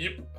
Yep.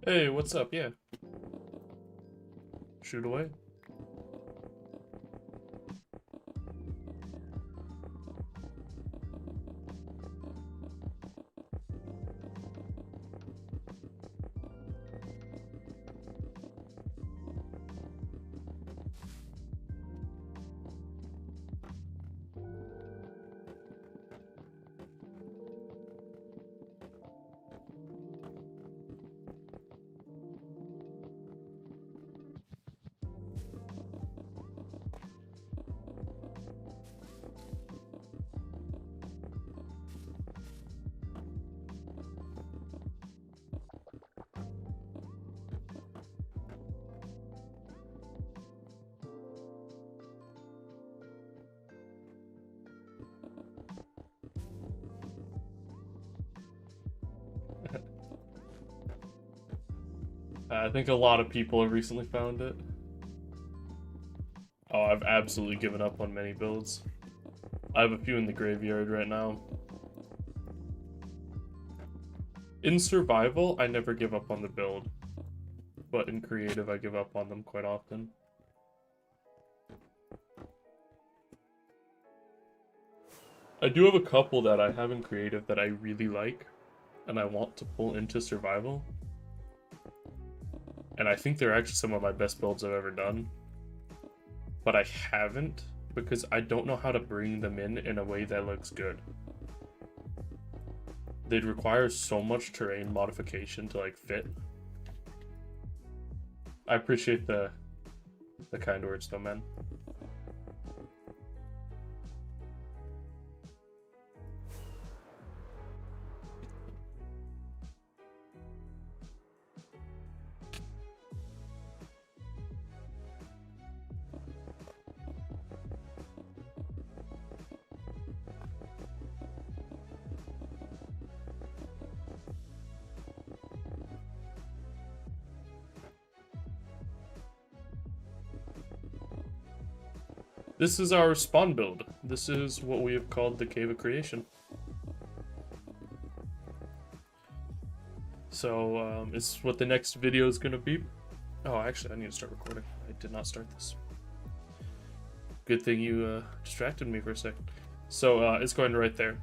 Hey, what's up? Yeah. Shoot away. I think a lot of people have recently found it. Oh, I've absolutely given up on many builds. I have a few in the graveyard right now. In survival, I never give up on the build. But in creative, I give up on them quite often. I do have a couple that I have in creative that I really like, and I want to pull into survival. And I think they're actually some of my best builds I've ever done. but I haven't because I don't know how to bring them in a way that looks good. They'd require so much terrain modification to like fit. I appreciate the kind words though, man. This is our spawn build. This is what we have called the Cave of Creation. So, it's what the next video is gonna be. Oh, actually, I need to start recording. I did not start this. Good thing you distracted me for a second. So, it's going right there.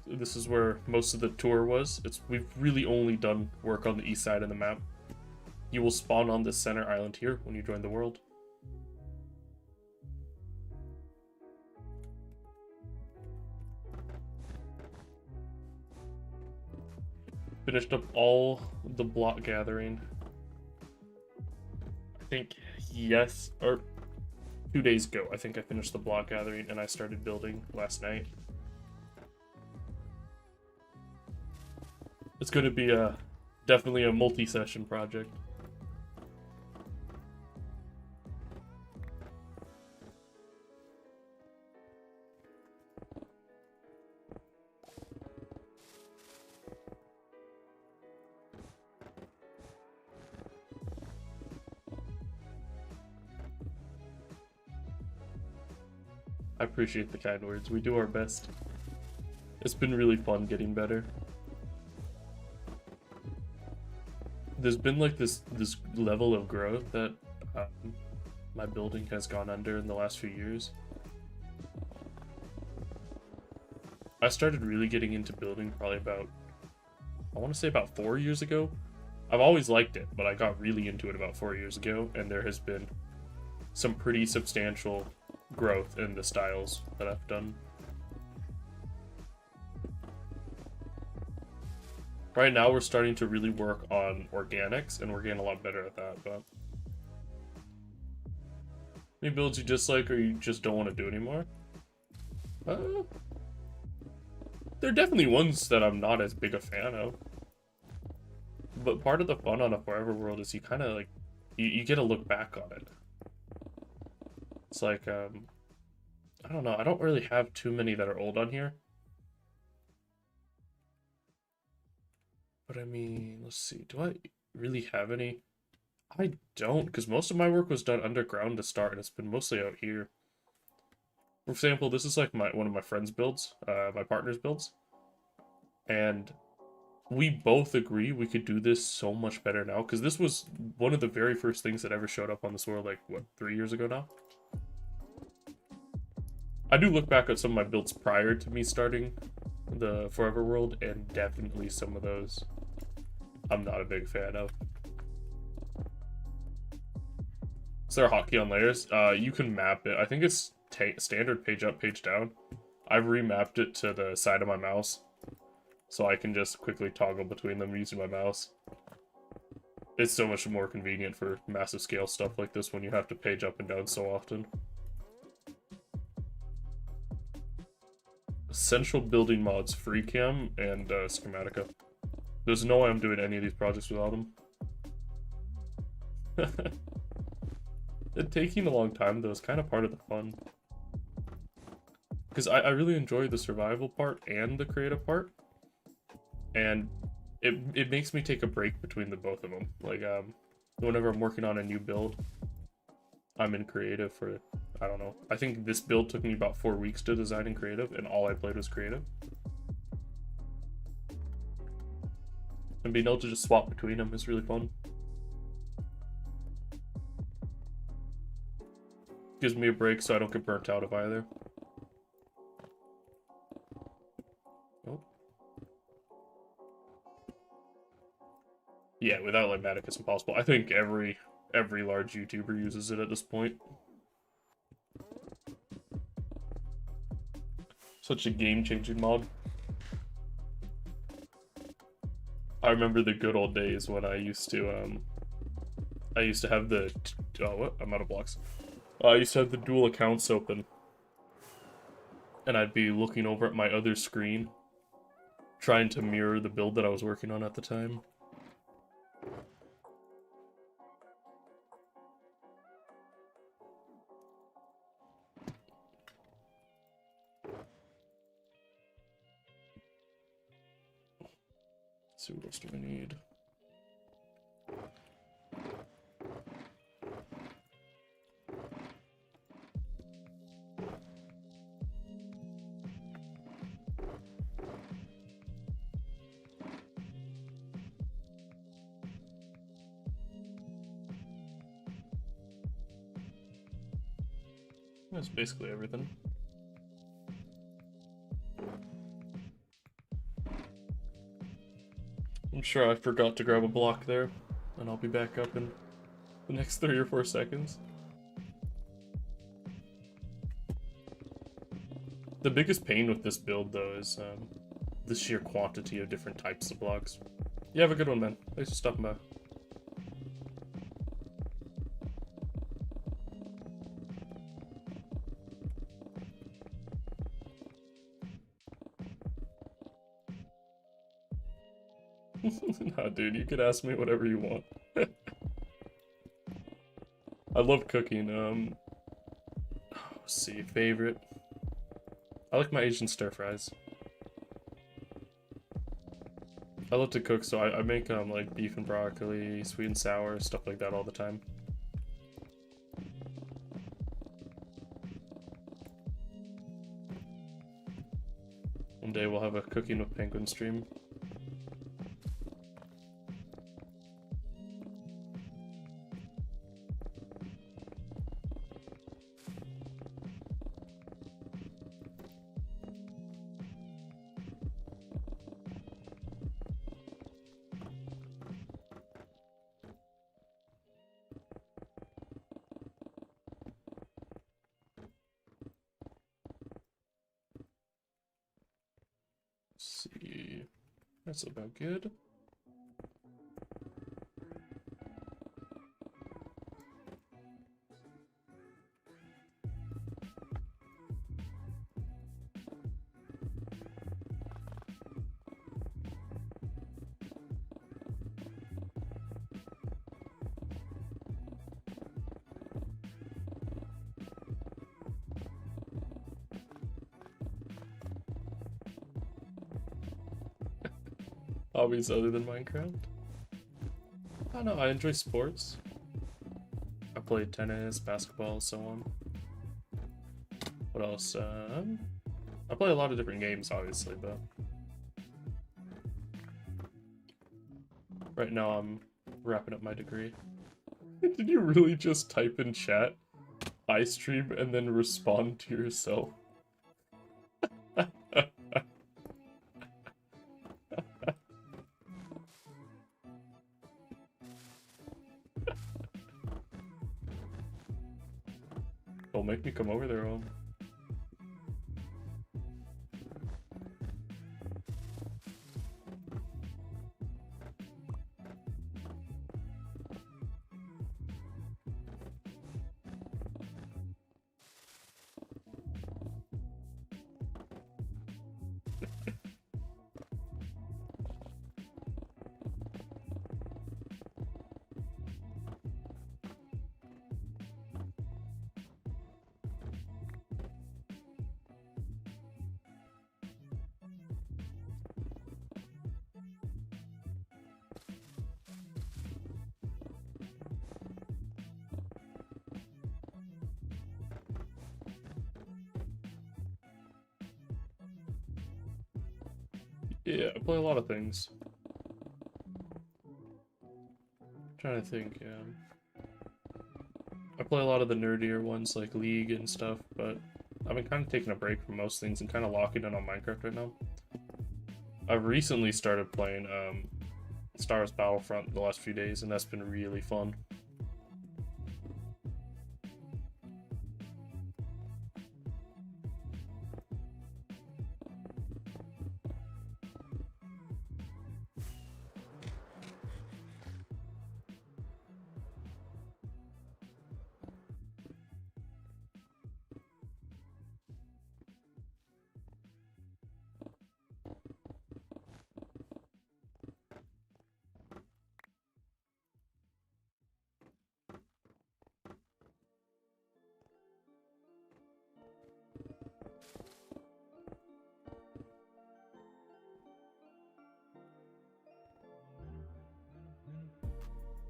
This is where most of the tour was. We've really only done work on the east side of the map. You will spawn on this center island here when you join the world. Finished up all the block gathering. I think, yes, or 2 days ago, I think I finished the block gathering and I started building last night. It's going to be definitely a multi-session project. I appreciate the kind words. We do our best. It's been really fun getting better. There's been like this level of growth that my building has gone under in the last few years. I started really getting into building probably about, I want to say about 4 years ago. I've always liked it, but I got really into it about 4 years ago, and there has been some pretty substantial growth in the styles that I've done. Right now we're starting to really work on organics, and we're getting a lot better at that, but any builds you dislike or you just don't want to do anymore? There are definitely ones that I'm not as big a fan of. But part of the fun on a forever world is you kind of like, you get to look back on it. It's like, I don't know, I don't really have too many that are old on here. But I mean, let's see, do I really have any? I don't, because most of my work was done underground to start, and it's been mostly out here. For example, this is like one of my friend's builds, my partner's builds. And we both agree we could do this so much better now, because this was one of the very first things that ever showed up on this world, like, what, 3 years ago now? I do look back at some of my builds prior to me starting the Forever World, and definitely some of those I'm not a big fan of. Is there a hotkey on layers? You can map it. I think it's standard page up, page down. I've remapped it to the side of my mouse, so I can just quickly toggle between them using my mouse. It's so much more convenient for massive scale stuff like this when you have to page up and down so often. Essential building mods, free cam, and schematica. There's no way I'm doing any of these projects without them. It taking a long time though is kind of part of the fun. Because I really enjoy the survival part and the creative part. And it makes me take a break between the both of them. Like, whenever I'm working on a new build, I'm in creative for, I don't know. I think this build took me about 4 weeks to design in creative, and all I played was creative. And being able to just swap between them is really fun. Gives me a break so I don't get burnt out of either. Oh. Yeah, without Limatic it's impossible. I think every large YouTuber uses it at this point. Such a game-changing mod. I remember the good old days when I used to have the oh what? I'm out of blocks. I used to have the dual accounts open, and I'd be looking over at my other screen, trying to mirror the build that I was working on at the time. Let's see, what else do I need? That's basically everything. I'm sure I forgot to grab a block there, and I'll be back up in the next 3 or 4 seconds. The biggest pain with this build, though, is the sheer quantity of different types of blocks. You have a good one, man. Thanks for stopping by. Nah, dude, you could ask me whatever you want. I love cooking. Let's see, favorite. I like my Asian stir fries. I love to cook, so I make like beef and broccoli, sweet and sour, stuff like that all the time. One day we'll have a cooking with penguin stream. See, that's about good. Hobbies other than Minecraft? I don't know, I enjoy sports. I play tennis, basketball, so on. What else? I play a lot of different games, obviously, but right now I'm wrapping up my degree. Did you really just type in chat, I stream, and then respond to yourself? Don't make me come over there, Om. Yeah, I play a lot of things. Trying to think, I play a lot of the nerdier ones like League and stuff, but I've been kind of taking a break from most things and kind of locking in on Minecraft right now. I've recently started playing Star Wars Battlefront the last few days, and that's been really fun.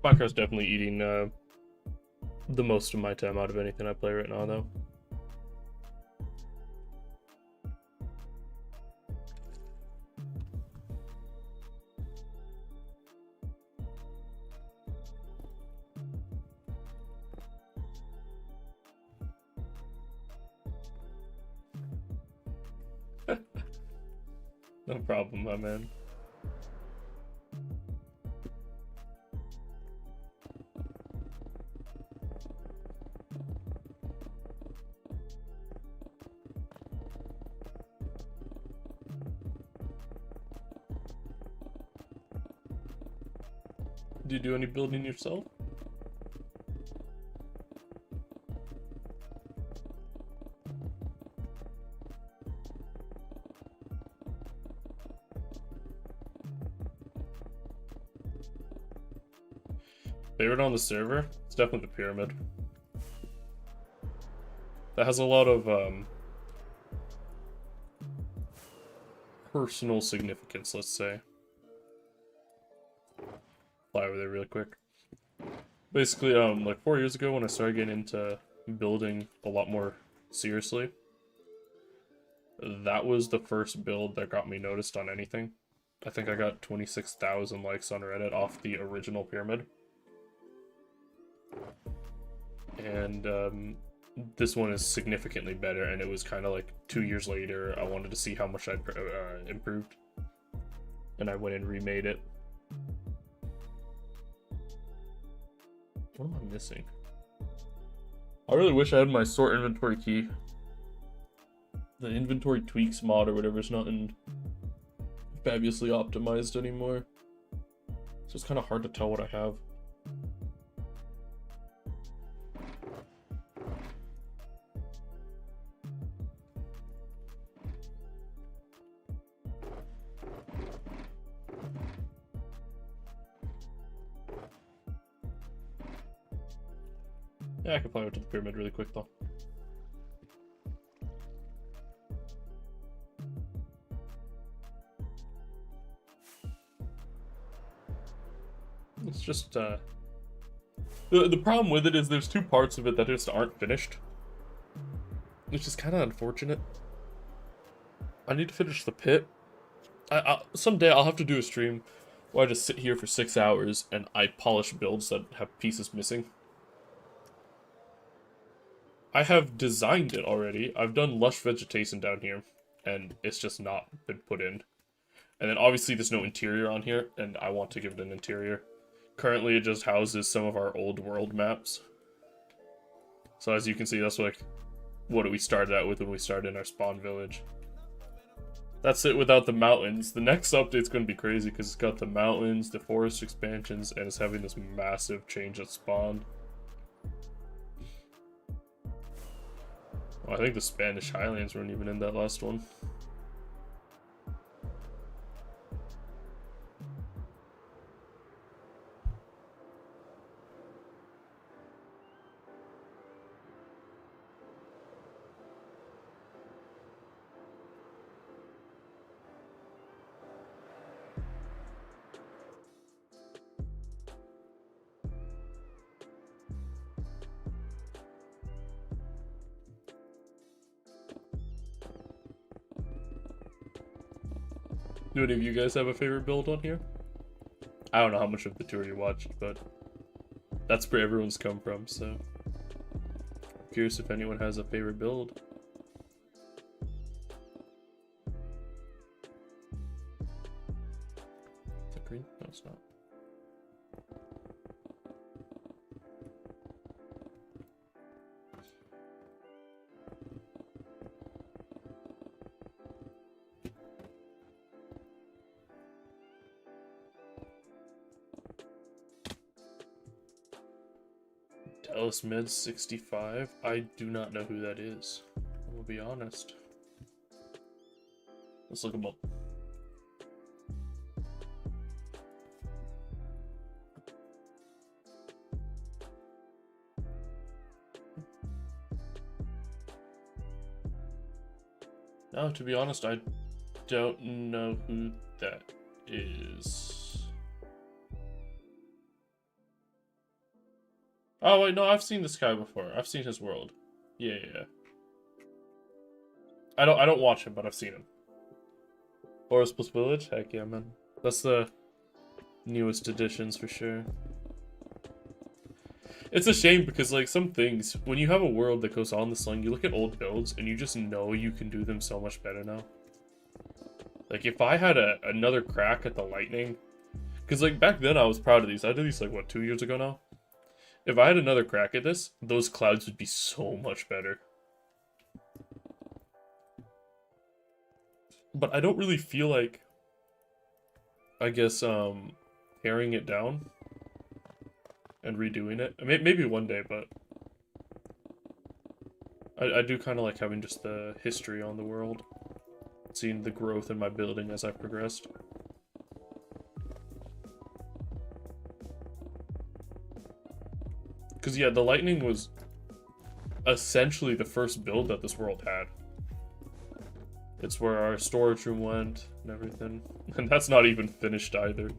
Minecraft's definitely eating the most of my time out of anything I play right now, though. No problem, my man. Do you do any building yourself? Favorite on the server? It's definitely the pyramid. That has a lot of personal significance, let's say. Fly over there really quick. Basically, like 4 years ago when I started getting into building a lot more seriously, that was the first build that got me noticed on anything. I think I got 26,000 likes on Reddit off the original pyramid. And this one is significantly better, and it was kind of like 2 years later. I wanted to see how much I'd improved, and I went and remade it. What am I missing? I really wish I had my sort inventory key. The inventory tweaks mod or whatever is not in fabulously optimized anymore, so it's kind of hard to tell what I have. Yeah, I can fly over to the pyramid really quick though. It's just the problem with it is there's two parts of it that just aren't finished, which is kind of unfortunate. I need to finish the pit. Someday I'll have to do a stream where I just sit here for 6 hours and I polish builds that have pieces missing. I have designed it already. I've done lush vegetation down here, and it's just not been put in. And then obviously there's no interior on here, and I want to give it an interior. Currently it just houses some of our old world maps. So as you can see, that's like what we started out with when we started in our spawn village. That's it without the mountains. The next update's going to be crazy because it's got the mountains, the forest expansions, and it's having this massive change at spawn. Well, I think the Spanish Highlands weren't even in that last one. Do any of you guys have a favorite build on here? I don't know how much of the tour you watched, but that's where everyone's come from, so I'm curious if anyone has a favorite build. Is that green? No, it's not. Dallas Med 65. I do not know who that is. I will be honest. Let's look him up. No, to be honest, I don't know who that is. Oh wait, no, I've seen this guy before. I've seen his world. Yeah, yeah, yeah. I don't watch him, but I've seen him. Forest Plus Village? Heck yeah, man. That's the newest additions for sure. It's a shame because like some things, when you have a world that goes on this long, you look at old builds and you just know you can do them so much better now. Like if I had another crack at the lightning, because like back then I was proud of these. I did these like what, 2 years ago now? If I had another crack at this, those clouds would be so much better. But I don't really feel like, I guess, tearing it down and redoing it. Maybe one day, but I do kind of like having just the history on the world. Seeing the growth in my building as I progressed. Because yeah, the lightning was essentially the first build that this world had. It's where our storage room went and everything. And that's not even finished either.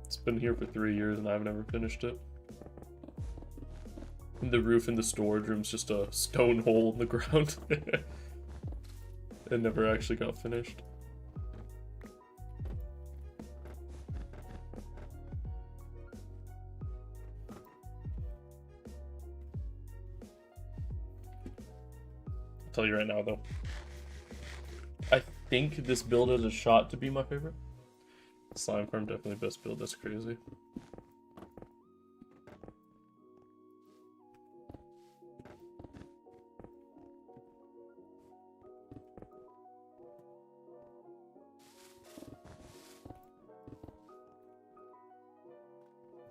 It's been here for 3 years and I've never finished it. And the roof in the storage room's just a stone hole in the ground. It never actually got finished. I'll tell you right now though. I think this build has a shot to be my favorite. Slime Farm definitely best build, that's crazy.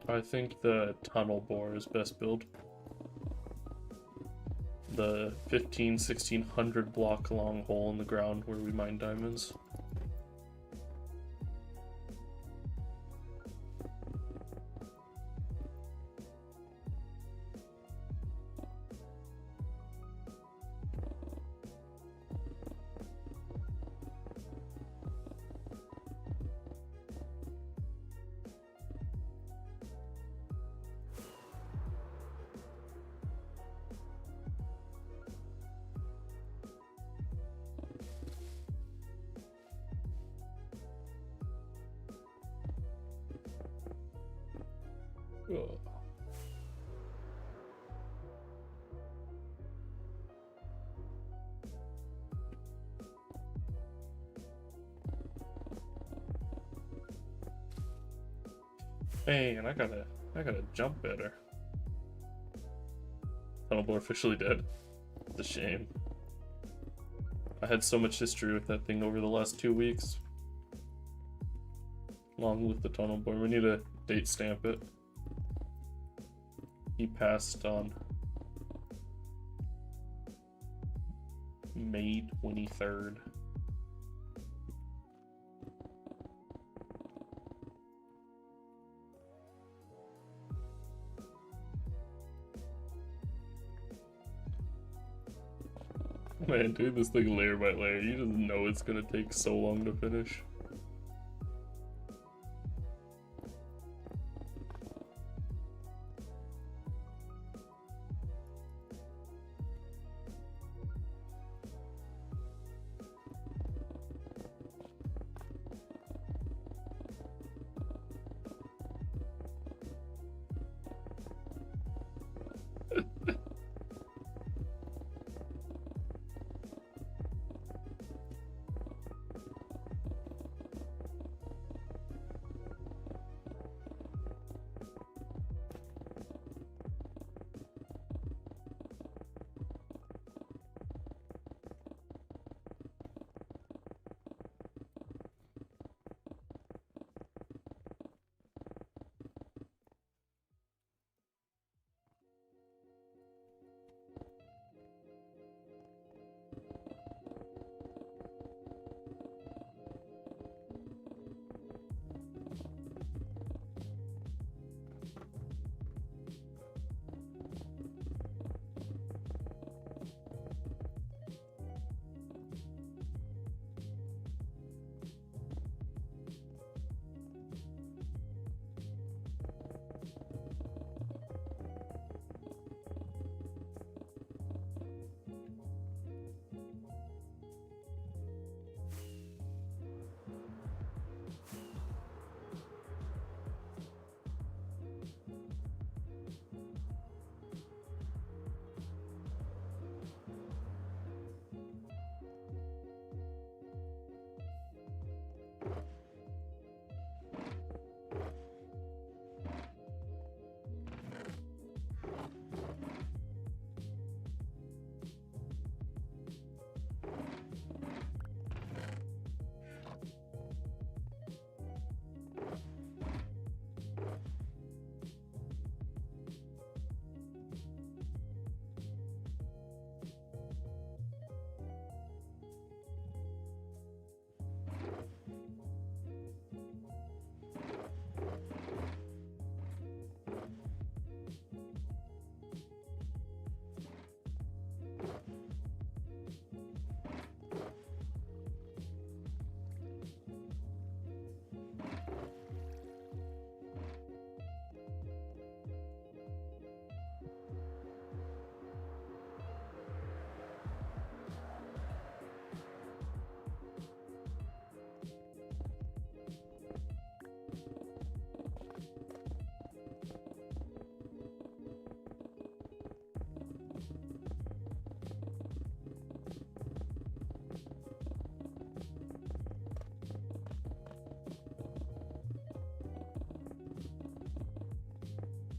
I think the tunnel bore is best build. The 1600 block long hole in the ground where we mine diamonds. Ugh. Man, I gotta jump better. Tunnel bore officially dead. It's a shame. I had so much history with that thing over the last 2 weeks. Long with the tunnel bore. We need to date stamp it. He passed on May 23rd. Man, dude, this thing layer by layer, you just know it's gonna take so long to finish.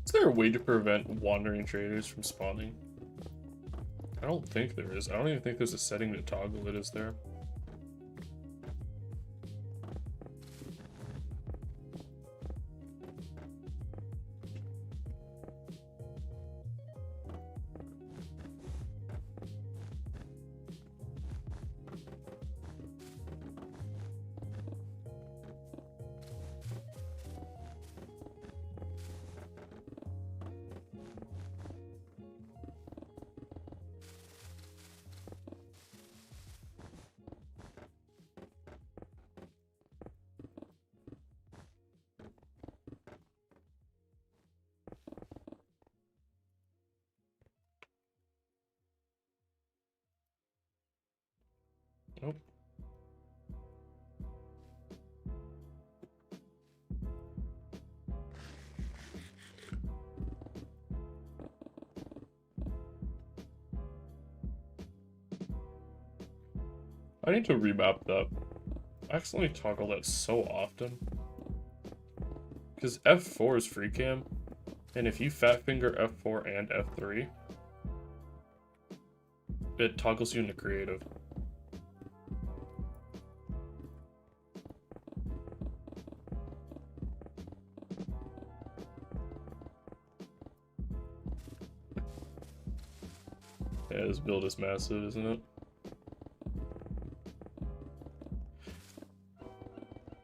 Is there a way to prevent wandering traders from spawning? I don't think there is. I don't even think there's a setting to toggle it, is there? Nope. I need to remap that. I accidentally toggle that so often. Because F4 is free cam, and if you fat finger F4 and F3, it toggles you into creative. Yeah, this build is massive, isn't it?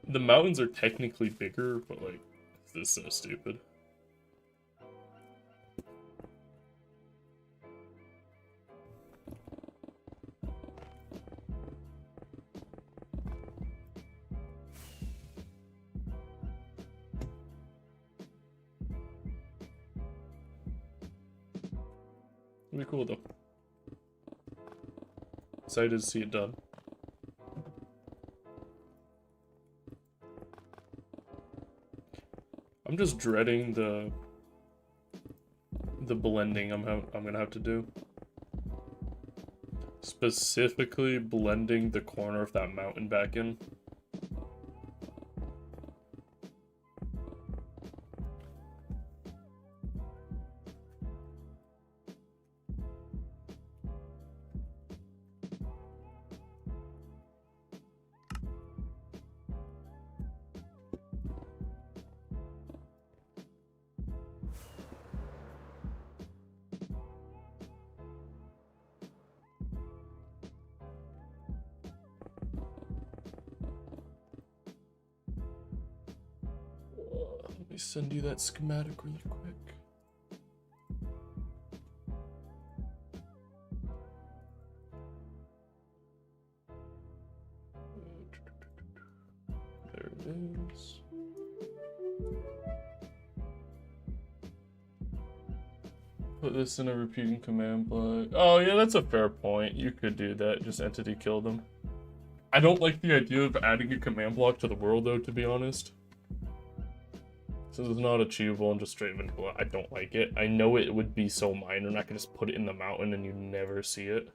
The mountains are technically bigger, but like, this is so stupid. It'll be cool though. Excited to see it done. I'm just dreading the blending I'm gonna have to do. Specifically blending the corner of that mountain back in. Let me send you that schematic really quick. There it is. Put this in a repeating command block. Oh yeah, that's a fair point. You could do that, just entity kill them. I don't like the idea of adding a command block to the world though, to be honest. Since it's not achievable and just straight vanilla, I don't like it. I know it would be so minor, and I can just put it in the mountain and you never see it.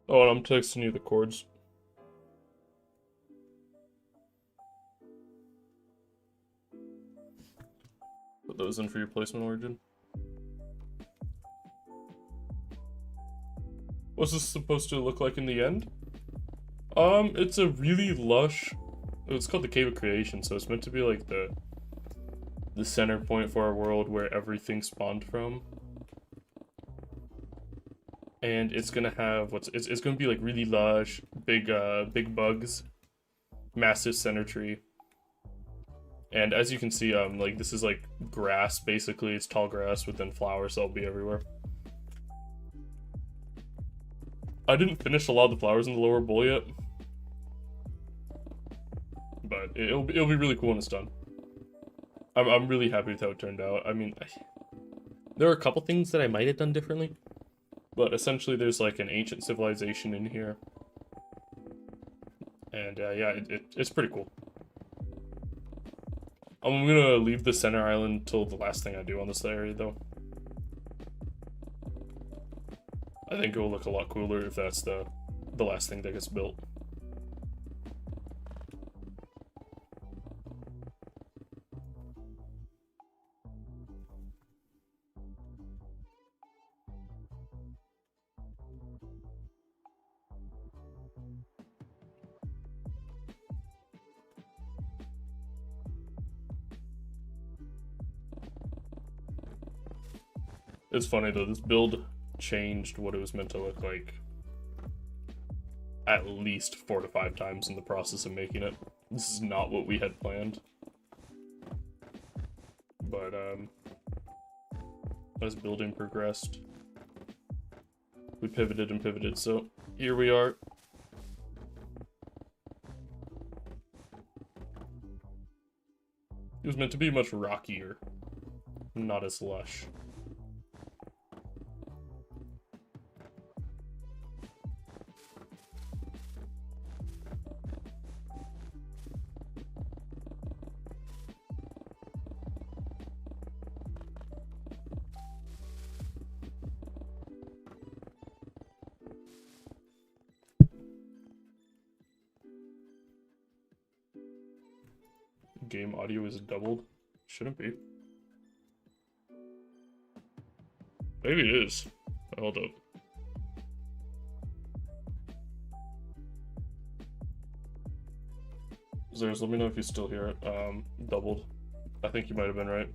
Oh, and I'm texting you the chords. Put those in for your placement origin. What's this supposed to look like in the end? It's a really lush... It's called the Cave of Creation, so it's meant to be like the center point for our world where everything spawned from. And it's gonna have it's gonna be like really lush, big bugs, massive center tree. And as you can see, like this is like grass basically. It's tall grass with then flowers that'll be everywhere. I didn't finish a lot of the flowers in the lower bowl yet, but it'll be really cool when it's done. I'm really happy with how it turned out. I mean, there are a couple things that I might have done differently. But essentially, there's like an ancient civilization in here. And yeah, it's pretty cool. I'm gonna leave the center island till the last thing I do on this area, though. I think it will look a lot cooler if that's the last thing that gets built. It's funny though, this build changed what it was meant to look like at least 4 to 5 times in the process of making it. This is not what we had planned. But, as building progressed, we pivoted and pivoted, so here we are. It was meant to be much rockier, not as lush. Game audio is doubled. Shouldn't be. Maybe it is. Hold up. Zers, let me know if you still hear it. Doubled. I think you might have been right.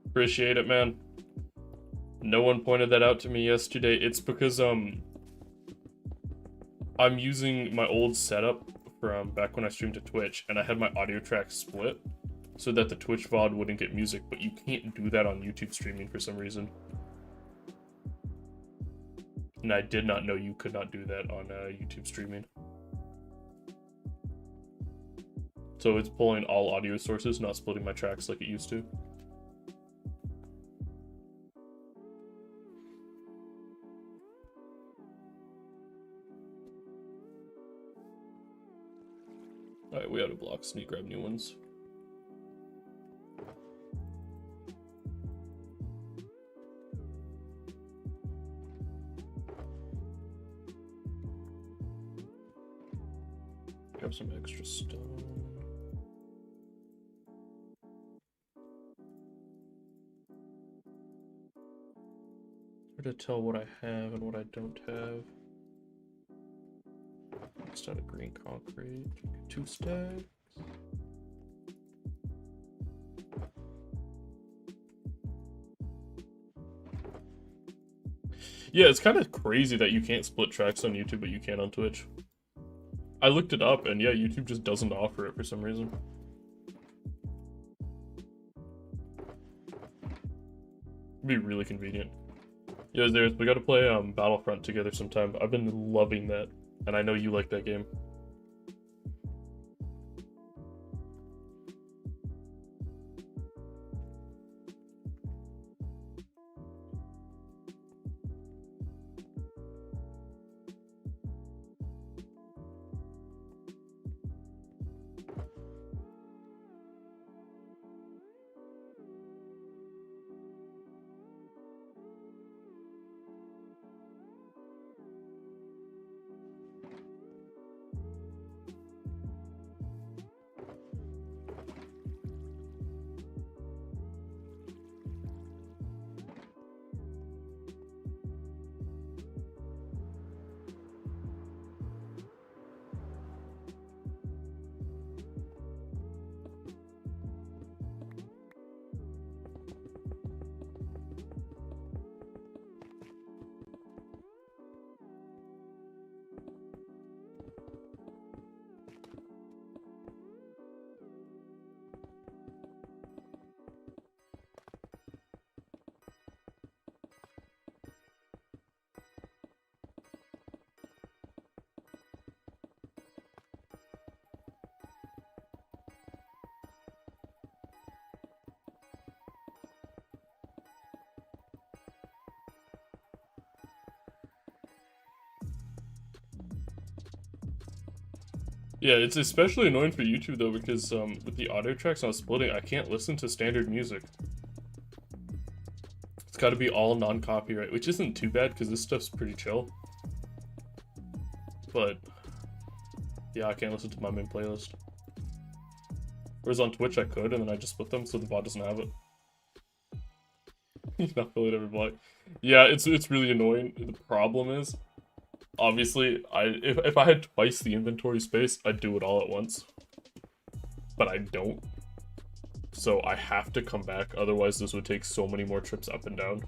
Appreciate it, man. No one pointed that out to me yesterday. It's because, I'm using my old setup from back when I streamed to Twitch, and I had my audio track split so that the Twitch VOD wouldn't get music, but you can't do that on YouTube streaming for some reason. And I did not know you could not do that on YouTube streaming. So it's pulling all audio sources, not splitting my tracks like it used to. Alright, we out of blocks. Need to grab new ones. Grab some extra stone. Hard to tell what I have and what I don't have. Just out of green concrete. 2 stacks. Yeah, it's kind of crazy that you can't split tracks on YouTube, but you can on Twitch. I looked it up, and yeah, YouTube just doesn't offer it for some reason. It'd be really convenient. Yeah, we gotta play Battlefront together sometime. I've been loving that, and I know you like that game. Yeah, it's especially annoying for YouTube though because with the audio tracks on splitting, I can't listen to standard music. It's got to be all non-copyright, which isn't too bad because this stuff's pretty chill. But yeah, I can't listen to my main playlist. Whereas on Twitch I could, and then I just split them so the bot doesn't have it. Not affiliate ever black. Yeah, it's really annoying. The problem is, obviously, if I had twice the inventory space, I'd do it all at once. But I don't. So I have to come back, otherwise this would take so many more trips up and down.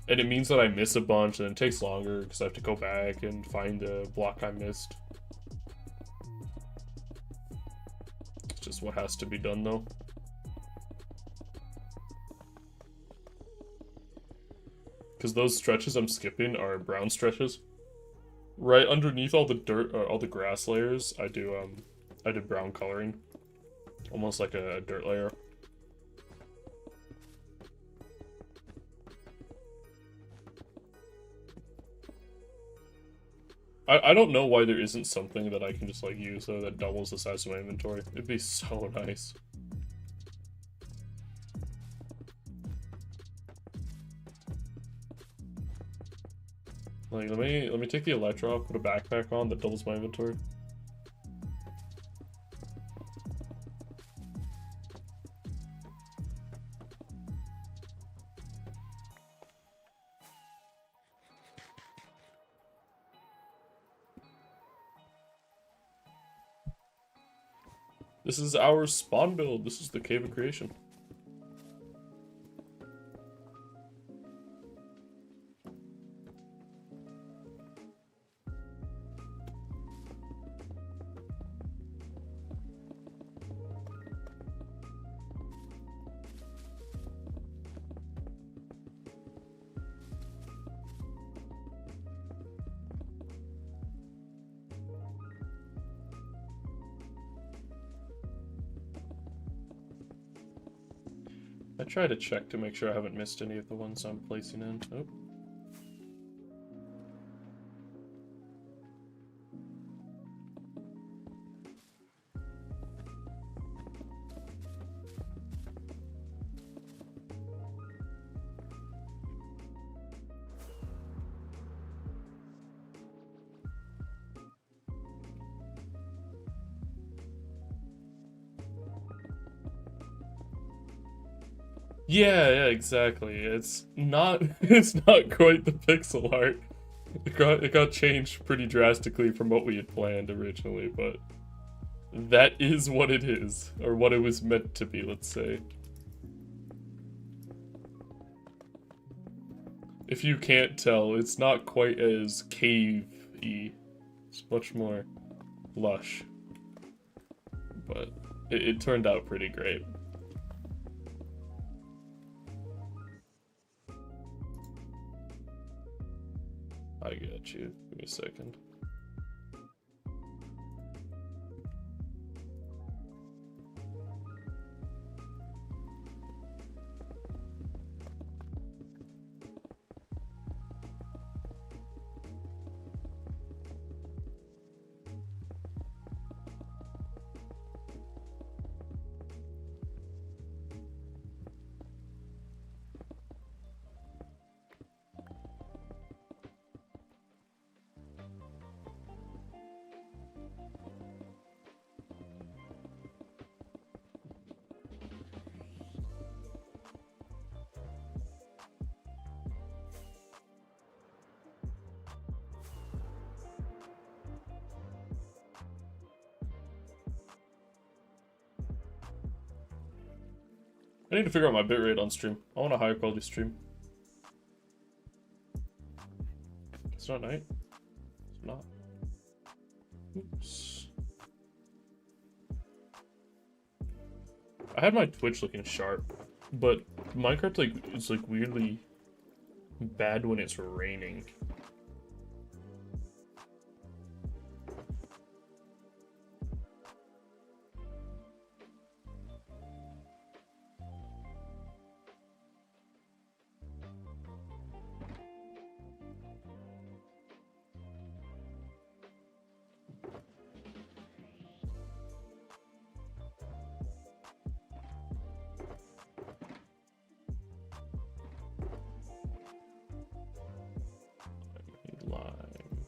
And it means that I miss a bunch, and it takes longer, because I have to go back and find the block I missed. It's just what has to be done, though. Because those stretches I'm skipping are brown stretches. Right underneath all the dirt, all the grass layers, I did brown coloring. Almost like a dirt layer. I don't know why there isn't something that I can just like use though that doubles the size of my inventory. It'd be so nice. Like let me take the electro off, put a backpack on that doubles my inventory. This is our spawn build. This is the Cave of Creation. I try to check to make sure I haven't missed any of the ones I'm placing in. Oh. Yeah, exactly. It's not it's not quite the pixel art. It got changed pretty drastically from what we had planned originally, but that is what it is, or what it was meant to be, let's say. If you can't tell, it's not quite as cave-y. It's much more lush. But it turned out pretty great. I got you. Give me a second. I need to figure out my bitrate on stream. I want a higher quality stream. It's not night. It's not. Oops. I had my Twitch looking sharp, but Minecraft like is like weirdly bad when it's raining. lime.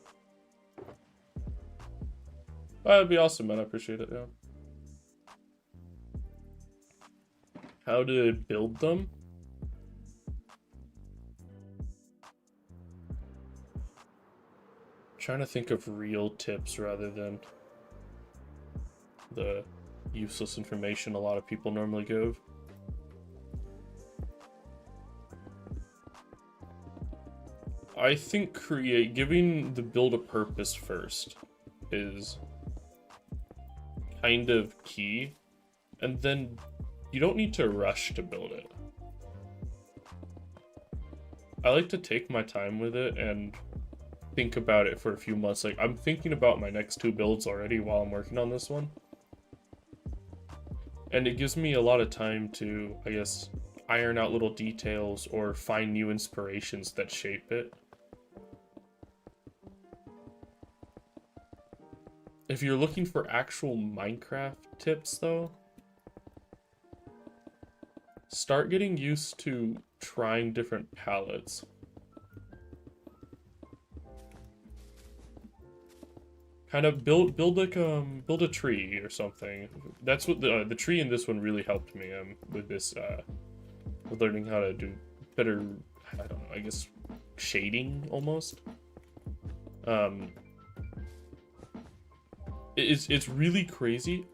That'd be awesome, man. I appreciate it, yeah. How to build them? I'm trying to think of real tips rather than the useless information a lot of people normally give. I think giving the build a purpose first is kind of key, and then you don't need to rush to build it. I like to take my time with it and think about it for a few months. Like, I'm thinking about my next 2 builds already while I'm working on this one. And it gives me a lot of time to, I guess, iron out little details or find new inspirations that shape it. If you're looking for actual Minecraft tips, though, start getting used to trying different palettes. Kind of build like build a tree or something. That's what the tree in this one really helped me with this with learning how to do better, I don't know, I guess shading almost. It's really crazy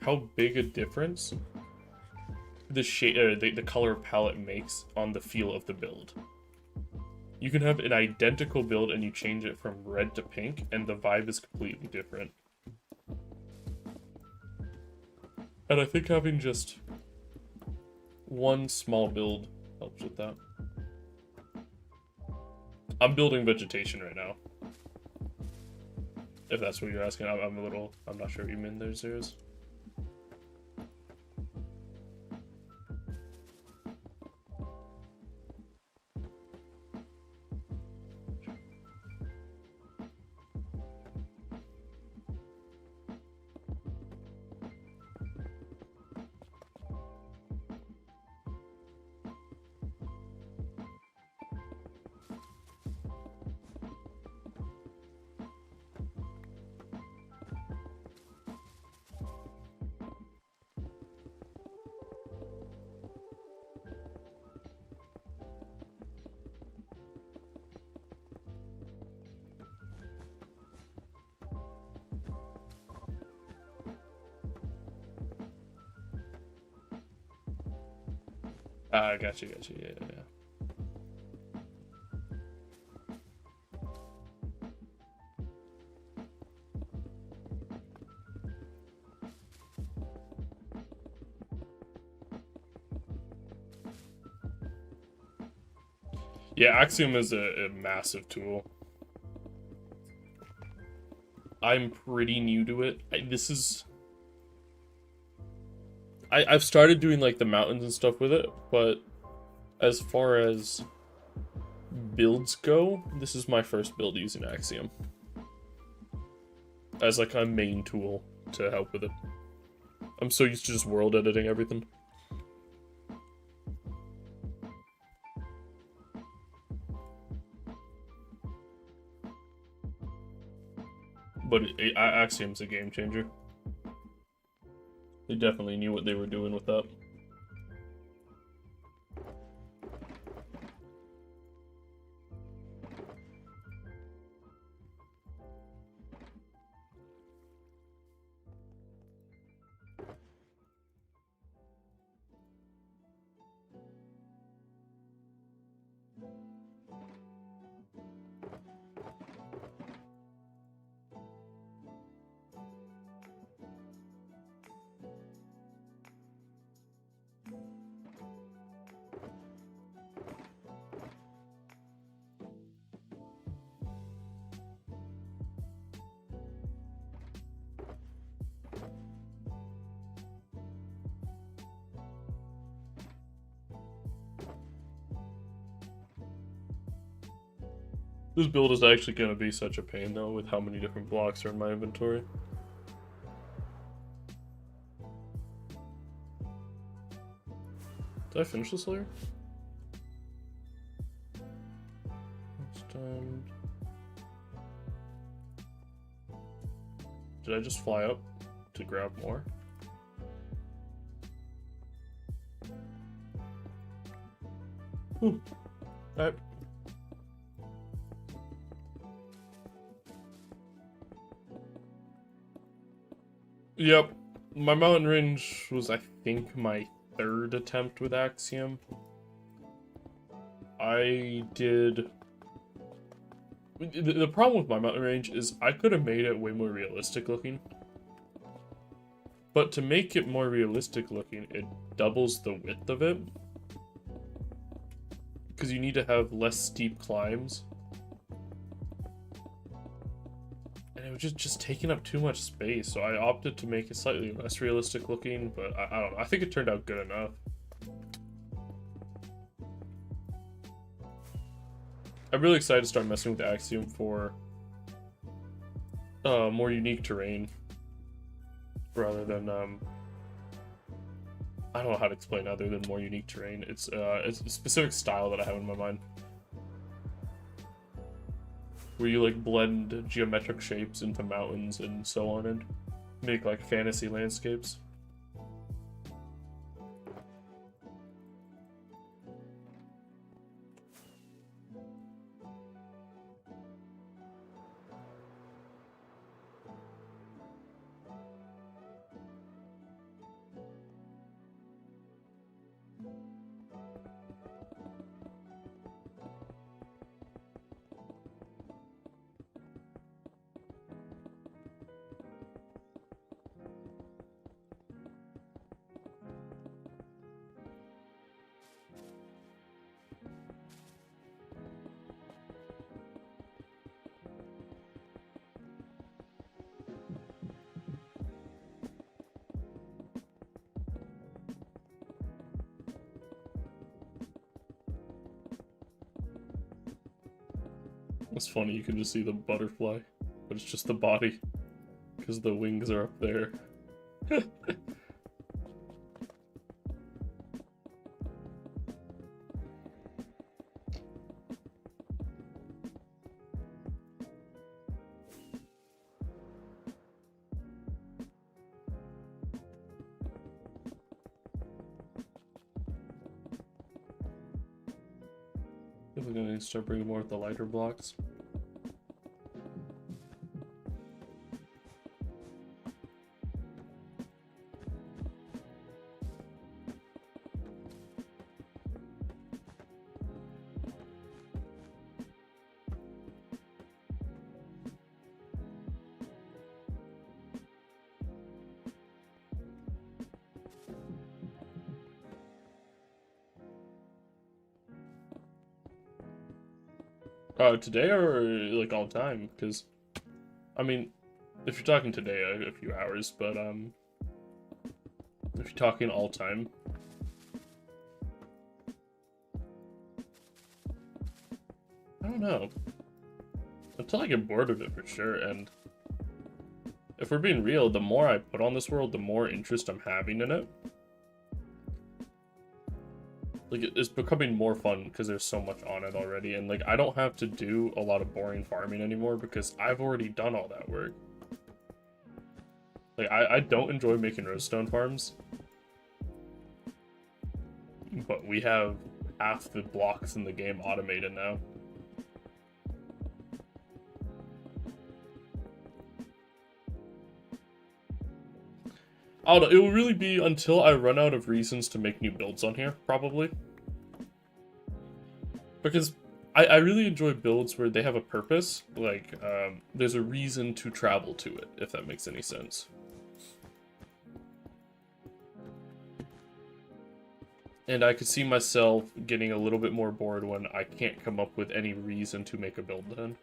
how big a difference the shade the color palette makes on the feel of the build. You can have an identical build and you change it from red to pink and the vibe is completely different. And I think having just one small build helps with that. I'm building vegetation right now. If that's what you're asking, I'm not sure what you mean there, Zeros. Ah, got you, yeah. Yeah, Axiom is a massive tool. I'm pretty new to it. I've started doing like the mountains and stuff with it, but as far as builds go, this is my first build using Axiom as like a main tool to help with it. I'm so used to just world editing everything. But Axiom's a game changer. They definitely knew what they were doing with that. This build is actually going to be such a pain, though, with how many different blocks are in my inventory. Did I finish this layer? It's done. Did I just fly up to grab more? Ooh. Alright. Yep. My mountain range was, I think, my third attempt with Axiom. I did... The problem with my mountain range is I could have made it way more realistic looking. But to make it more realistic looking, it doubles the width of it. Because you need to have less steep climbs. And it was just taking up too much space, so I opted to make it slightly less realistic looking, but I don't know. I think it turned out good enough. I'm really excited to start messing with the Axiom for more unique terrain. Rather than, I don't know how to explain other than more unique terrain. It's a specific style that I have in my mind. Where you, like, blend geometric shapes into mountains and so on and make, like, fantasy landscapes. It's funny, you can just see the butterfly, but it's just the body, because the wings are up there. We're gonna start bringing more of the lighter blocks. Today or like all time? Because, I mean, if you're talking today, a few hours, but if you're talking all time, I don't know. Until I get bored of it for sure, and if we're being real, the more I put on this world, the more interest I'm having in it. Like, it's becoming more fun because there's so much on it already, and like, I don't have to do a lot of boring farming anymore because I've already done all that work. Like, I don't enjoy making redstone farms, but we have half the blocks in the game automated now. I don't know, it will really be until I run out of reasons to make new builds on here, probably. Because I really enjoy builds where they have a purpose, like, there's a reason to travel to it, if that makes any sense. And I could see myself getting a little bit more bored when I can't come up with any reason to make a build then.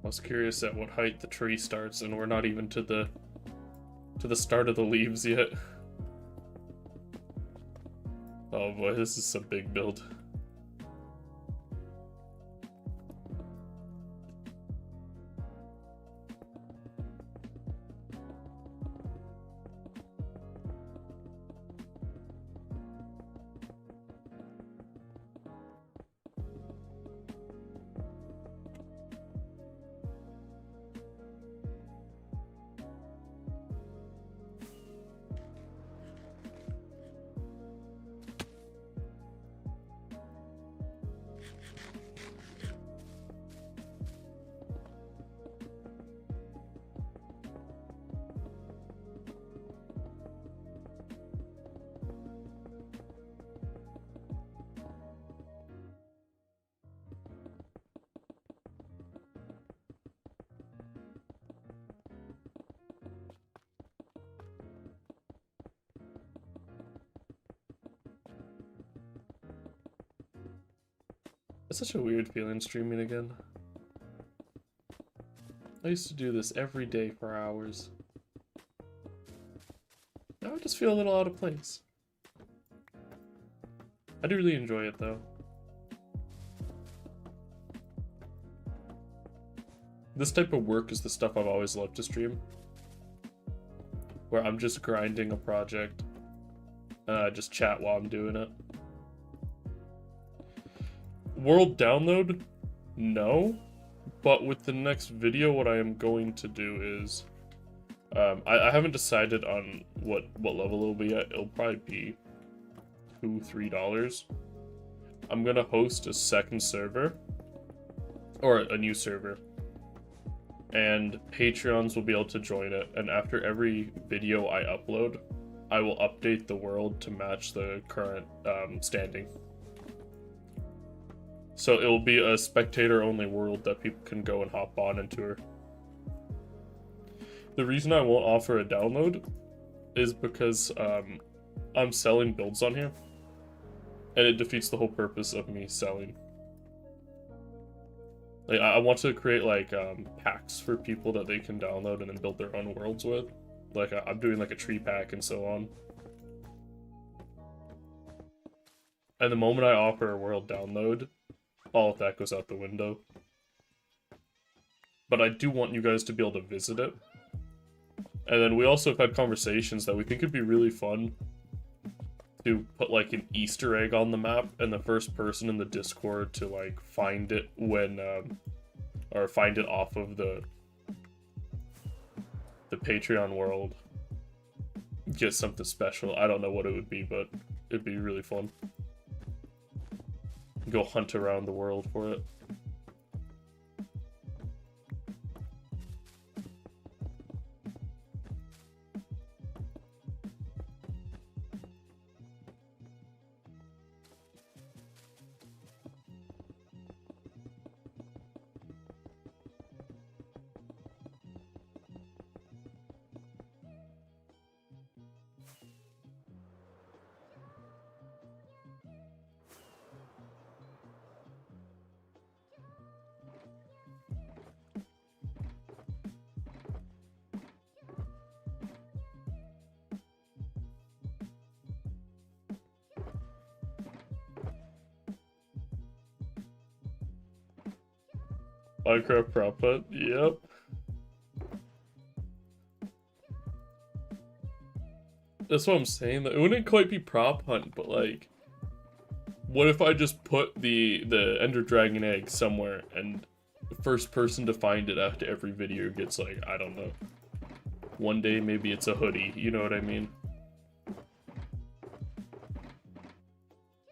I was curious at what height the tree starts, and we're not even to the start of the leaves yet. Oh boy, this is some big build. It's such a weird feeling streaming again. I used to do this every day for hours. Now I just feel a little out of place. I do really enjoy it though. This type of work is the stuff I've always loved to stream. Where I'm just grinding a project. And I just chat while I'm doing it. World download? No. But with the next video, what I am going to do is... I haven't decided on what level it'll be at. It'll probably be $2-3. I'm gonna host a second server. Or a new server. And Patreons will be able to join it. And after every video I upload, I will update the world to match the current standing. So it will be a spectator-only world that people can go and hop on and tour. The reason I won't offer a download is because I'm selling builds on here. And it defeats the whole purpose of me selling. Like, I want to create, like, packs for people that they can download and then build their own worlds with. Like, I'm doing, like, a tree pack and so on. And the moment I offer a world download, all of that goes out the window. But I do want you guys to be able to visit it. And then we also have had conversations that we think it'd be really fun to put like an Easter egg on the map, and the first person in the Discord to like find it when, or find it off of the Patreon world, get something special. I don't know what it would be, but it'd be really fun. Go hunt around the world for it. Minecraft prop hunt, yep. That's what I'm saying. It wouldn't quite be prop hunt, but like, what if I just put the Ender Dragon egg somewhere, and the first person to find it after every video gets like, I don't know. One day maybe it's a hoodie, you know what I mean?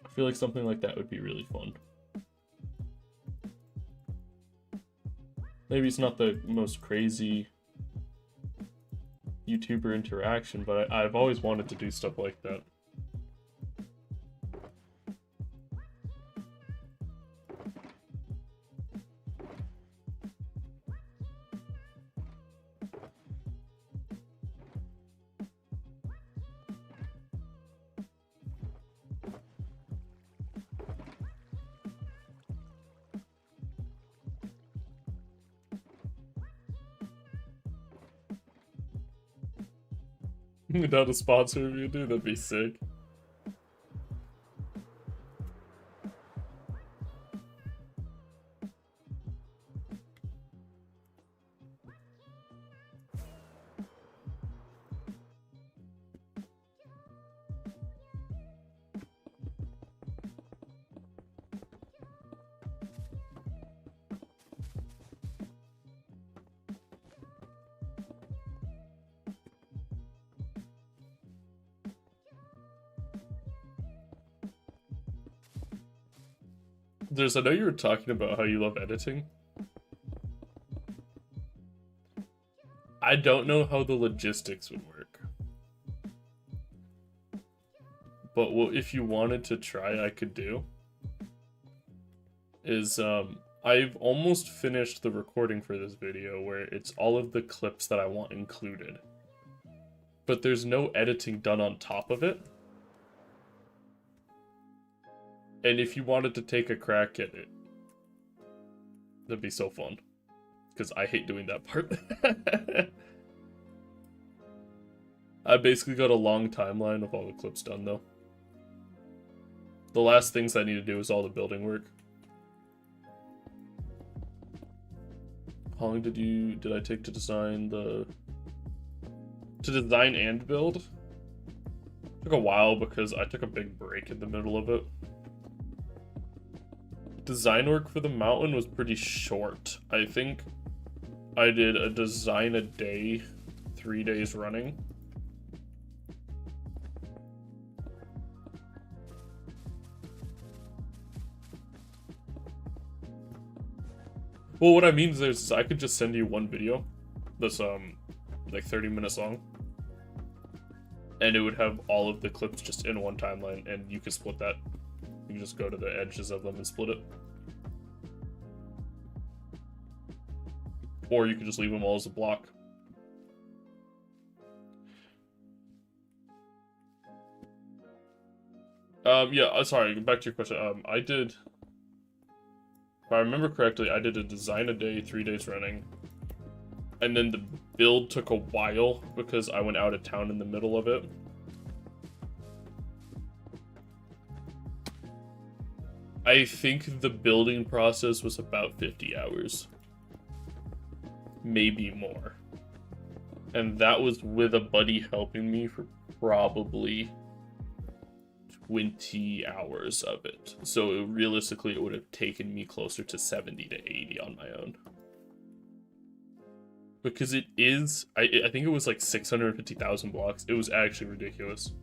I feel like something like that would be really fun. Maybe it's not the most crazy YouTuber interaction, but I've always wanted to do stuff like that. Without a sponsor review, dude, that'd be sick. I know you were talking about how you love editing. I don't know how the logistics would work. But what if you wanted to try, I could do is I've almost finished the recording for this video where it's all of the clips that I want included. But there's no editing done on top of it. And if you wanted to take a crack at it, that'd be so fun. Because I hate doing that part. I basically got a long timeline of all the clips done, though. The last things I need to do is all the building work. How long did I take to design and build? It took a while because I took a big break in the middle of it. Design work for the mountain was pretty short. I think I did a design a day, 3 days running. Well, what I mean is I could just send you one video that's like 30 minutes long. And it would have all of the clips just in one timeline, and you could split that. You can just go to the edges of them and split it. Or you could just leave them all as a block. Yeah, sorry, back to your question. I did, if I remember correctly, I did a design a day, 3 days running. And then the build took a while because I went out of town in the middle of it. I think the building process was about 50 hours. Maybe more. And that was with a buddy helping me for probably 20 hours of it. So realistically, it would have taken me closer to 70 to 80 on my own. Because it is, I think it was like 650,000 blocks. It was actually ridiculous.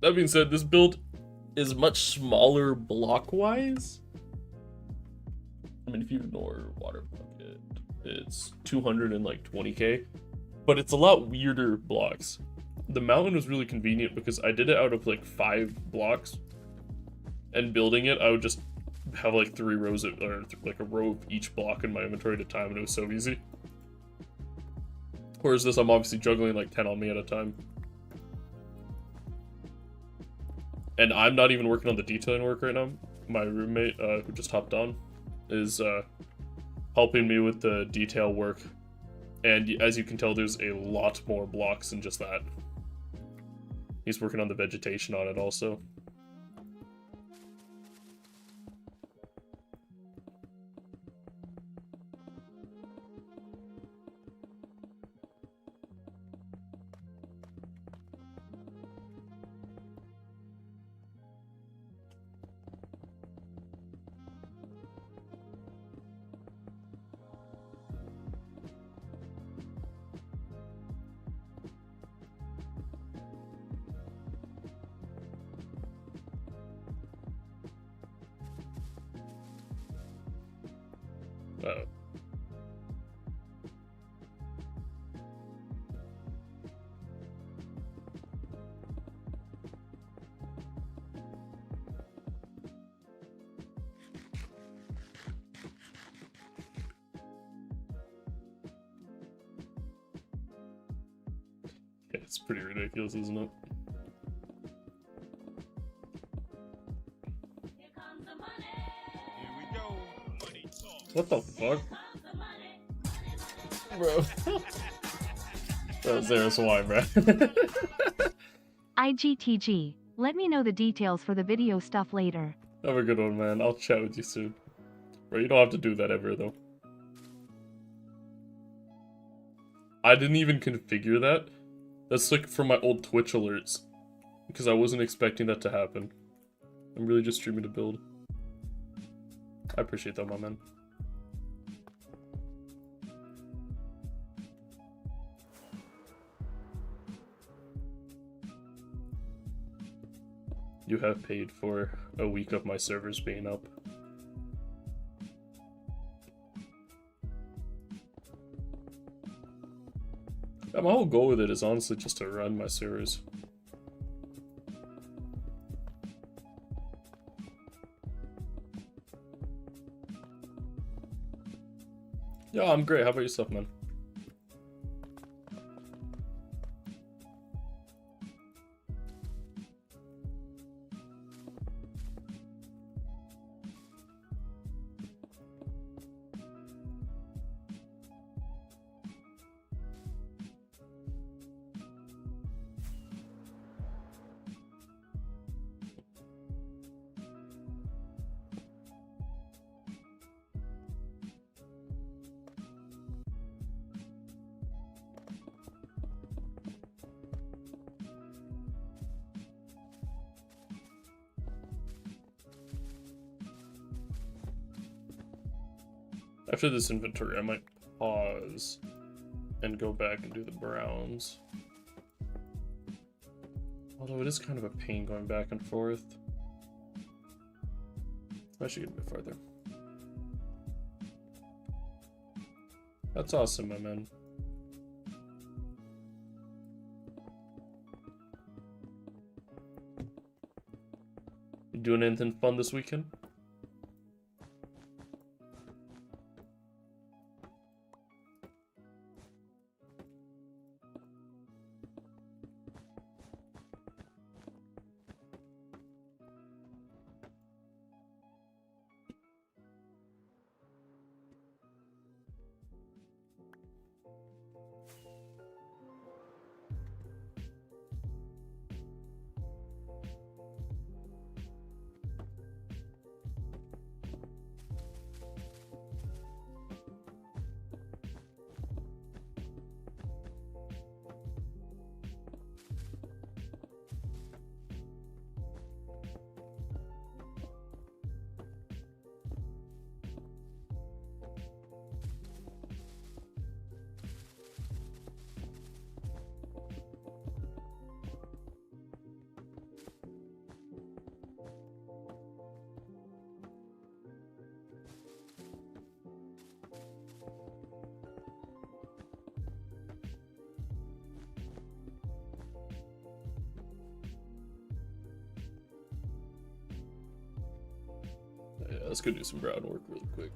That being said, this build is much smaller block-wise. I mean, if you ignore water bucket, it's 220k. But it's a lot weirder blocks. The mountain was really convenient because I did it out of like 5 blocks. And building it, I would just have like 3 rows of, or like a row of each block in my inventory at a time, and it was so easy. Whereas this, I'm obviously juggling like 10 on me at a time. And I'm not even working on the detailing work right now. My roommate, who just hopped on, is helping me with the detail work. And as you can tell, there's a lot more blocks than just that. He's working on the vegetation on it also. It's pretty ridiculous, isn't it? What the fuck? Bro. There's why, man. IGTG. Let me know the details for the video stuff later. Have a good one, man. I'll chat with you soon. Bro, you don't have to do that ever, though. I didn't even configure that. That's like from my old Twitch alerts. Because I wasn't expecting that to happen. I'm really just streaming to build. I appreciate that, my man. You have paid for a week of my servers being up. Yeah, my whole goal with it is honestly just to run my servers. Yeah, I'm great. How about yourself, man? After this inventory, I might pause and go back and do the browns. Although it is kind of a pain going back and forth. I should get a bit farther. That's awesome, my man. You doing anything fun this weekend? Yeah, let's go do some brown work really quick.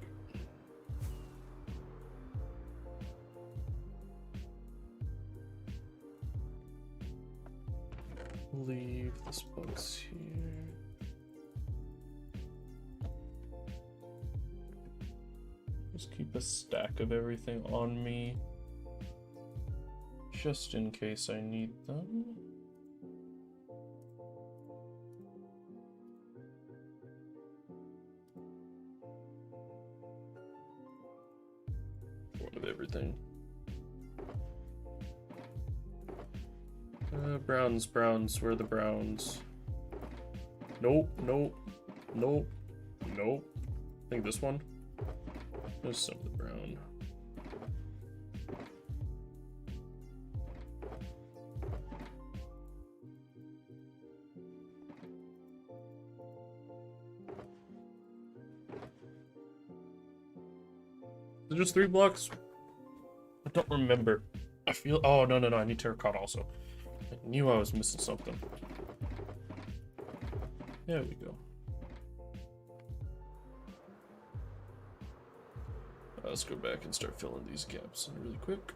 Leave this box here. Just keep a stack of everything on me, just in case I need them. One of everything. Browns, where are the browns? Nope. I think this one. There's some of the brown. Is it just 3 blocks? I don't remember. I feel. Oh, no. I need terracotta also. I knew I was missing something. There we go. Let's go back and start filling these gaps in really quick.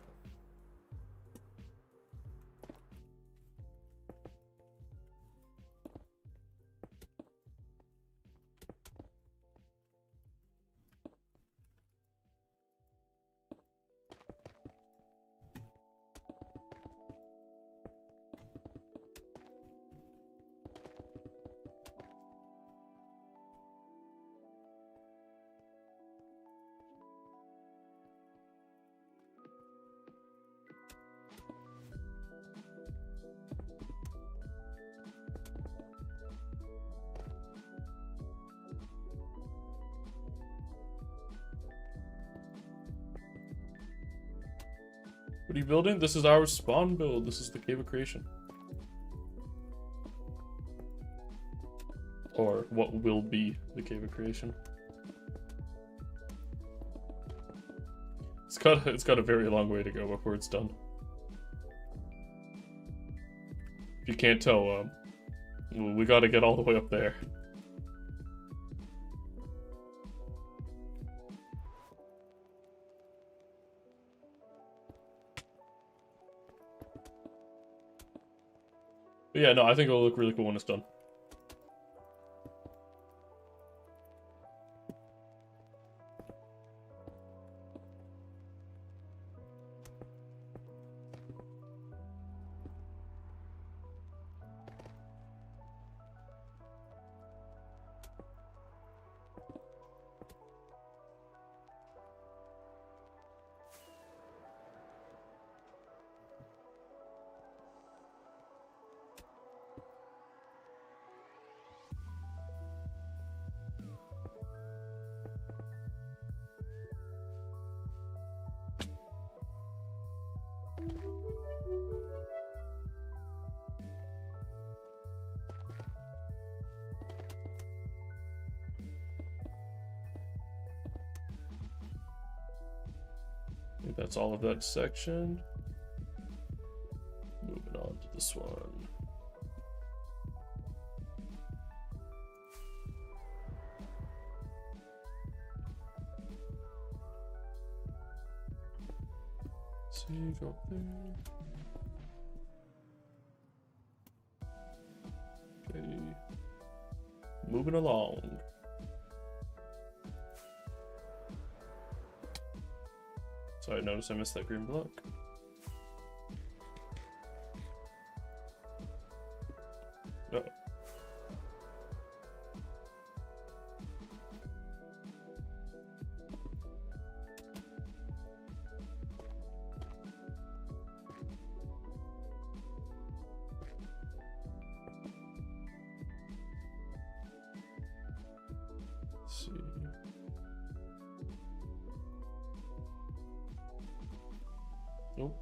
are you building? This is our spawn build. This is the Cave of Creation. Or what will be the Cave of Creation. It's got a very long way to go before it's done. If you can't tell, we gotta get all the way up there. But yeah, no, I think it'll look really cool when it's done. I think that's all of that section. Moving on to this one. See, go up there. Okay. Moving along. Sorry, I noticed I missed that green block. No. Let's see. Nope.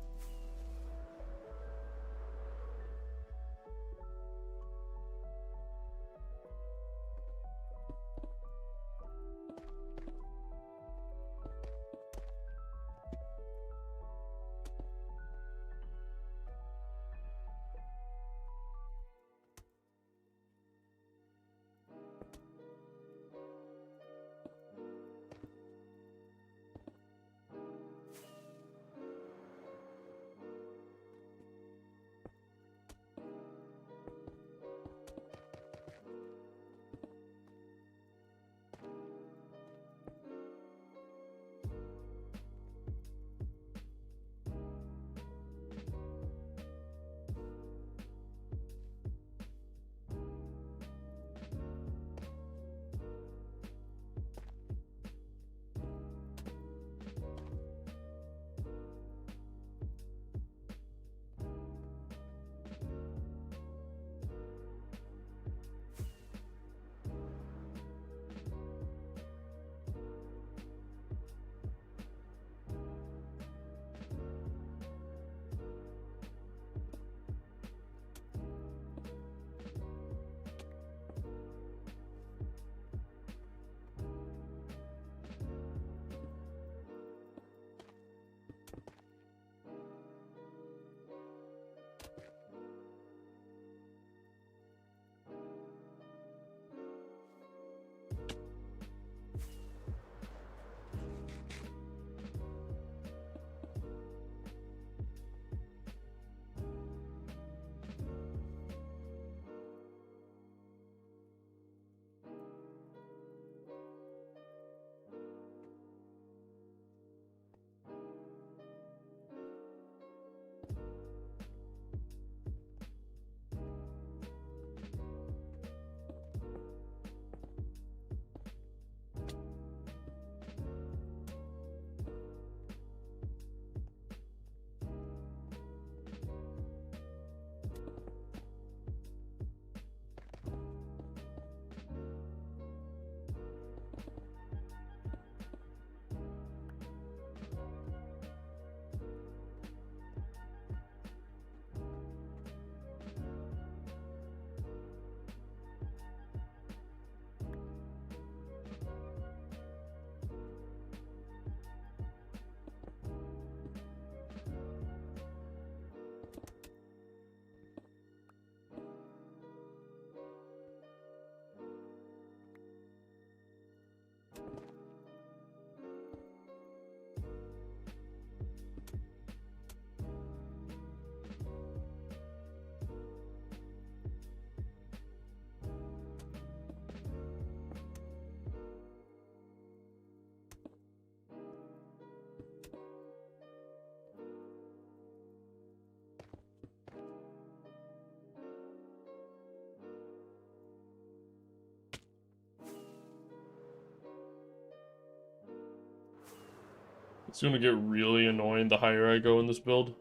It's gonna get really annoying the higher I go in this build.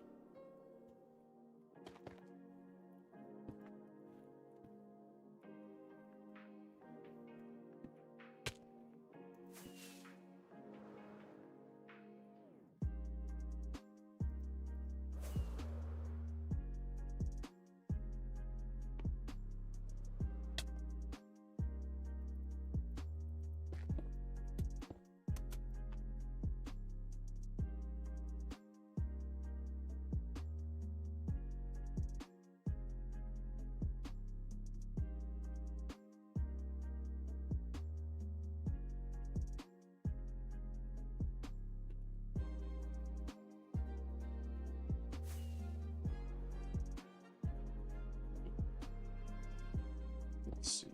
Let's see.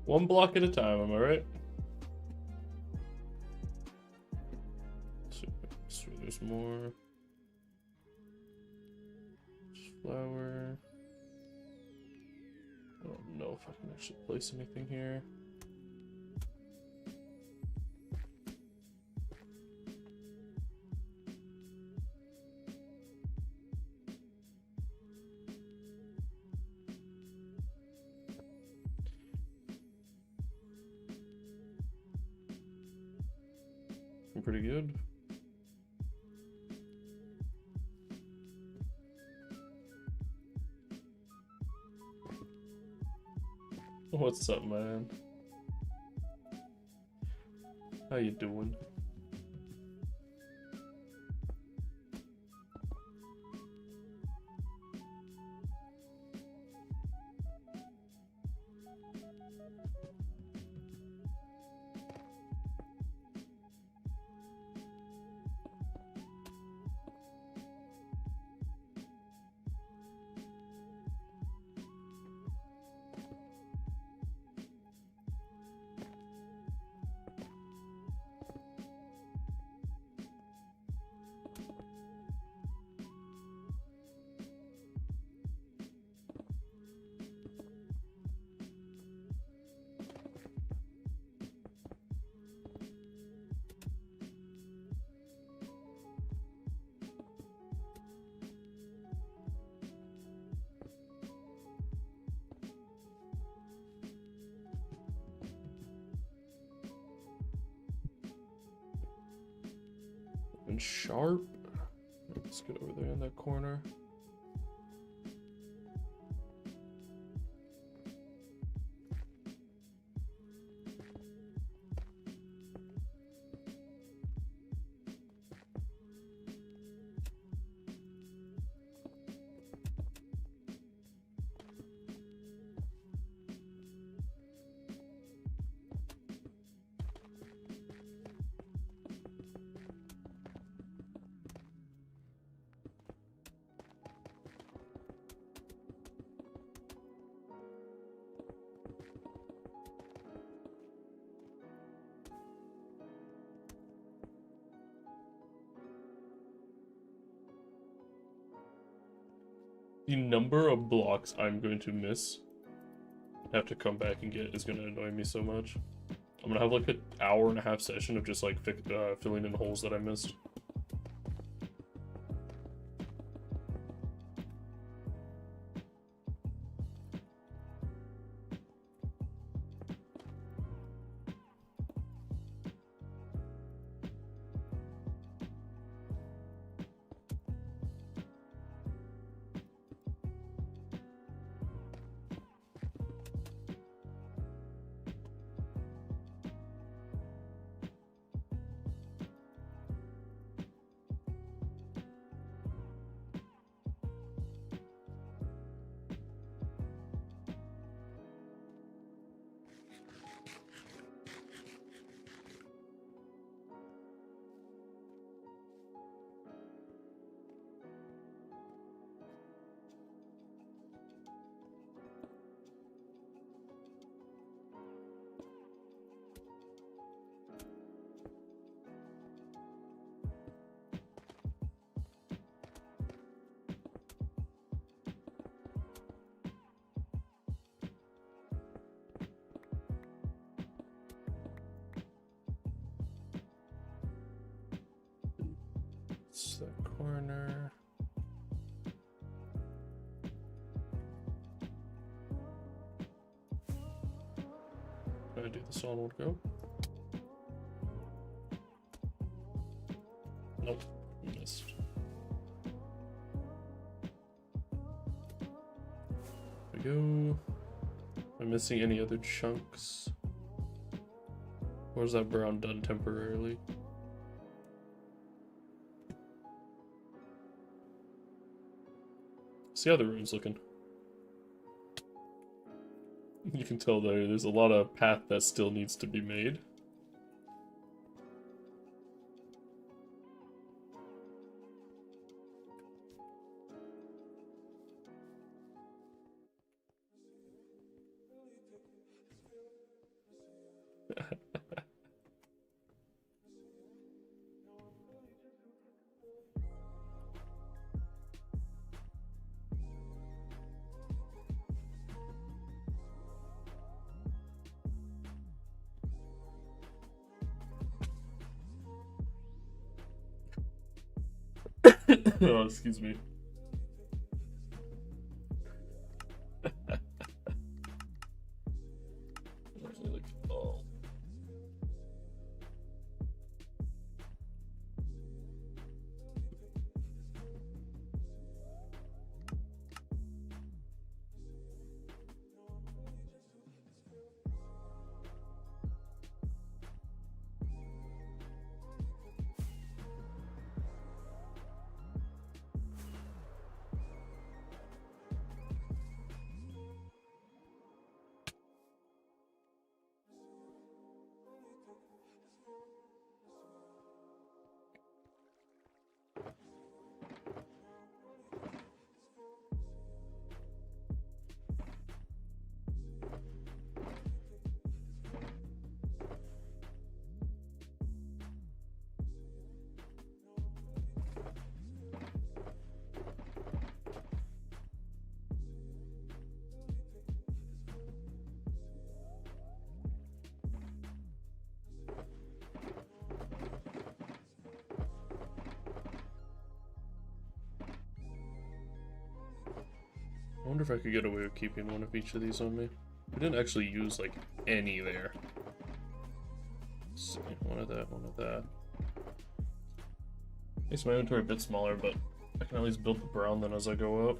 One block at a time, am I right? So there's more. Flower. I don't know if I can actually place anything here. Pretty good. What's up, man? How you doing? And sharp. Let's get over there in that corner. The number of blocks I'm going to miss, have to come back and get, is going to annoy me so much. I'm going to have like an hour-and-a-half session of just like filling in the holes that I missed. It's the corner. Can I do this on one go? Nope, missed. There we go. Am I missing any other chunks? Or is that brown done temporarily? See how the room's looking. You can tell there's a lot of path that still needs to be made. Oh, excuse me. Oh. I wonder if I could get away with keeping one of each of these on me. We didn't actually use, like, any there. Let's see, one of that, one of that. Makes my inventory a bit smaller, but I can at least build the brown then as I go up.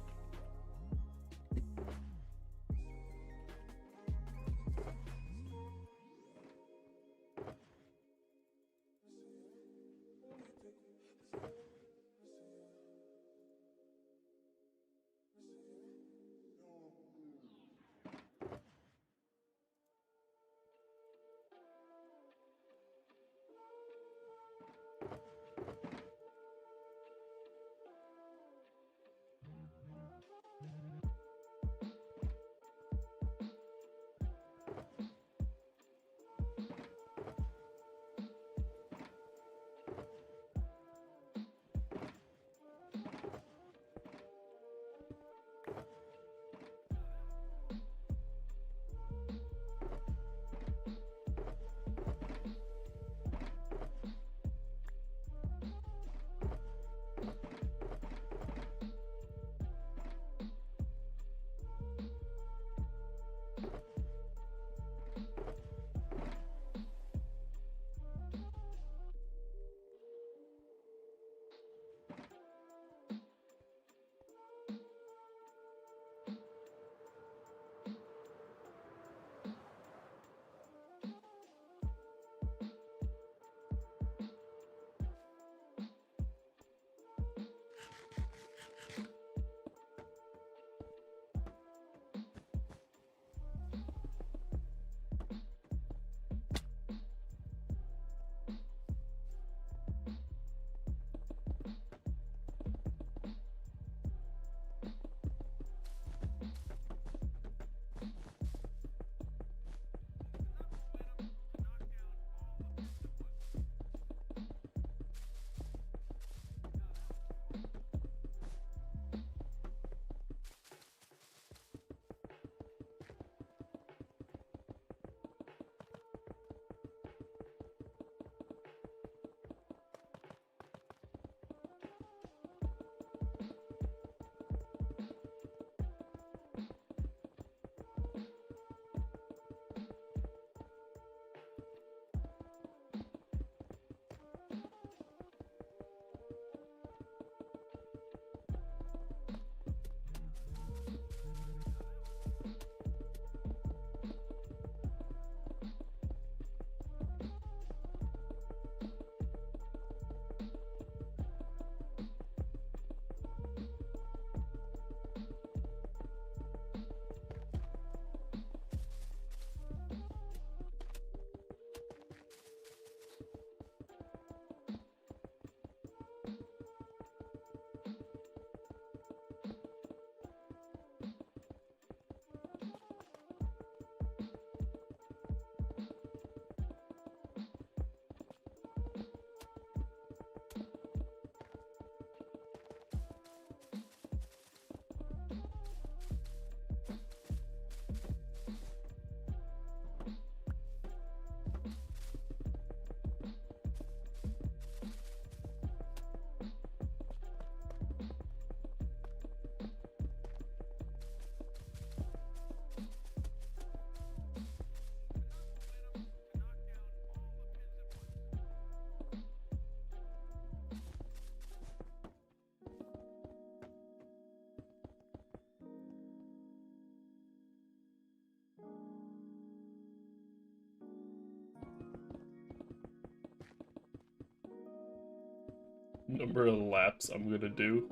Number of laps I'm gonna do.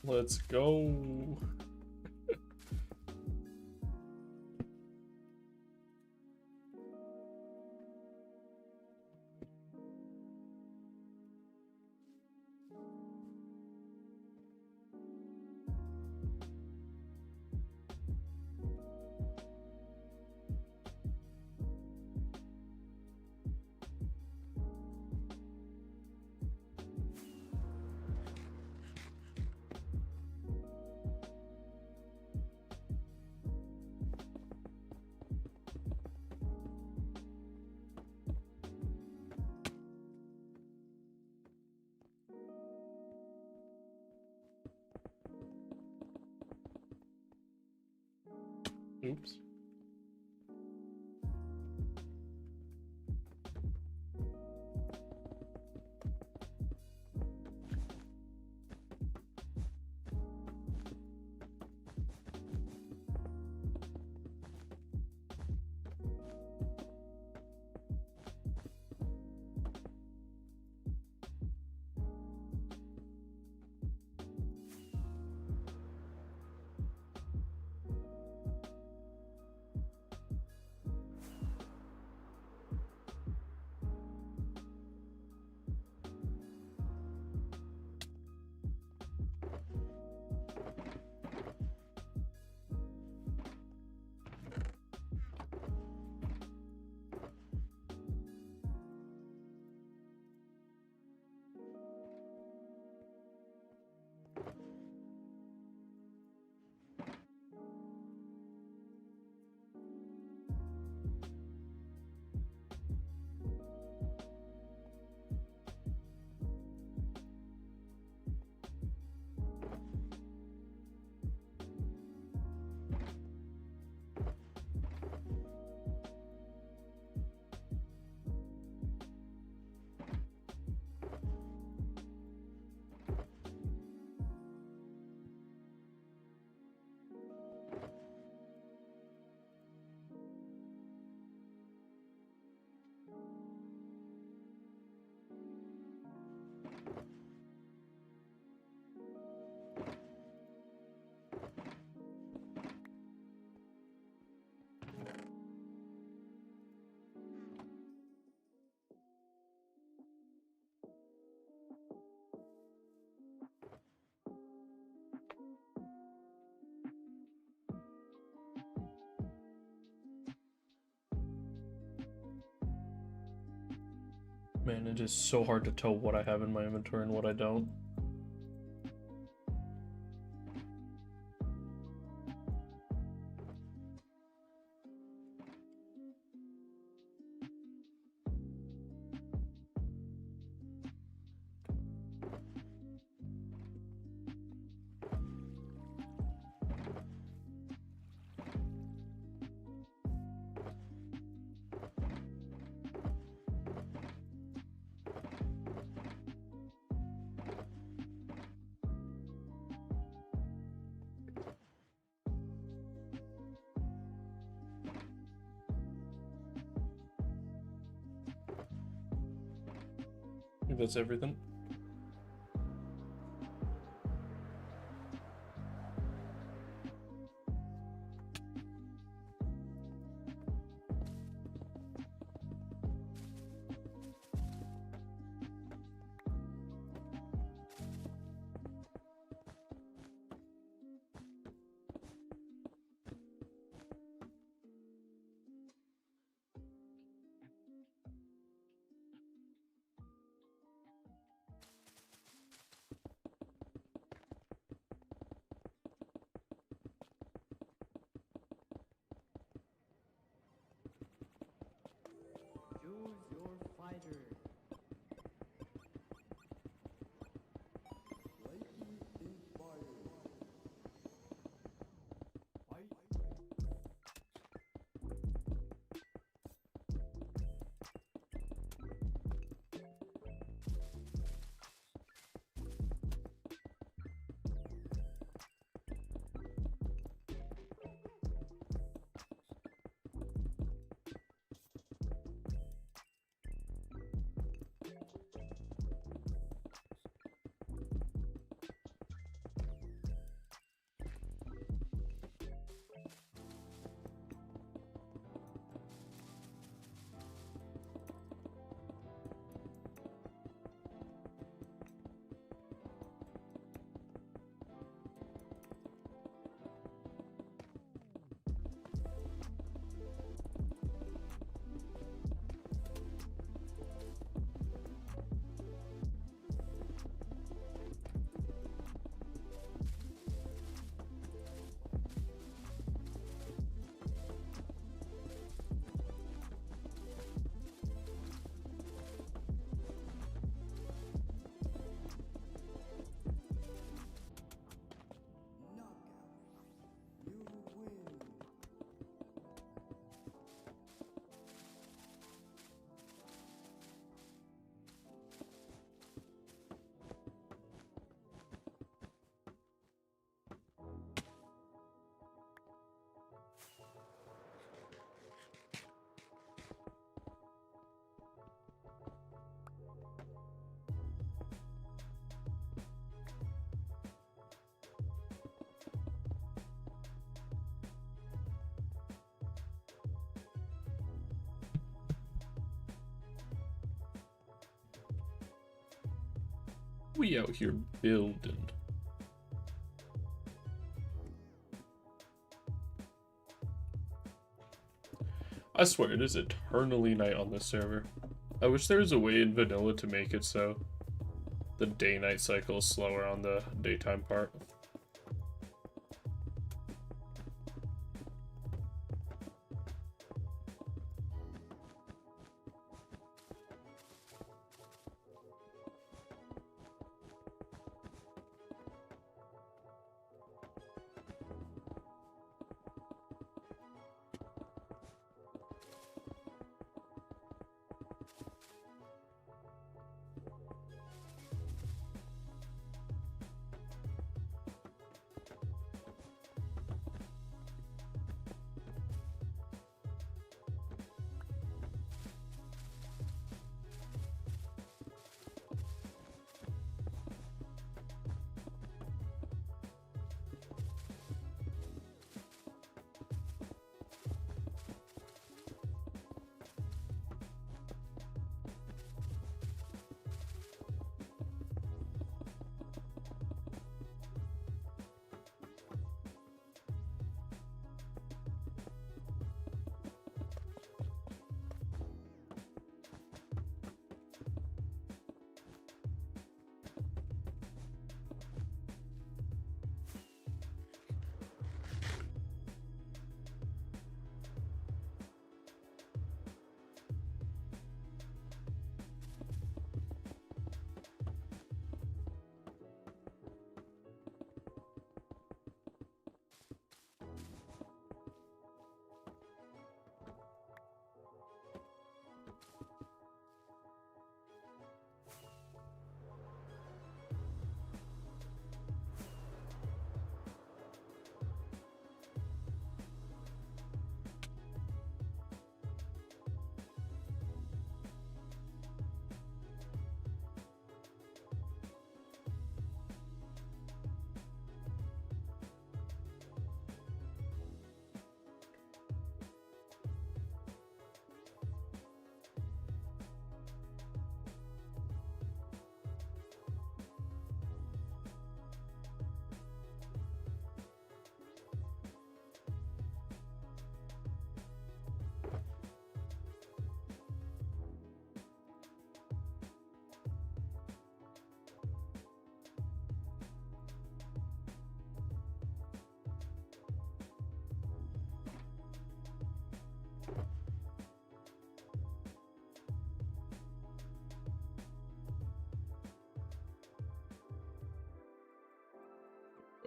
Let's go. Oops. Man, it is so hard to tell what I have in my inventory and what I don't. I think that's everything. We out here building. I swear it is eternally night on this server. I wish there was a way in vanilla to make it so the day-night cycle is slower on the daytime part.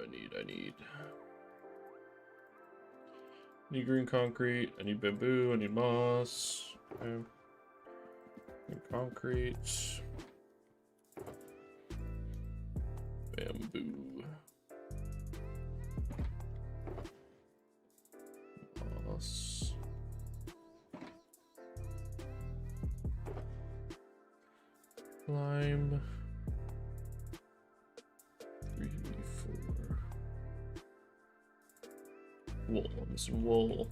I need green concrete. I need bamboo. I need moss. Okay. Green concrete. Bamboo. Moss. Lime. 3, 4. Wool. I'm missing wool.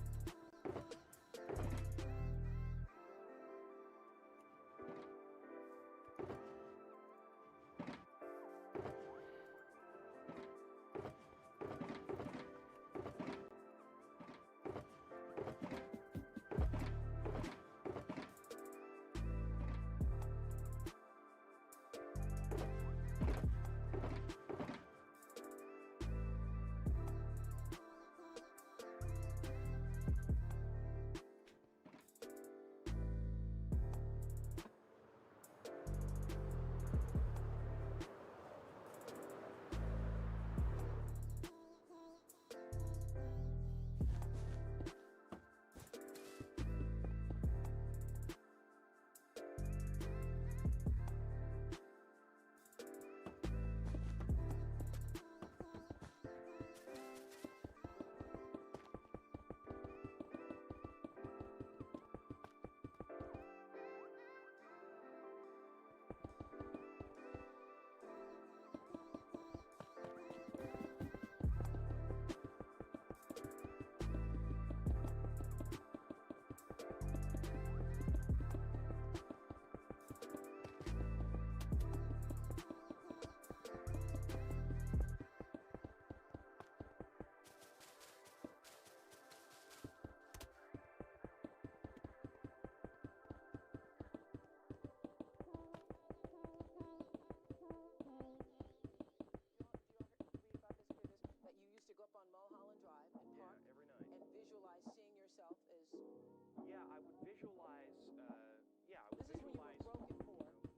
Yeah, I would visualize,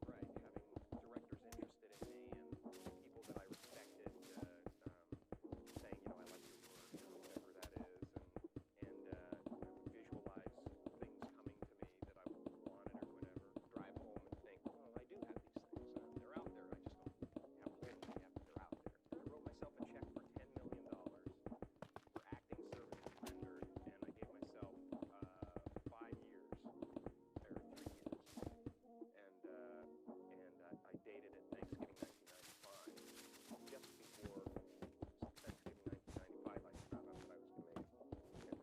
right, having directors interested in me and people that I respected, saying, you know, I like your work or whatever that is, and I would visualize things coming to me that I wanted or whatever, drive home and think, well, I do have these things, they're out there, I just don't have to win them yet, but they're out there. I wrote myself a check for $10 million for acting services rendered, and I gave myself 5 years, or 3 years, and I dated it Thanksgiving 1995. Just before Thanksgiving 1995, I found out that I was going to make $10 million.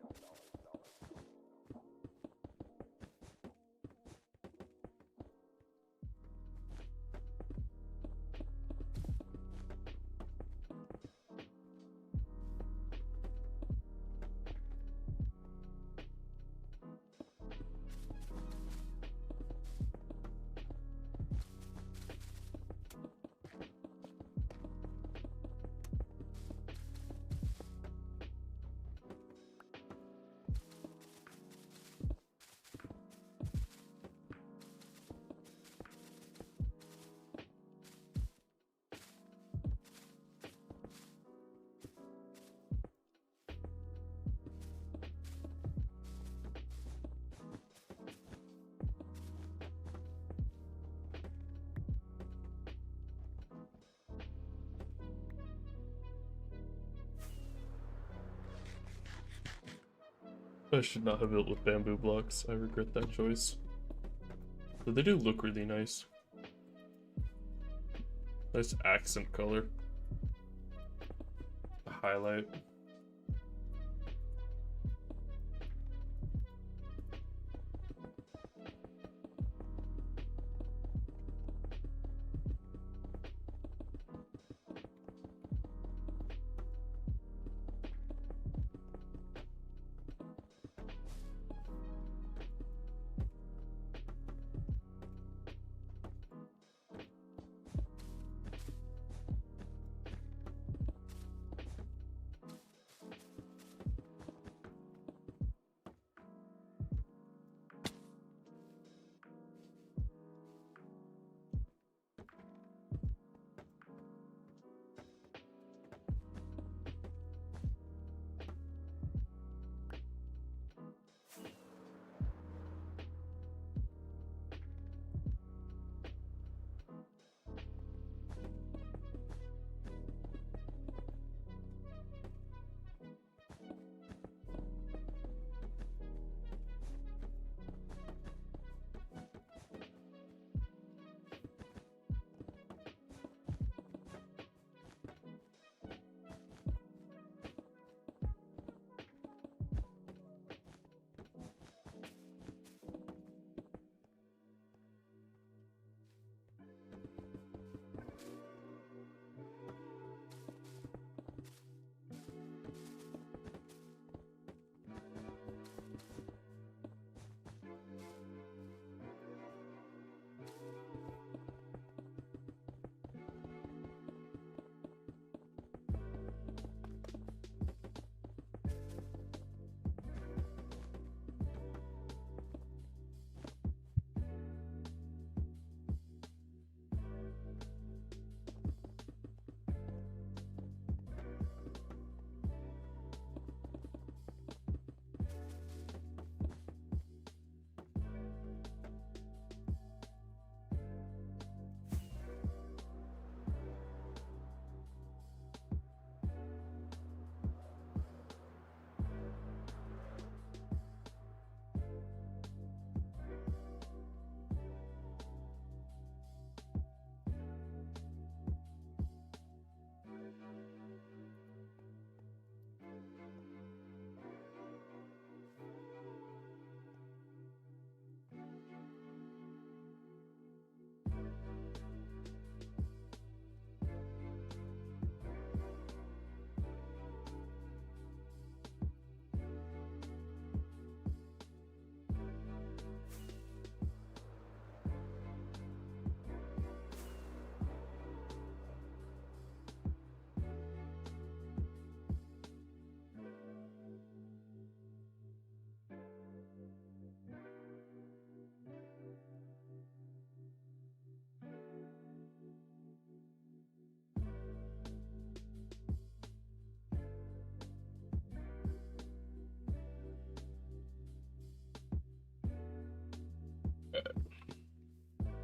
I should not have built with bamboo blocks. I regret that choice. But they do look really nice. Nice accent color. A highlight.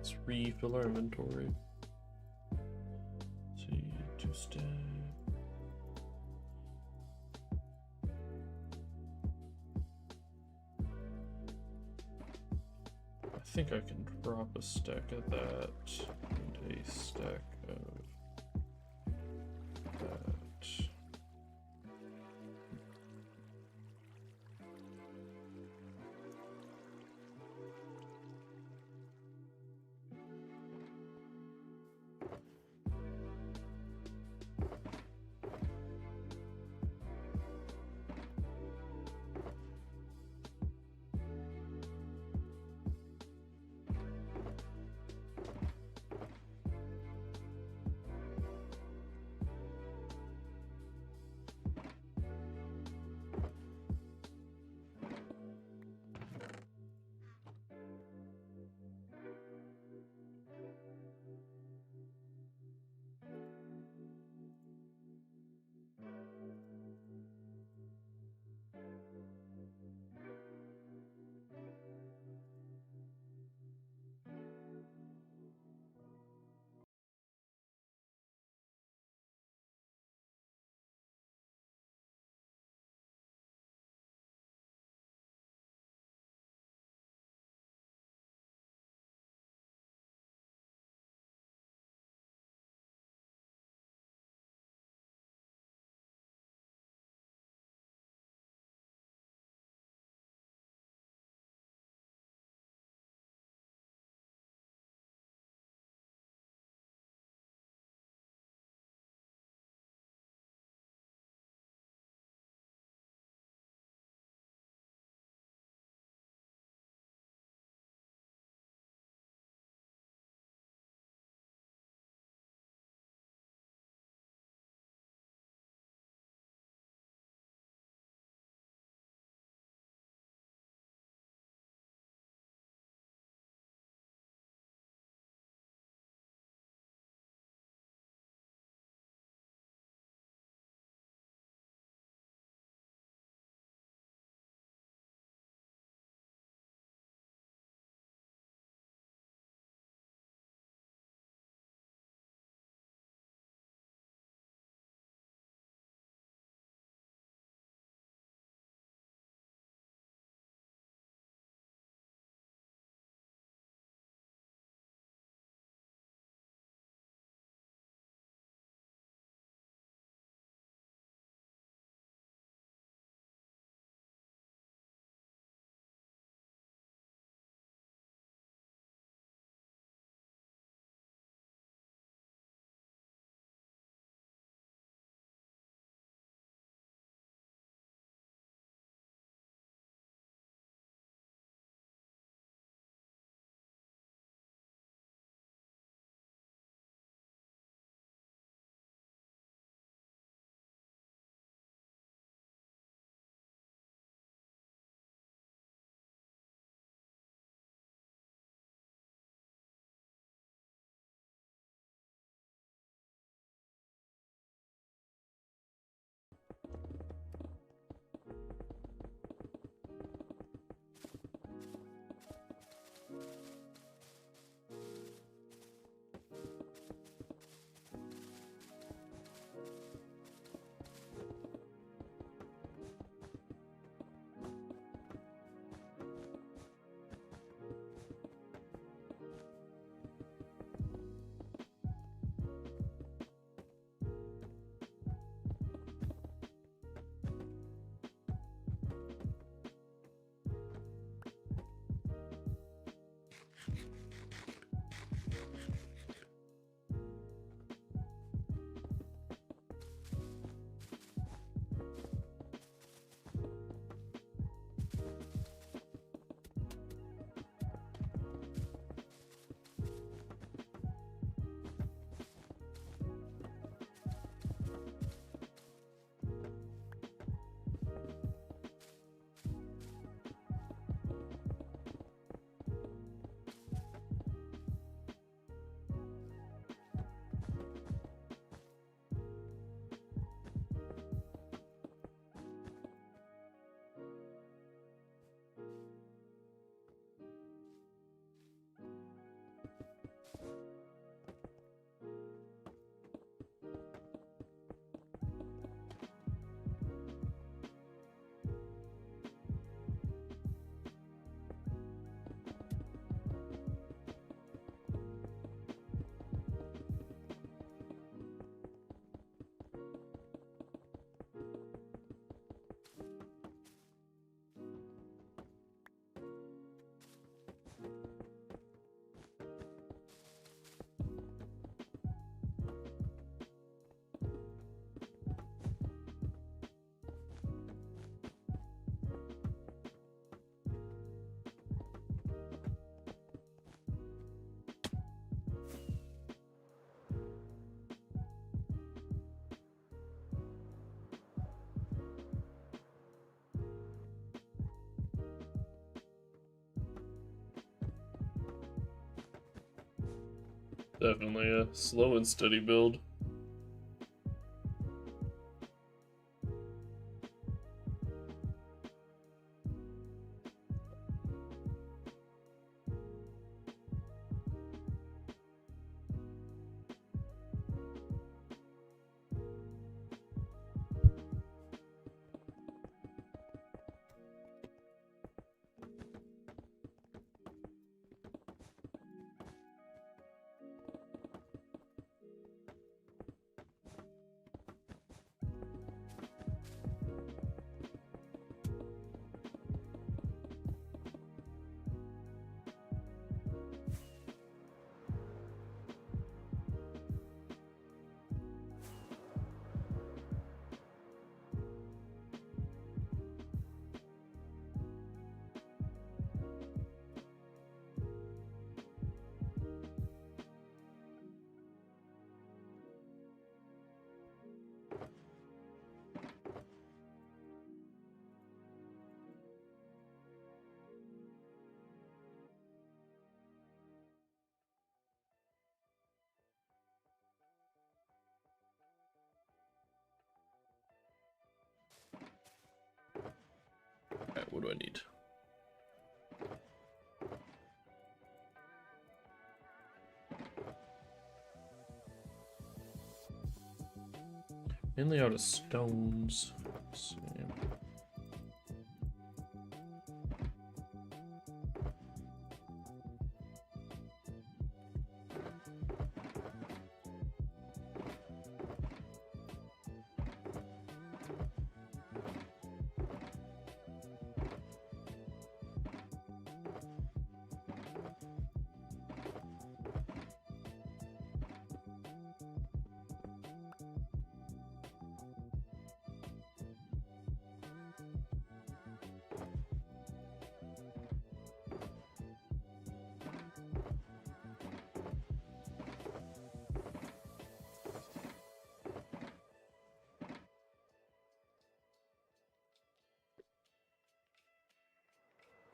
Let's refill our inventory. Let's see, 2-step. I think I can drop a stack of that and a stack of that. Definitely a slow and steady build. Alright, what do I need? Mainly out of stones. Let's see.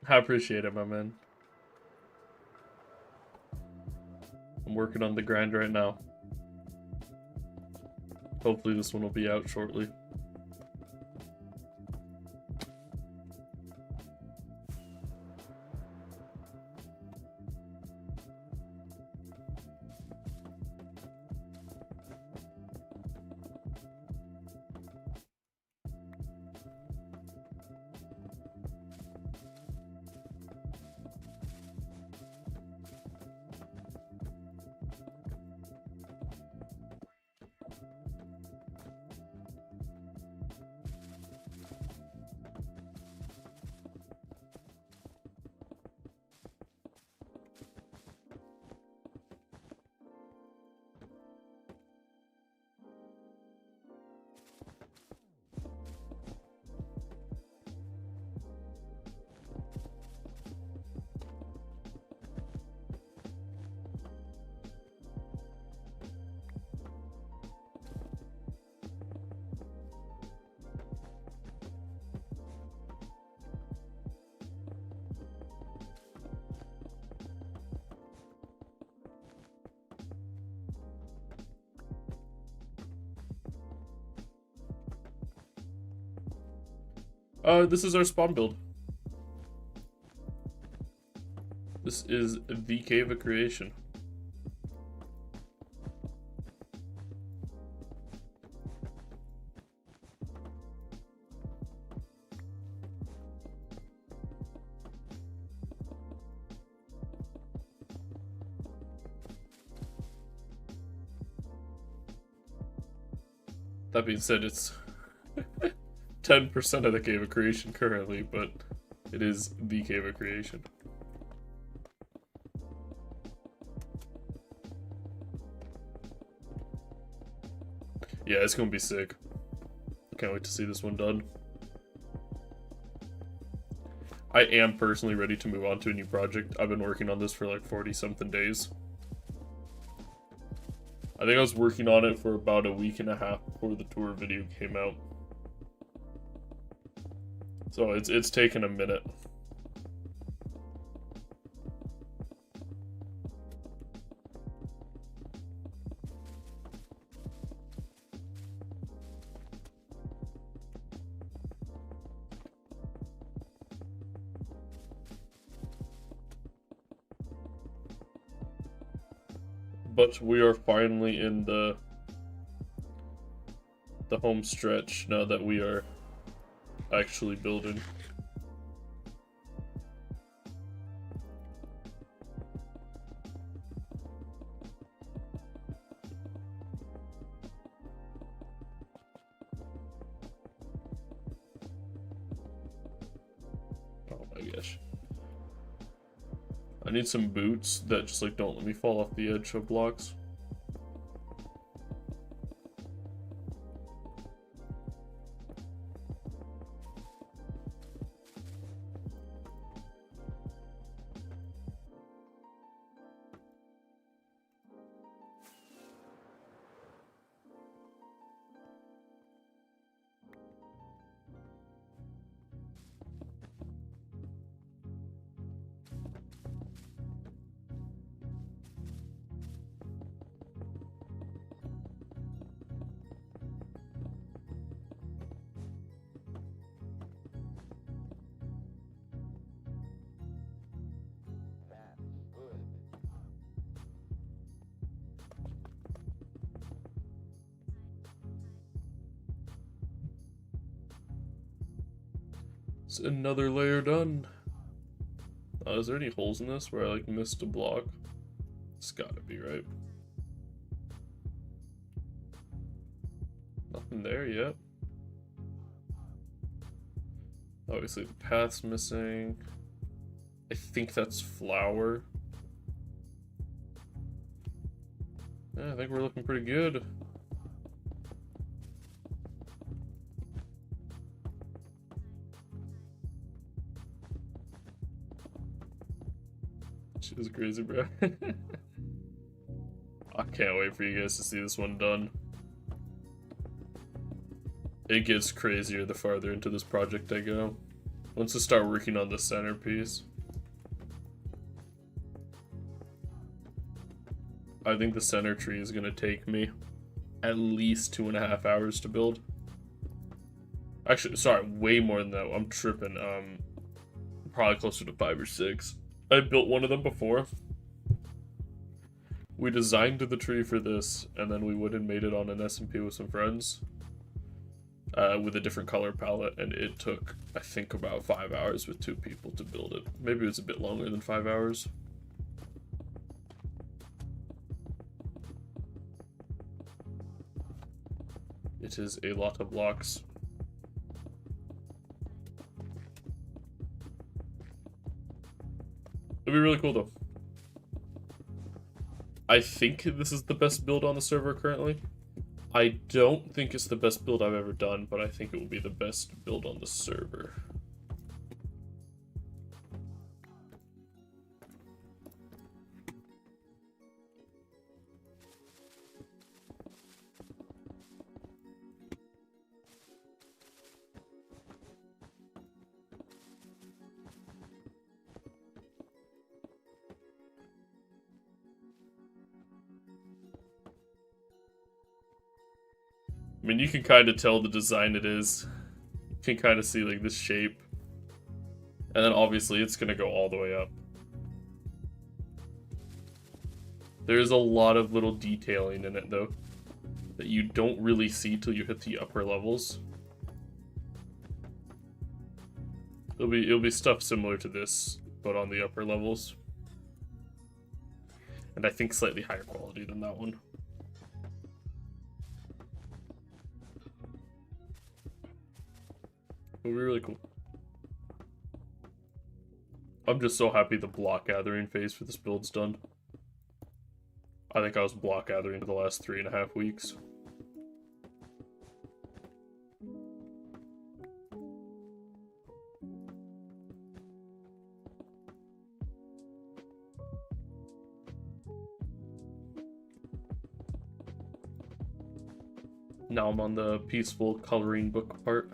I appreciate it, my man. I'm working on the grind right now. Hopefully this one will be out shortly. This is our spawn build. This is the Cave of Creation. That being said, it's 10% of the Cave of Creation currently, but it is the Cave of Creation. Yeah, it's gonna be sick. Can't wait to see this one done. I am personally ready to move on to a new project. I've been working on this for like 40-something days. I think I was working on it for about a week and a half before the tour video came out. So it's taken a minute. But we are finally in the home stretch now that we are actually building. Oh my gosh. I need some boots that just like don't let me fall off the edge of blocks. It's another layer done. Is there any holes in this where I like missed a block? It's gotta be, right? Nothing there yet. Obviously the path's missing. I think that's flour. Yeah, I think we're looking pretty good. She was crazy, bro. I can't wait for you guys to see this one done. It gets crazier the farther into this project I go. Once I start working on the centerpiece, I think the center tree is gonna take me at least 2.5 hours to build. Actually, sorry, way more than that. I'm tripping. Probably closer to 5 or 6. I built one of them before. We designed the tree for this, and then we went and made it on an SMP with some friends. With a different color palette, and it took, I think, about 5 hours with 2 people to build it. Maybe it was a bit longer than 5 hours. It is a lot of blocks. It'd be really cool though. I think this is the best build on the server currently. I don't think it's the best build I've ever done, but I think it will be the best build on the server. I mean, you can kind of tell the design it is. You can kind of see like this shape. And then obviously it's going to go all the way up. There's a lot of little detailing in it though that you don't really see till you hit the upper levels. It'll be stuff similar to this, but on the upper levels. And I think slightly higher quality than that one. It'll be really cool. I'm just so happy the block gathering phase for this build's done. I think I was block gathering for the last 3.5 weeks. Now I'm on the peaceful coloring book part.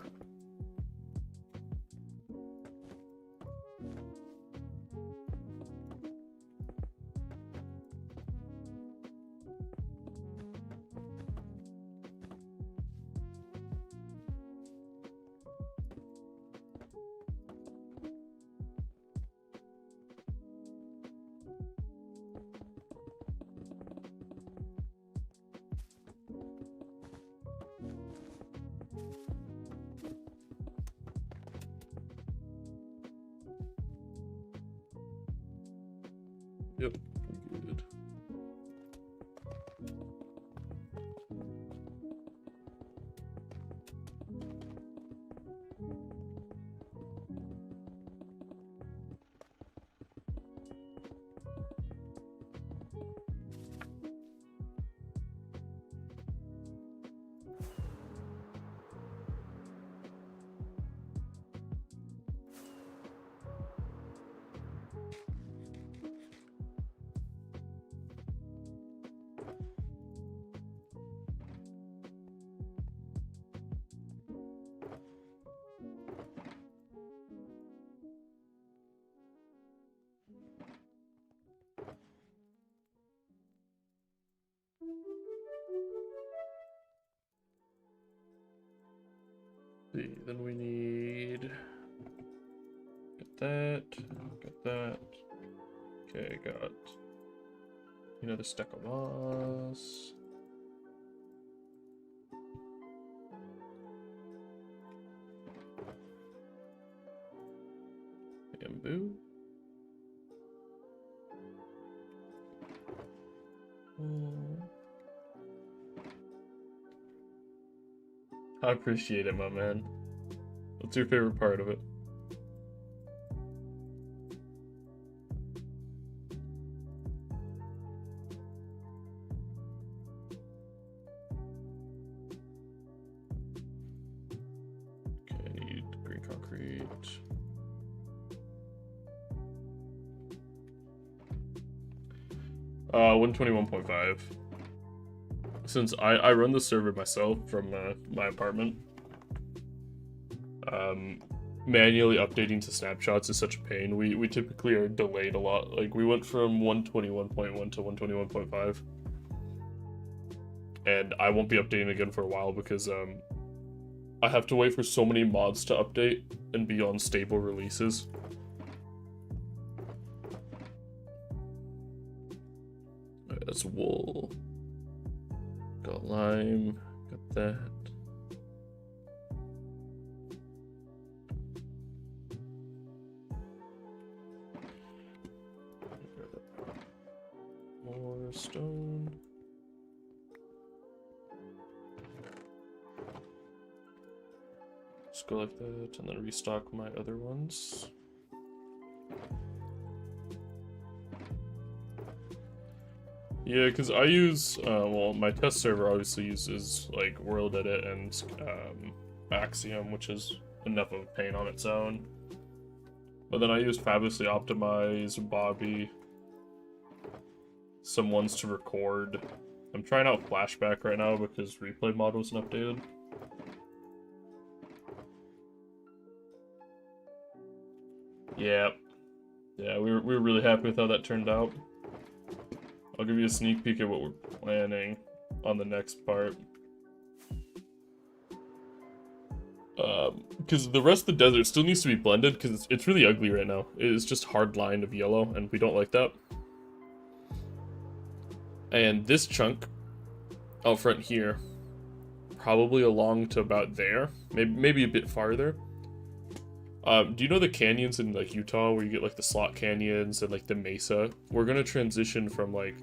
Yep, good. See, then we need get that. Okay, got another stack of moss. Bamboo. I appreciate it, my man. What's your favorite part of it? Okay, I need green concrete. Uh, 121.5. Since I run the server myself from my apartment, manually updating to snapshots is such a pain. We typically are delayed a lot. Like, we went from 121.1 to 121.5. And I won't be updating again for a while because I have to wait for so many mods to update and be on stable releases. Alright, that's wool. Got lime. Got that. More stone. Just go like that and then restock my other ones. Yeah, because I use, well, my test server obviously uses, like, World Edit and Axiom, which is enough of a pain on its own. But then I use Fabulously Optimize, Bobby, some ones to record. I'm trying out Flashback right now because replay mod wasn't updated. Yeah. Yeah, we were really happy with how that turned out. I'll give you a sneak peek at what we're planning on the next part. Because the rest of the desert still needs to be blended because it's really ugly right now. It's just hard line of yellow and we don't like that. And this chunk out front here, probably along to about there, maybe a bit farther. Do you know the canyons in like Utah where you get like the slot canyons and like the mesa? We're gonna transition from like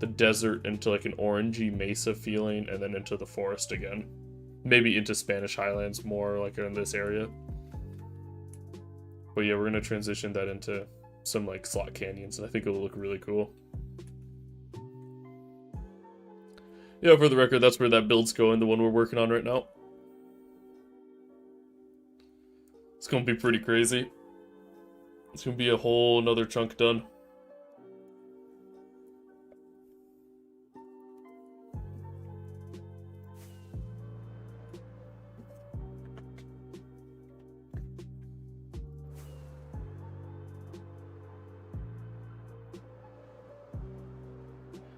the desert into like an orangey mesa feeling and then into the forest again. Maybe into Spanish Highlands more like in this area. But yeah, we're gonna transition that into some like slot canyons and I think it'll look really cool. Yeah, for the record, that's where that build's going, the one we're working on right now. It's gonna be pretty crazy. It's gonna be a whole nother chunk done.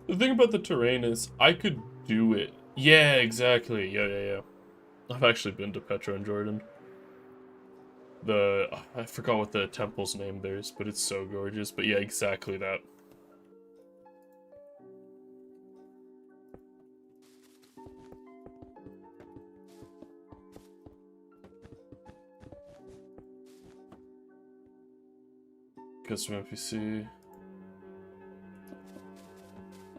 The thing about the terrain is, I could do it. Yeah, exactly. Yeah. I've actually been to Petra and Jordan. I forgot what the temple's name there is, but it's so gorgeous. But yeah, exactly that. Custom NPC.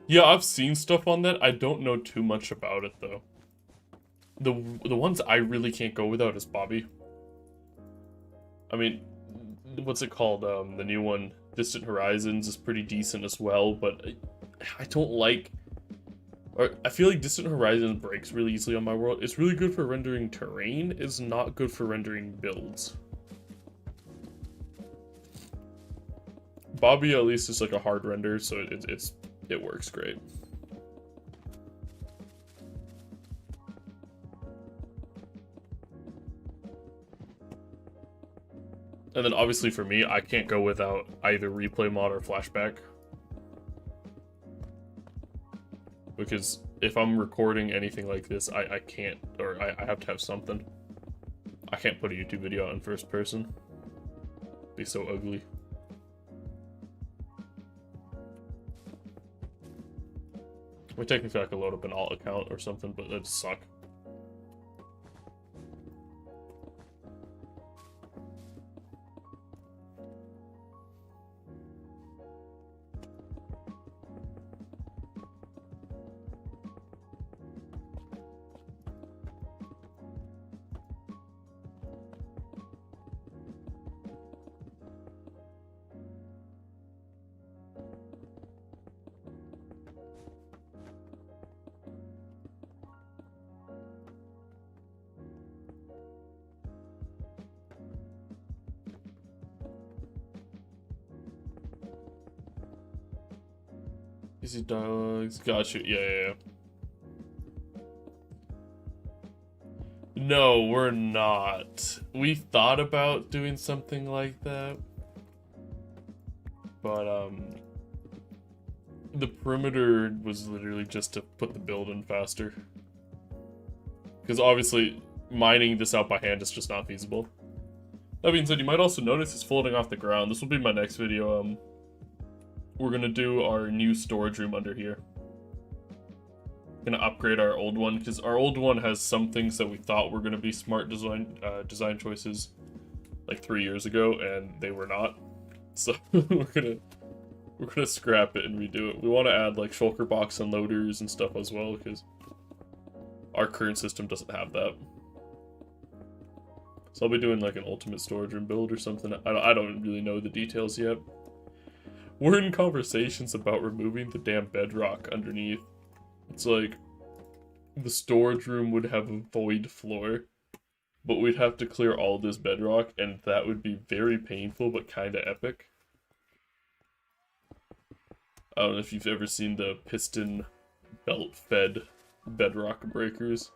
Yeah, I've seen stuff on that. I don't know too much about it though. The ones I really can't go without is Bobby. I mean, what's it called? The new one, Distant Horizons, is pretty decent as well, but I don't like. Or I feel like Distant Horizons breaks really easily on my world. It's really good for rendering terrain. It's not good for rendering builds. Bobby at least is like a hard render, so it works great. And then obviously for me, I can't go without either replay mod or flashback. Because if I'm recording anything like this, I can't, or I have to have something. I can't put a YouTube video out in first person. It'd be so ugly. I mean, technically I could load up an alt account or something, but that'd suck. Easy dialogues. Got you. Yeah. No, we're not. We thought about doing something like that. But, the perimeter was literally just to put the build in faster. Because obviously, mining this out by hand is just not feasible. That being said, you might also notice it's floating off the ground. This will be my next video. We're gonna do our new storage room under here. Gonna upgrade our old one, because our old one has some things that we thought were gonna be smart design choices like 3 years ago, and they were not. So we're gonna scrap it and redo it. We want to add like shulker box unloaders and stuff as well, because our current system doesn't have that. So I'll be doing like an ultimate storage room build or something. I don't really know the details yet. We're in conversations about removing the damn bedrock underneath. It's like the storage room would have a void floor, but we'd have to clear all this bedrock, and that would be very painful but kind of epic. I don't know if you've ever seen the piston belt fed bedrock breakers.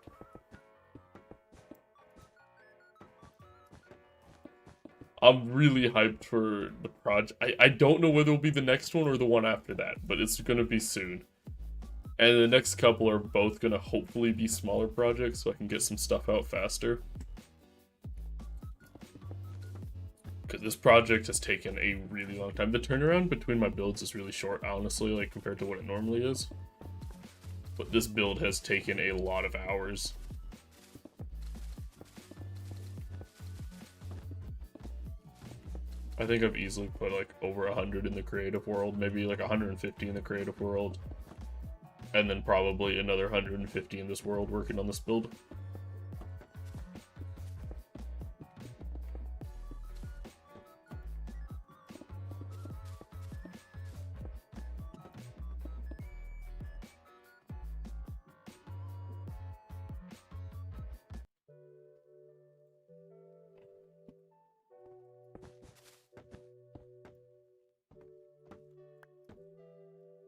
I'm really hyped for the project. I don't know whether it'll be the next one or the one after that, but it's gonna be soon. And the next couple are both gonna hopefully be smaller projects, so I can get some stuff out faster. Because this project has taken a really long time. The turnaround between my builds is really short, honestly, like compared to what it normally is. But this build has taken a lot of hours. I think I've easily put like over 100 in the creative world, maybe like 150 in the creative world. And then probably another 150 in this world working on this build.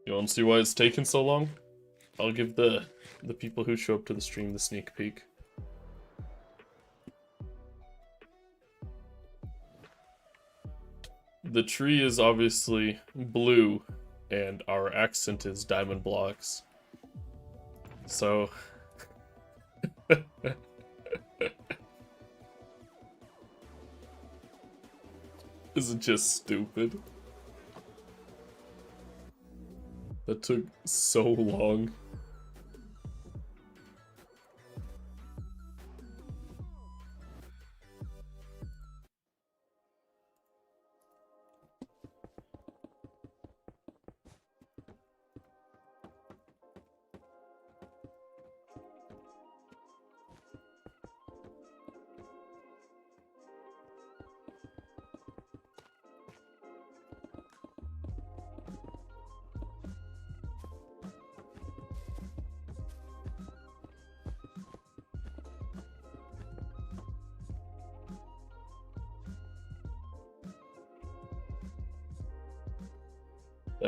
You want to see why it's taken so long? I'll give the people who show up to the stream the sneak peek. The tree is obviously blue, and our accent is diamond blocks. So... Is it just stupid? That took so long.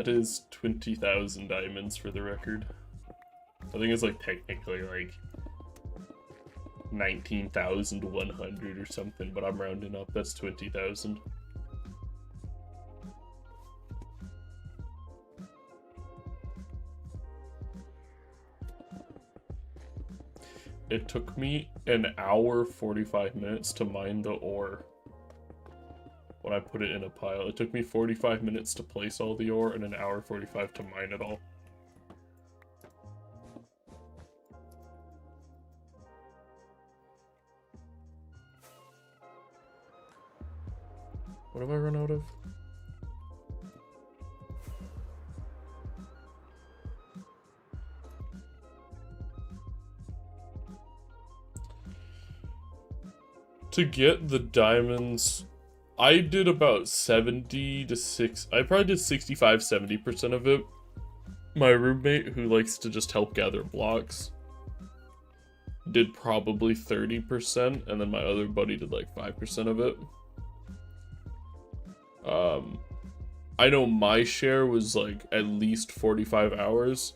That is 20,000 diamonds for the record. I think it's like technically like 19,100 or something, but I'm rounding up. That's 20,000. It took me an hour 45 minutes to mine the ore when I put it in a pile. It took me 45 minutes to place all the ore and an hour 45 to mine it all. What have I run out of? To get the diamonds, I did about 70 to 6. I probably did 65-70% of it. My roommate, who likes to just help gather blocks, did probably 30%, and then my other buddy did like 5% of it. I know my share was like at least 45 hours.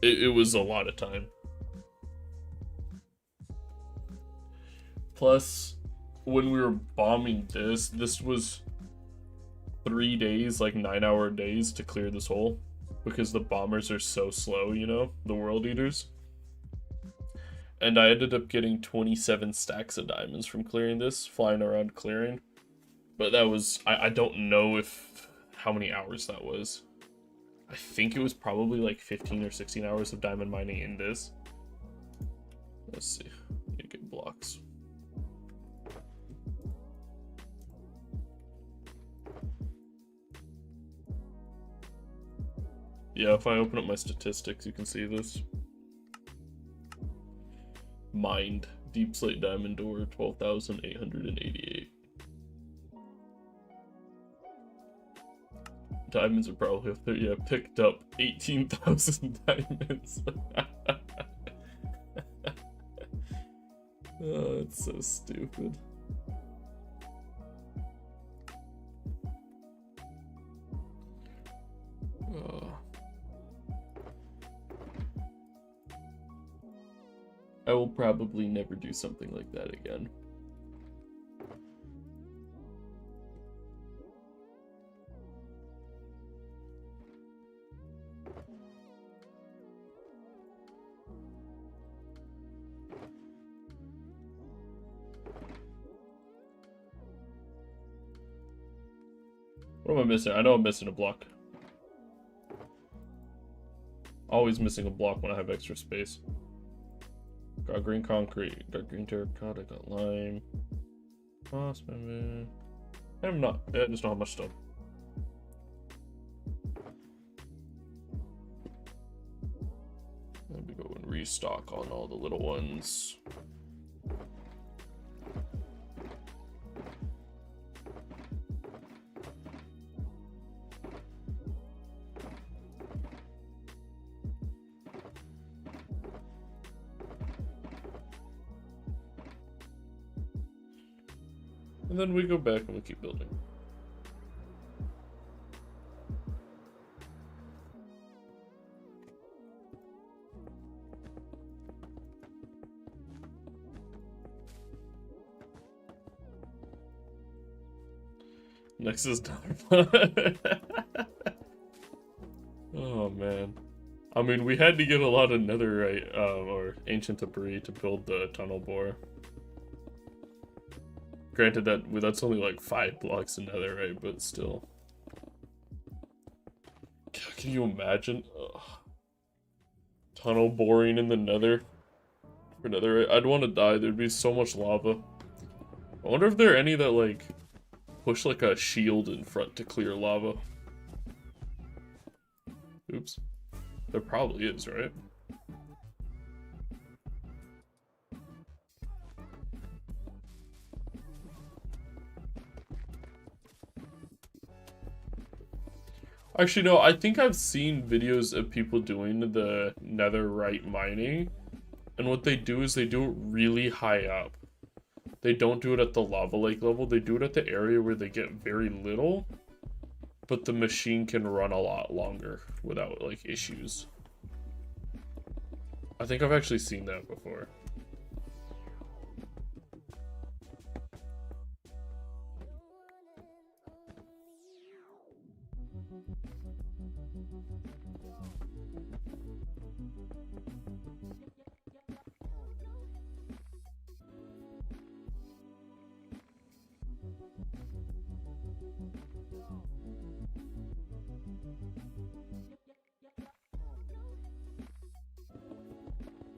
It was a lot of time. Plus, when we were bombing this was 3 days, like 9-hour days to clear this hole. Because the bombers are so slow, you know, the world eaters. And I ended up getting 27 stacks of diamonds from clearing this, flying around clearing. But that was, I don't know how many hours that was. I think it was probably like 15 or 16 hours of diamond mining in this. Let's see, I need to get blocks. Yeah, if I open up my statistics, you can see this. Mined, deep slate diamond ore, 12,888. Diamonds are probably up there. Yeah, picked up 18,000 diamonds. Oh, it's so stupid. Oh. I will probably never do something like that again. What am I missing? I know I'm missing a block. Always missing a block when I have extra space. Got green concrete, got green terracotta, got lime. Oh, man. I'm not. I just don't have much stuff. Let me go and restock on all the little ones. And then we go back and we keep building. Next is Dollar. Oh man. I mean, we had to get a lot of netherite or ancient debris to build the tunnel bore. Granted that's only like 5 blocks in netherite, but still. Can you imagine? Ugh. Tunnel boring in the nether for netherite? I'd want to die. There'd be so much lava. I wonder if there are any that like push like a shield in front to clear lava. Oops. There probably is, right? Actually, no, I think I've seen videos of people doing the netherite mining, and what they do is they do it really high up. They don't do it at the lava lake level, they do it at the area where they get very little, but the machine can run a lot longer without like issues. I think I've actually seen that before.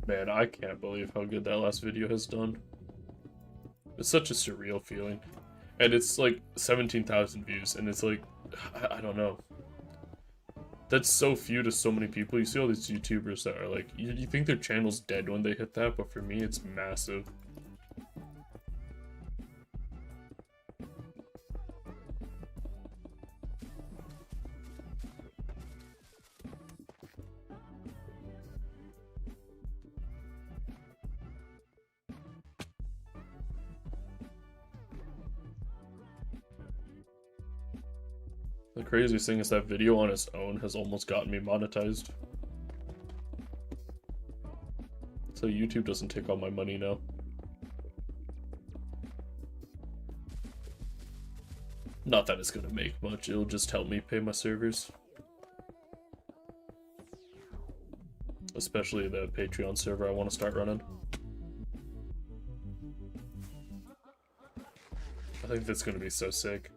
Man, I can't believe how good that last video has done. It's such a surreal feeling. And it's like 17,000 views, and it's like, I don't know. That's so few to so many people. You see all these YouTubers that are like, you think their channel's dead when they hit that, but for me, it's massive. The craziest thing is that video on its own has almost gotten me monetized. So YouTube doesn't take all my money now. Not that it's gonna make much, it'll just help me pay my servers. Especially the Patreon server I want to start running. I think that's gonna be so sick.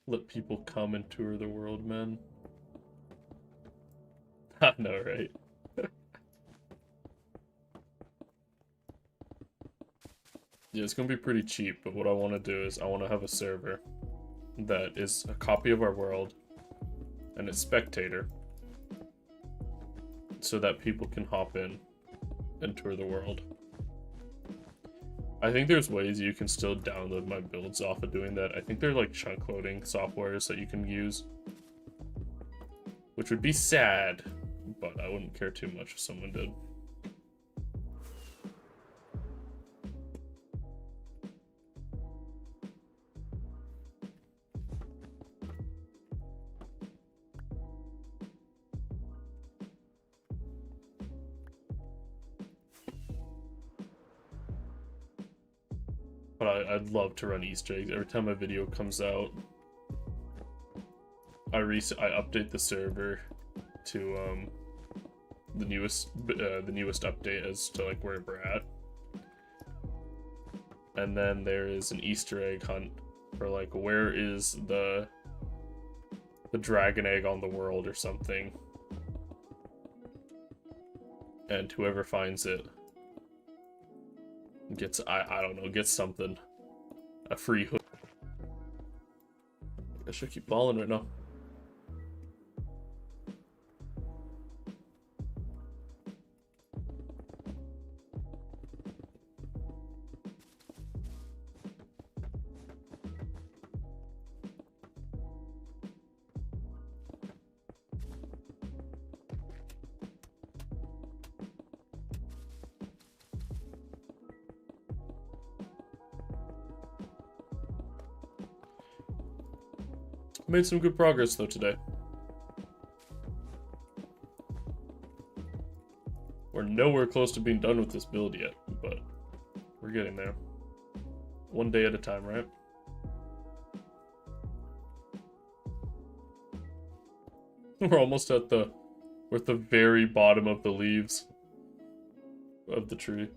Let people come and tour the world, man. I know, right? Yeah, it's gonna be pretty cheap, but what I want to do is I want to have a server that is a copy of our world and it's spectator, so that people can hop in and tour the world. I think there's ways you can still download my builds off of doing that. I think they're like chunk loading softwares that you can use, which would be sad, but I wouldn't care too much if someone did. But I'd love to run Easter eggs. Every time a video comes out, I update the server to the newest update as to like where we're at. And then there is an Easter egg hunt for like where is the dragon egg on the world or something. And whoever finds it gets, I don't know, gets something. A free hook. I should keep balling right now. Made some good progress though today. We're nowhere close to being done with this build yet, but we're getting there. One day at a time, right? We're almost at the very bottom of the leaves of the tree.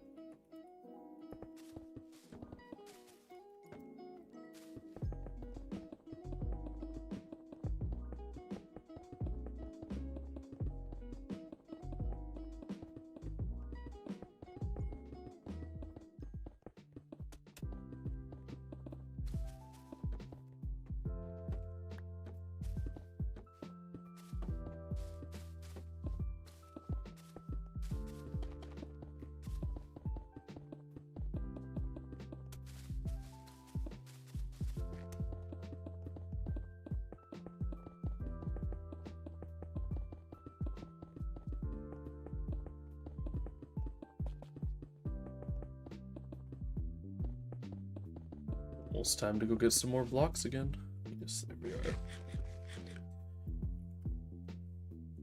Almost time to go get some more blocks again. Yes, there we are.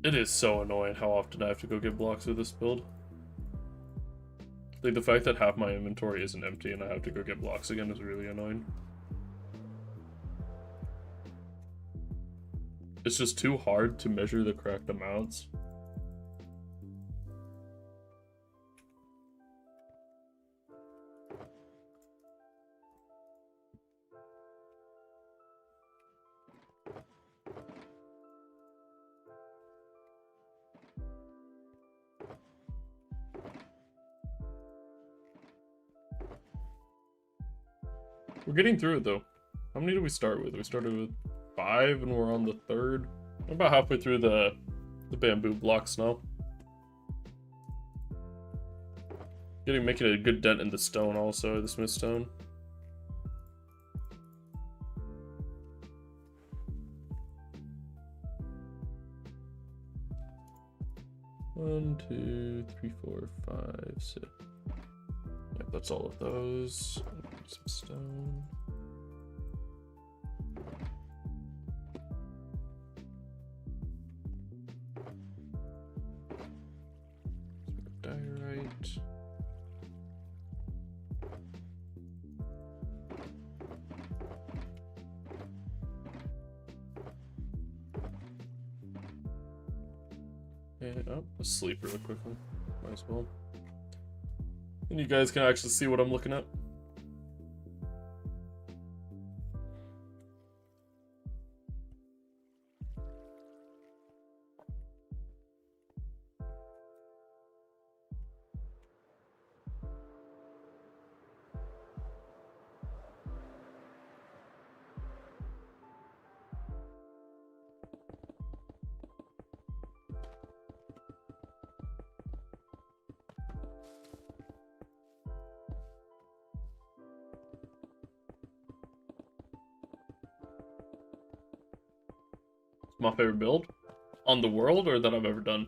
It is so annoying how often I have to go get blocks with this build. Like, the fact that half my inventory isn't empty and I have to go get blocks again is really annoying. It's just too hard to measure the correct amounts. We're getting through it though. How many did we start with? We started with 5 and we're on the 3rd. We're about halfway through the bamboo blocks now. Making a good dent in the stone also, the smith stone. One, 2, 3, 4, 5, 6. Yep, that's all of those. Some stone. Diorite. And let's sleep really quickly. Might as well. And you guys can actually see what I'm looking at. My favorite build on the world or that I've ever done,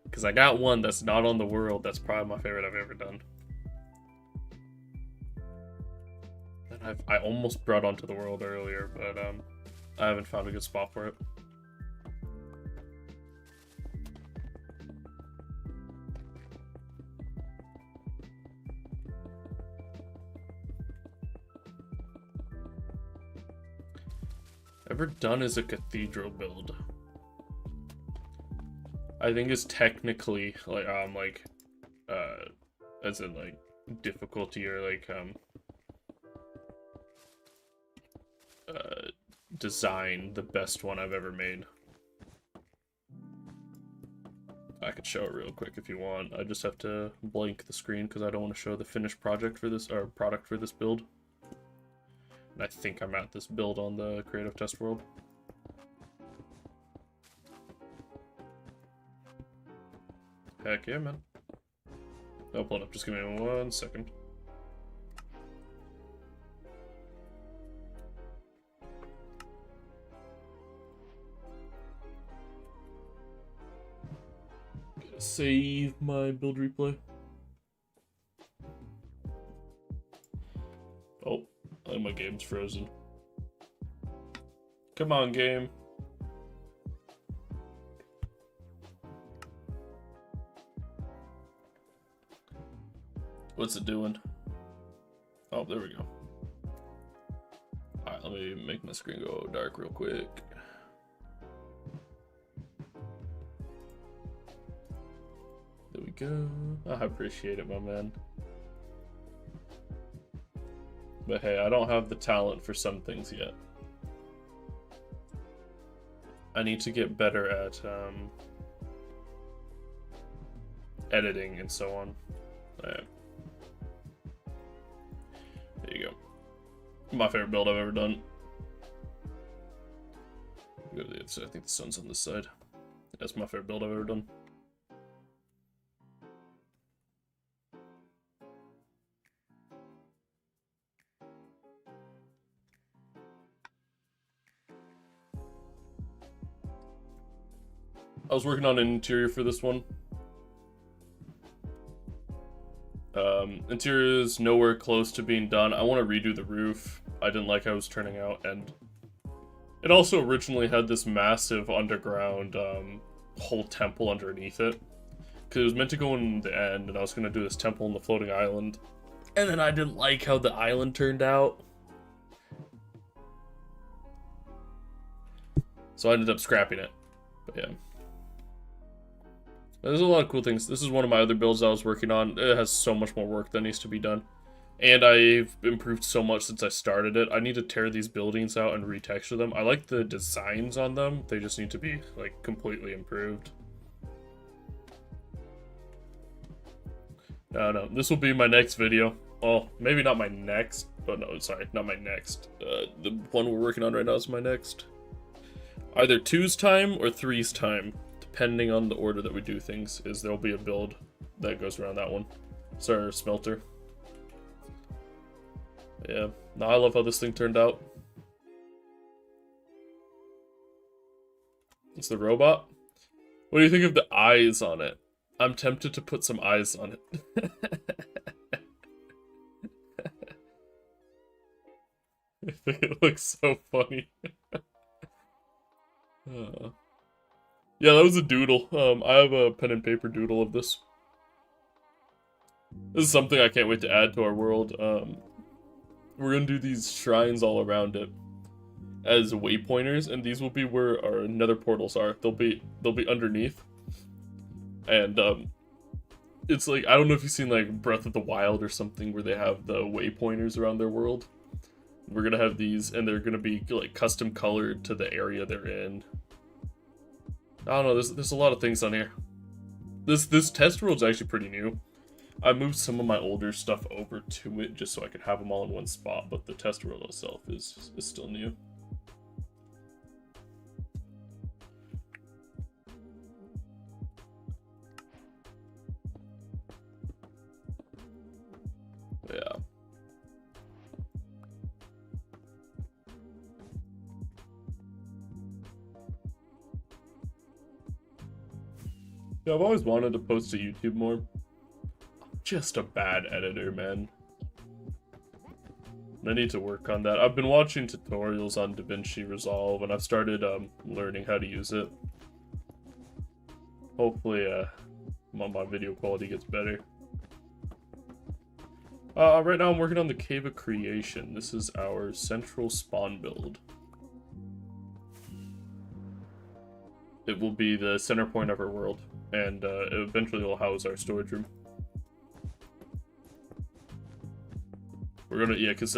because I got one that's not on the world that's probably my favorite I've ever done, and I almost brought onto the world earlier, but I haven't found a good spot for it. Ever done is a cathedral build. I think it's technically like as in like difficulty or like design the best one I've ever made. I could show it real quick if you want. I just have to blank the screen because I don't want to show the finished project for this or product for this build. I think I'm at this build on the creative test world. Heck yeah, man. I'll pull it up. Just give me 1 second. Gotta save my build replay. Oh. I think my game's frozen. Come on, game. What's it doing? Oh, there we go. Alright, let me make my screen go dark real quick. There we go. I appreciate it, my man. But hey, I don't have the talent for some things yet. I need to get better at editing and so on. Alright. There you go. My favorite build I've ever done. Go to the other side. I think the sun's on this side. That's my favorite build I've ever done. I was working on an interior for this one. Interior is nowhere close to being done. I want to redo the roof. I didn't like how it was turning out, and it also originally had this massive underground whole temple underneath it. Because it was meant to go in the end, and I was going to do this temple in the floating island. And then I didn't like how the island turned out. So I ended up scrapping it. But yeah. There's a lot of cool things. This is one of my other builds I was working on. It has so much more work that needs to be done. And I've improved so much since I started it. I need to tear these buildings out and retexture them. I like the designs on them. They just need to be, like, completely improved. No, this will be my next video. Well, maybe not my next, but no, sorry, not my next. The one we're working on right now is my next. Either 2's time or 3's time, depending on the order that we do things, is there'll be a build that goes around that one. It's our smelter. Yeah, no, I love how this thing turned out. It's the robot. What do you think of the eyes on it? I'm tempted to put some eyes on it. I think it looks so funny. Yeah, that was a doodle. I have a pen and paper doodle of this. This is something I can't wait to add to our world. We're gonna do these shrines all around it as waypointers, and these will be where our nether portals are. They'll be underneath. And it's like, I don't know if you've seen like Breath of the Wild or something where they have the waypointers around their world. We're gonna have these, and they're gonna be like custom colored to the area they're in. I don't know, there's a lot of things on here. This test world's actually pretty new. I moved some of my older stuff over to it just so I could have them all in one spot, but the test world itself is still new. Yeah. Yeah, I've always wanted to post to YouTube more. I'm just a bad editor, man. I need to work on that. I've been watching tutorials on DaVinci Resolve, and I've started learning how to use it. Hopefully, my video quality gets better. Right now I'm working on the Cave of Creation. This is our central spawn build. It will be the center point of our world, and eventually will house our storage room. We're gonna, yeah, because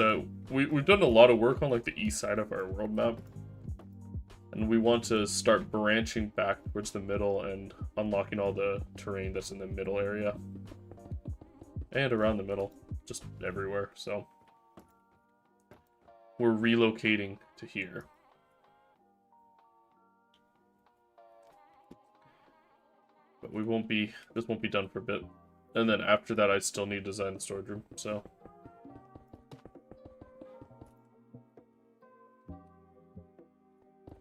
we've done a lot of work on like the east side of our world map, and we want to start branching back towards the middle and unlocking all the terrain that's in the middle area and around the middle, just everywhere. So we're relocating to here. But we won't be, this won't be done for a bit. And then after that, I still need to design the storage room, so.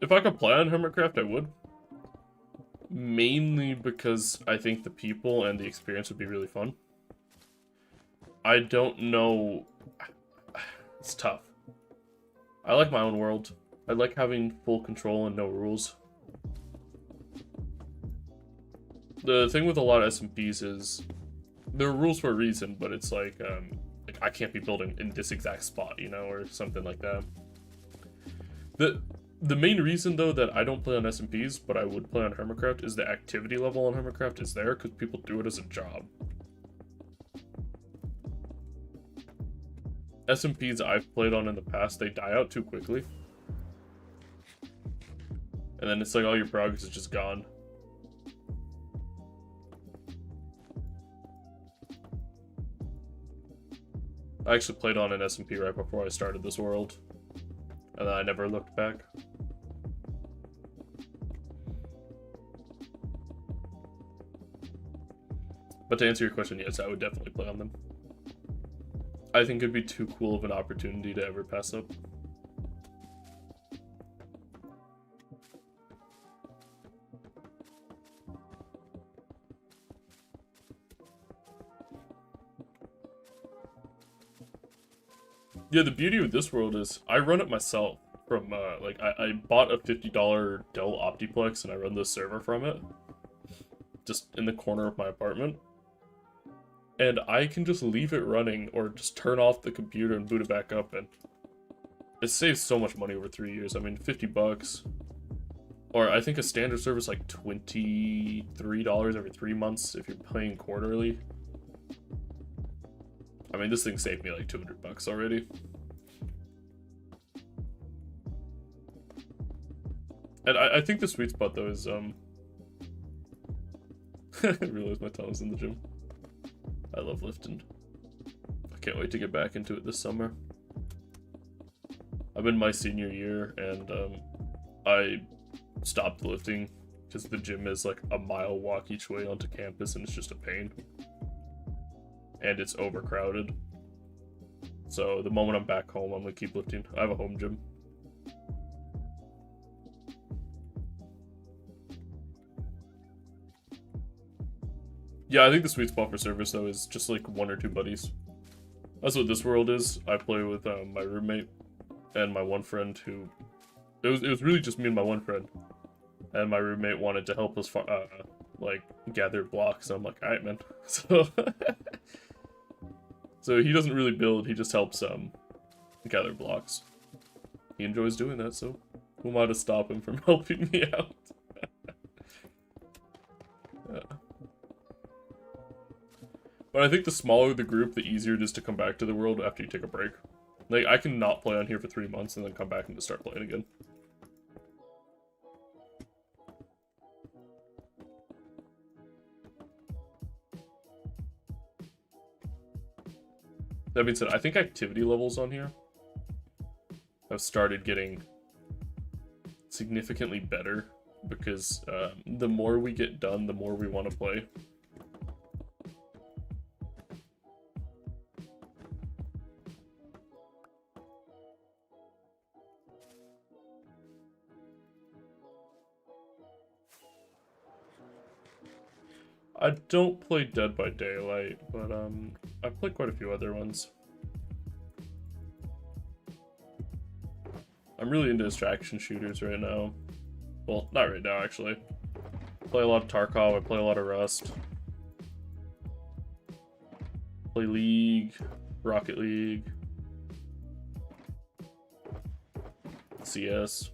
If I could play on Hermitcraft, I would. Mainly because I think the people and the experience would be really fun. I don't know. It's tough. I like my own world. I like having full control and no rules. The thing with a lot of SMPs is there are rules for a reason, but it's like I can't be building in this exact spot, you know, or something like that. The main reason, though, that I don't play on SMPs, but I would play on Hermitcraft, is the activity level on Hermitcraft is there, because people do it as a job. SMPs I've played on in the past, they die out too quickly. And then it's like all your progress is just gone. I actually played on an SMP right before I started this world. And then I never looked back. But to answer your question, yes, I would definitely play on them. I think it'd be too cool of an opportunity to ever pass up. Yeah, the beauty of this world is I run it myself from, like, I bought a $50 Dell Optiplex and I run this server from it. Just in the corner of my apartment. And I can just leave it running or just turn off the computer and boot it back up, and it saves so much money over 3 years. I mean, $50. Or I think a standard service like $23 every 3 months if you're paying quarterly. I mean, this thing saved me like $200 already. And I think the sweet spot though is I realized my tongue's in the gym. I love lifting. I can't wait to get back into it this summer. I'm in my senior year and I stopped lifting because the gym is like a mile walk each way onto campus and it's just a pain. And it's overcrowded. So the moment I'm back home, I'm gonna keep lifting. I have a home gym. Yeah, I think the sweet spot for service though is just like 1 or 2 buddies. That's what this world is. I play with my roommate and my one friend who... It was really just me and my one friend. And my roommate wanted to help us like gather blocks. So I'm like, alright man. So he doesn't really build, he just helps gather blocks. He enjoys doing that, so who am I to stop him from helping me out? Yeah. But I think the smaller the group, the easier it is to come back to the world after you take a break. Like, I can not play on here for 3 months and then come back and just start playing again. That being said, I think activity levels on here have started getting significantly better because the more we get done, the more we want to play. I don't play Dead by Daylight, but I play quite a few other ones. I'm really into distraction shooters right now. Well, not right now, actually. I play a lot of Tarkov, I play a lot of Rust. Play League, Rocket League, CS.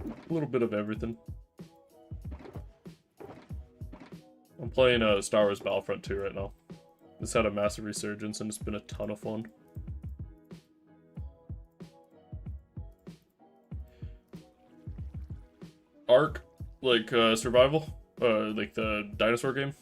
A little bit of everything. I'm playing Star Wars Battlefront 2 right now. It's had a massive resurgence and it's been a ton of fun. Ark, like survival, like the dinosaur game.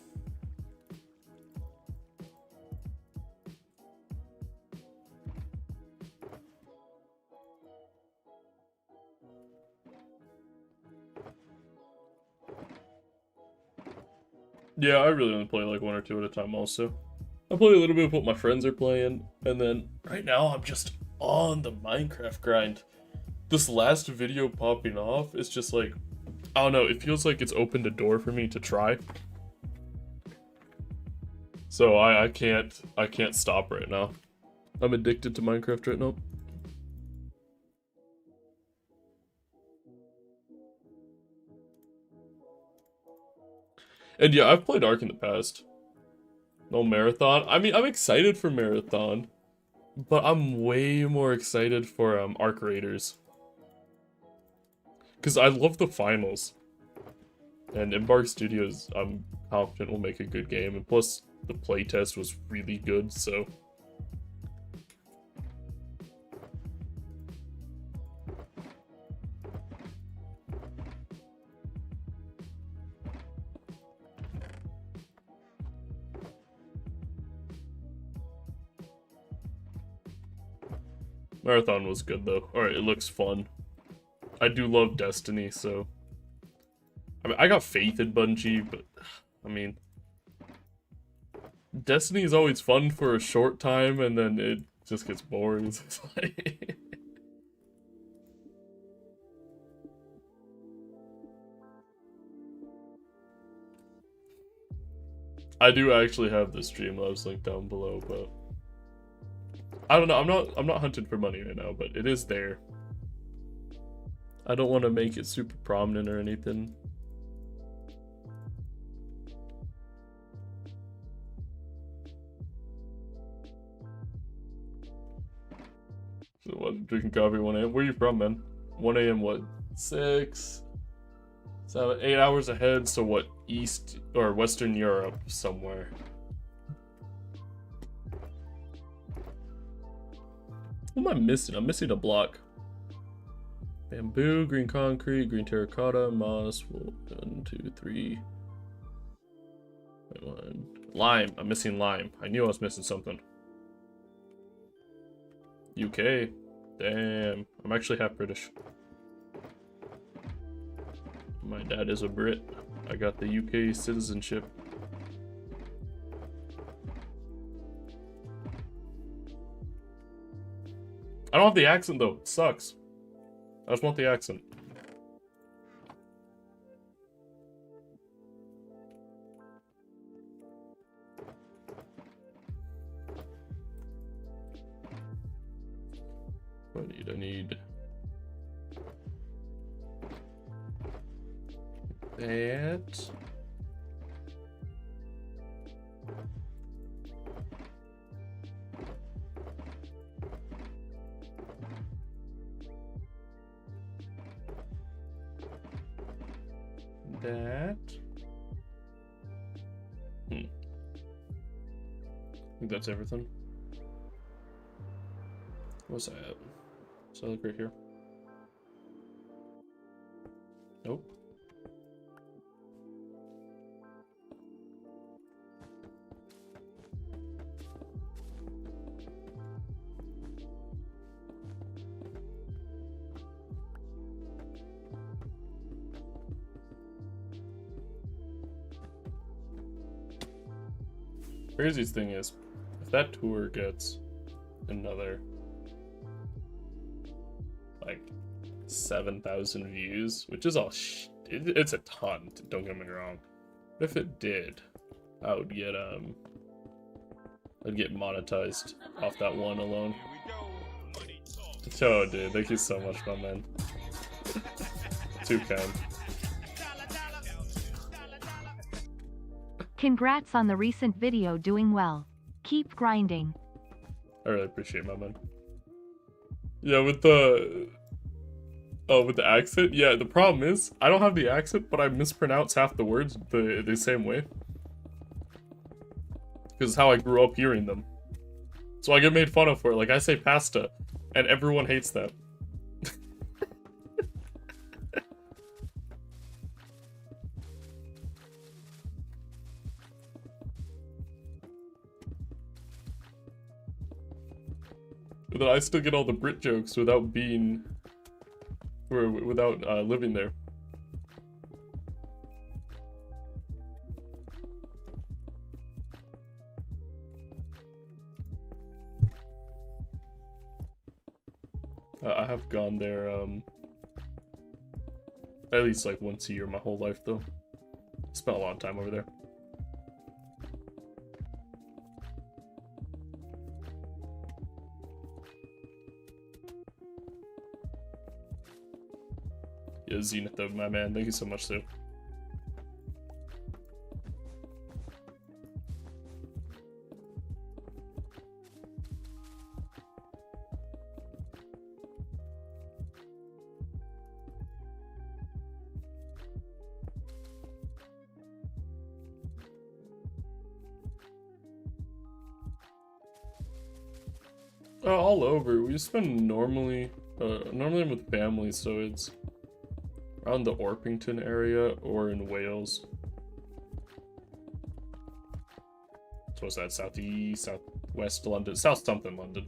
Yeah, I really only play like 1 or 2 at a time also. I play a little bit of what my friends are playing, and then right now I'm just on the Minecraft grind. This last video popping off is just like, I don't know, it feels like it's opened a door for me to try. So I can't stop right now. I'm addicted to Minecraft right now. And yeah, I've played Ark in the past. No Marathon. I mean, I'm excited for Marathon, but I'm way more excited for Ark Raiders. Because I love the finals. And Embark Studios, I'm confident will make a good game. And plus, the playtest was really good, so... Marathon was good, though. Alright, it looks fun. I do love Destiny, so... I mean, I got faith in Bungie, but... I mean... Destiny is always fun for a short time, and then it just gets boring. It's like... I do actually have the Streamlabs link down below, but... I don't know. I'm not hunting for money right now, but it is there. I don't want to make it super prominent or anything. So what? Drinking coffee 1 a.m. Where are you from, man? 1 a.m. What? 6, 7, 8 hours ahead. So what? East or Western Europe somewhere. What am I missing? I'm missing a block. Bamboo, green concrete, green terracotta, moss. 1, 2, 3. Wait, 1. Lime. I'm missing lime. I knew I was missing something. UK. Damn. I'm actually half British. My dad is a Brit. I got the UK citizenship. I don't have the accent though. It sucks. I just want the accent. What do I need? That. That. I think that's everything. What's that? So look right here. Nope. Craziest thing is, if that tour gets another like 7,000 views, which is all it's a ton, don't get me wrong. But if it did, I would get I'd get monetized off that one alone. Oh dude, thank you so much, my man. Too kind. Congrats on the recent video, doing well. Keep grinding. I really appreciate it, my man. Yeah, with the accent, yeah, the problem is I don't have the accent, but I mispronounce half the words the same way. Because it's how I grew up hearing them. So I get made fun of for it. Like I say pasta, and everyone hates that. But then I still get all the Brit jokes without being, or without living there. I have gone there at least like once a year my whole life though. Spent a lot of time over there. Yeah, Zenith though, my man. Thank you so much, too. All over. We spend normally I'm with family, so it's around the Orpington area or in Wales. So what's that? Southeast, southwest London, south something London.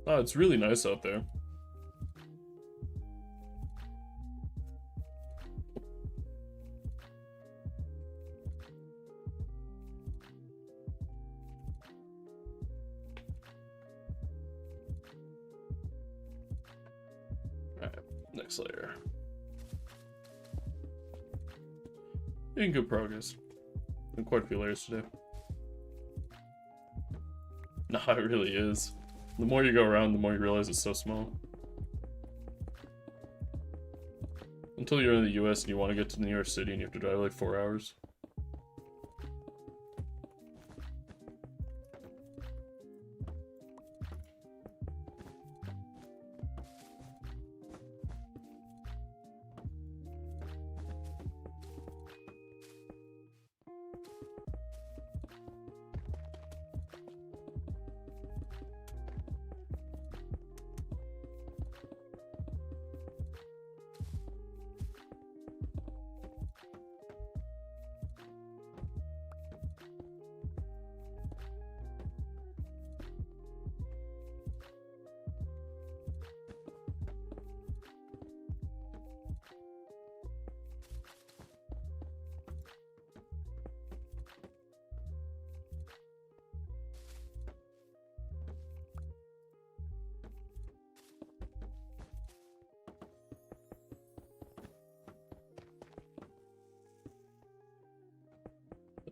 Oh, it's really nice out there. Alright, next layer. Making good progress. And quite a few layers today. No, it really is. The more you go around, the more you realize it's so small. Until you're in the US and you want to get to New York City and you have to drive like 4 hours.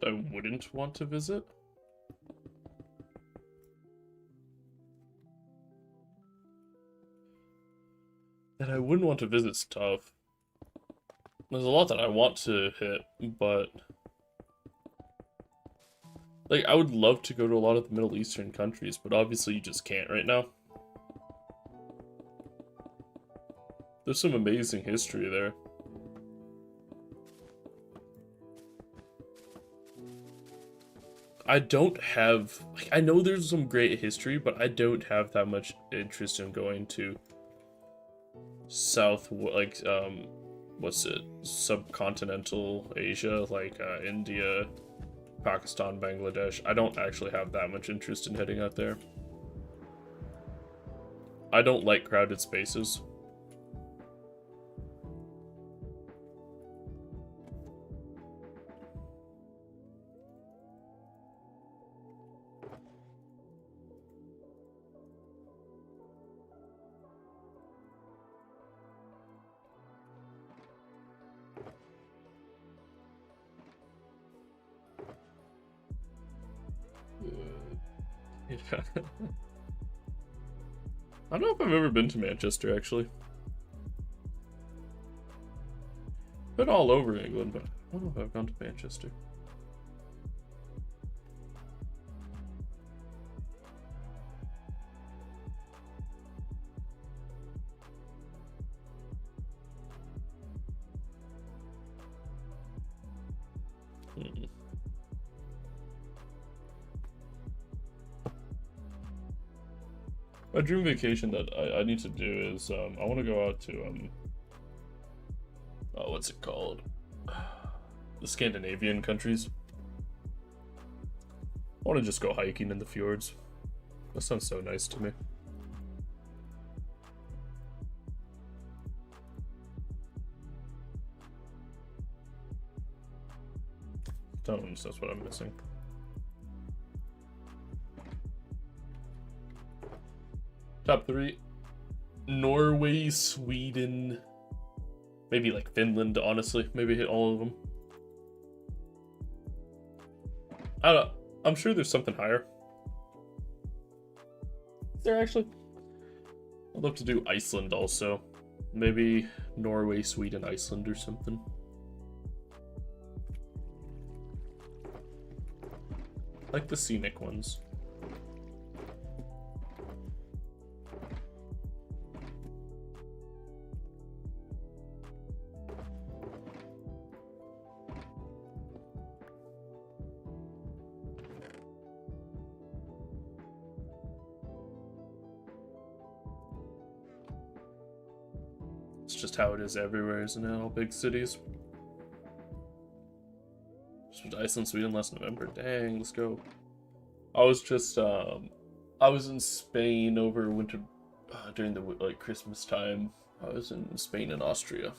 That I wouldn't want to visit? That I wouldn't want to visit's tough. There's a lot that I want to hit, but... Like, I would love to go to a lot of the Middle Eastern countries, but obviously you just can't right now. There's some amazing history there. I don't have... Like, I know there's some great history, but I don't have that much interest in going to South... Like, what's it? Subcontinental Asia, like, India, Pakistan, Bangladesh. I don't actually have that much interest in heading out there. I don't like crowded spaces. Yeah. I don't know if I've ever been to Manchester, actually. Been all over England, but I don't know if I've gone to Manchester. My dream vacation that I need to do is, I want to go out to, oh, what's it called? The Scandinavian countries. I want to just go hiking in the fjords. That sounds so nice to me. Stones, that's what I'm missing. Top 3. Norway, Sweden, maybe like Finland, honestly. Maybe hit all of them. I don't know. I'm sure there's something higher. Is there actually? I'd love to do Iceland also. Maybe Norway, Sweden, Iceland or something. Like the scenic ones. It's just how it is everywhere, isn't it? All big cities. Just went to Iceland, Sweden last November. Dang, let's go. I was just I was in Spain over winter, during the like Christmas time. I was in Spain and Austria.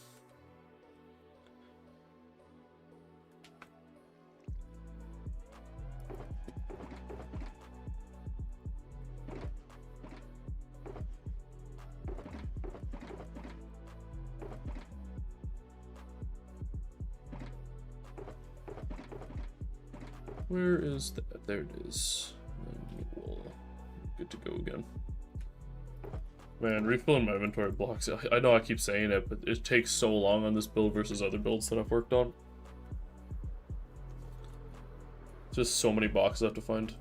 Where is that? There it is. And we'll good to go again. Man, refilling my inventory blocks. I know I keep saying it, but it takes so long on this build versus other builds that I've worked on. Just so many boxes I have to find.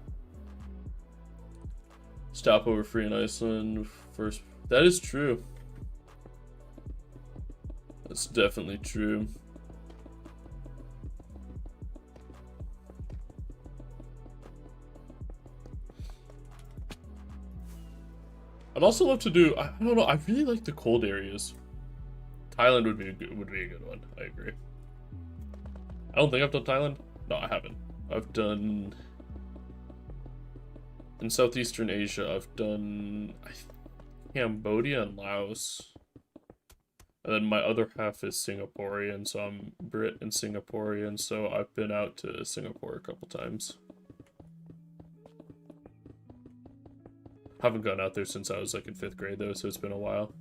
Stopover free in Iceland. First. That is true. That's definitely true. I'd also love to do. I don't know. I really like the cold areas. Thailand would be a good one. I agree. I don't think I've done Thailand. No, I haven't. I've done in Southeastern Asia. I've done Cambodia and Laos, and then my other half is Singaporean. So I'm Brit and Singaporean. So I've been out to Singapore a couple times. Haven't gone out there since I was like in 5th grade though, so it's been a while.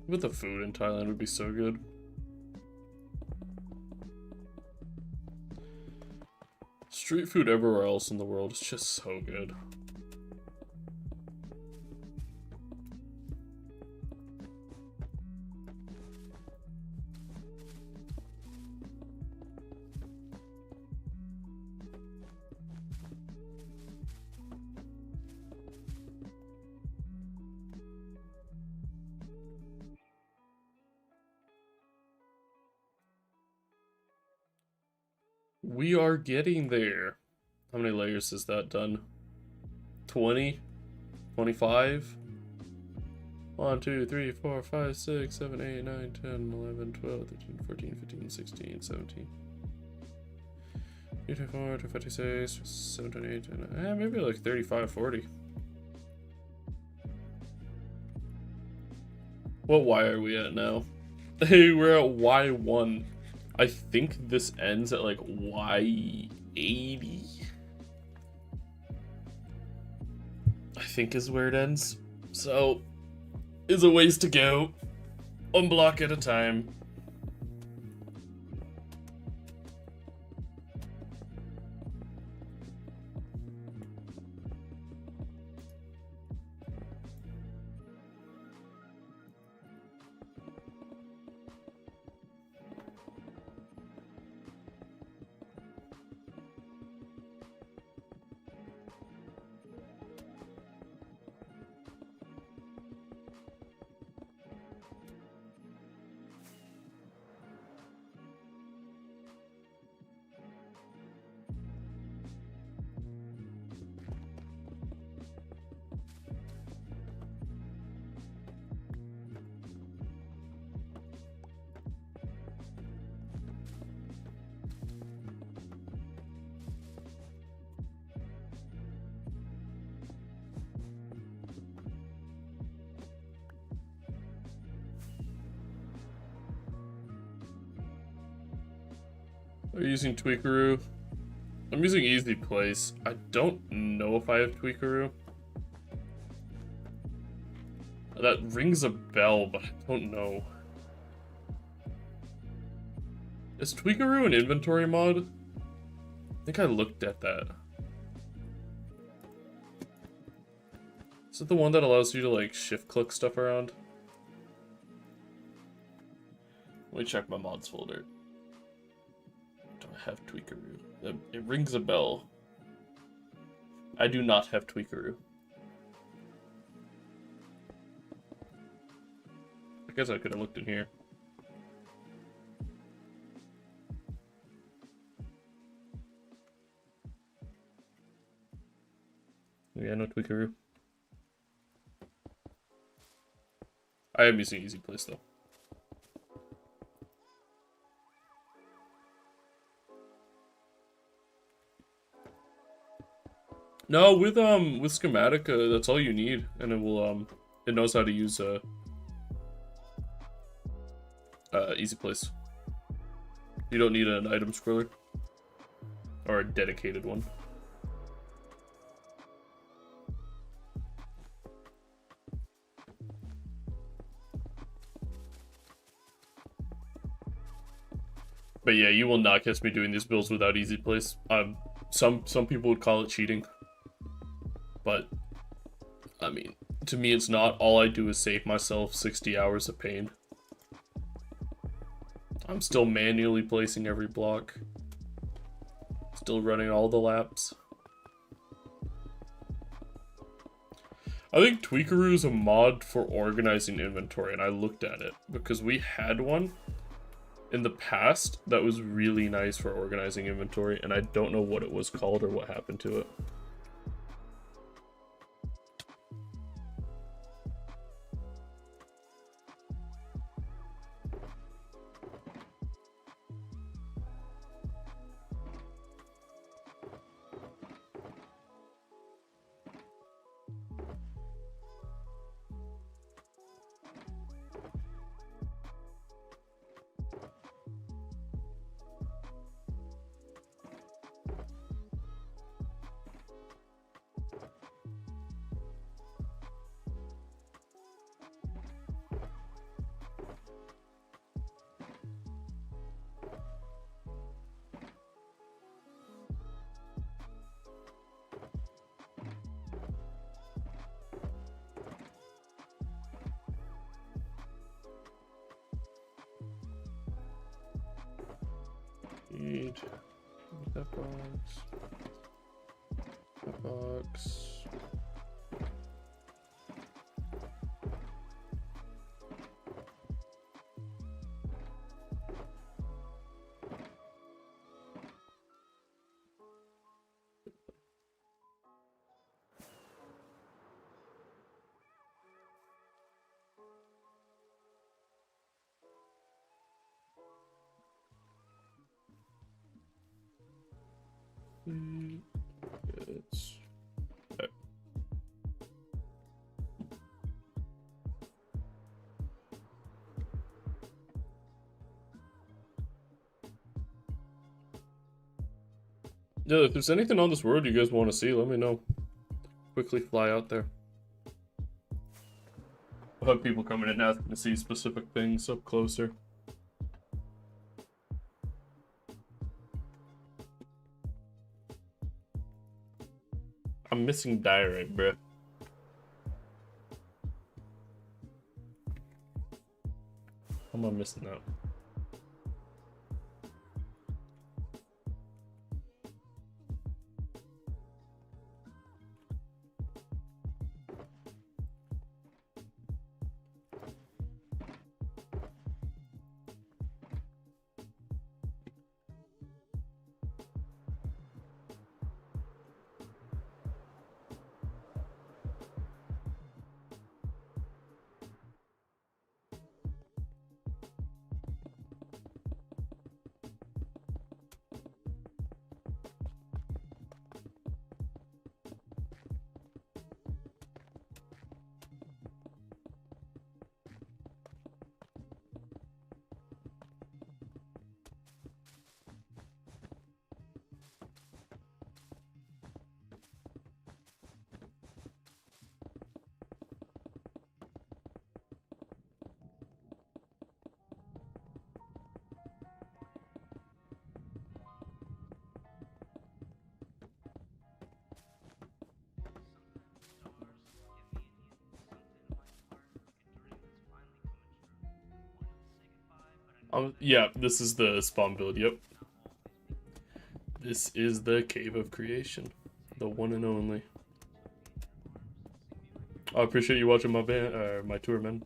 But the food in Thailand would be so good. Street food everywhere else in the world is just so good. We are getting there. How many layers is that done? 20? 25? 1, 2, 3, 4, 5, 6, 7, 8, 9, 10, 11, 12, 13, 14, 15, 16, 17. 24, 56, 7, 28, 29, maybe like 35, 40. What Y are we at now? Hey, we're at Y1. I think this ends at like Y80. I think is where it ends. So, is a ways to go. One block at a time. Are you using Tweakaroo? I'm using Easy Place. I don't know if I have Tweakaroo. That rings a bell, but I don't know. Is Tweakaroo an inventory mod? I think I looked at that. Is it the one that allows you to like shift click stuff around? Let me check my mods folder. Do I have Tweakaroo? It rings a bell. I do not have Tweakaroo. I guess I could have looked in here. Yeah, no Tweakaroo. I am using Easy Place though. No, with Schematica, that's all you need, and it will it knows how to use Easy Place. You don't need an item scroller or a dedicated one. But yeah, you will not catch me doing these builds without Easy Place. Some people would call it cheating. But, I mean, to me it's not. All I do is save myself 60 hours of pain. I'm still manually placing every block. Still running all the laps. I think Tweakaroo is a mod for organizing inventory, and I looked at it because we had one in the past that was really nice for organizing inventory, and I don't know what it was called or what happened to it. Need that box. That box. It's okay. Yeah, if there's anything on this world you guys want to see, let me know. Quickly fly out there. I'll have people coming in asking to see specific things up closer. I'm missing diorite, bruh. How am I missing that? Yeah, this is the spawn build. Yep, this is the Cave of Creation, the one and only. I appreciate you watching my my tour, man.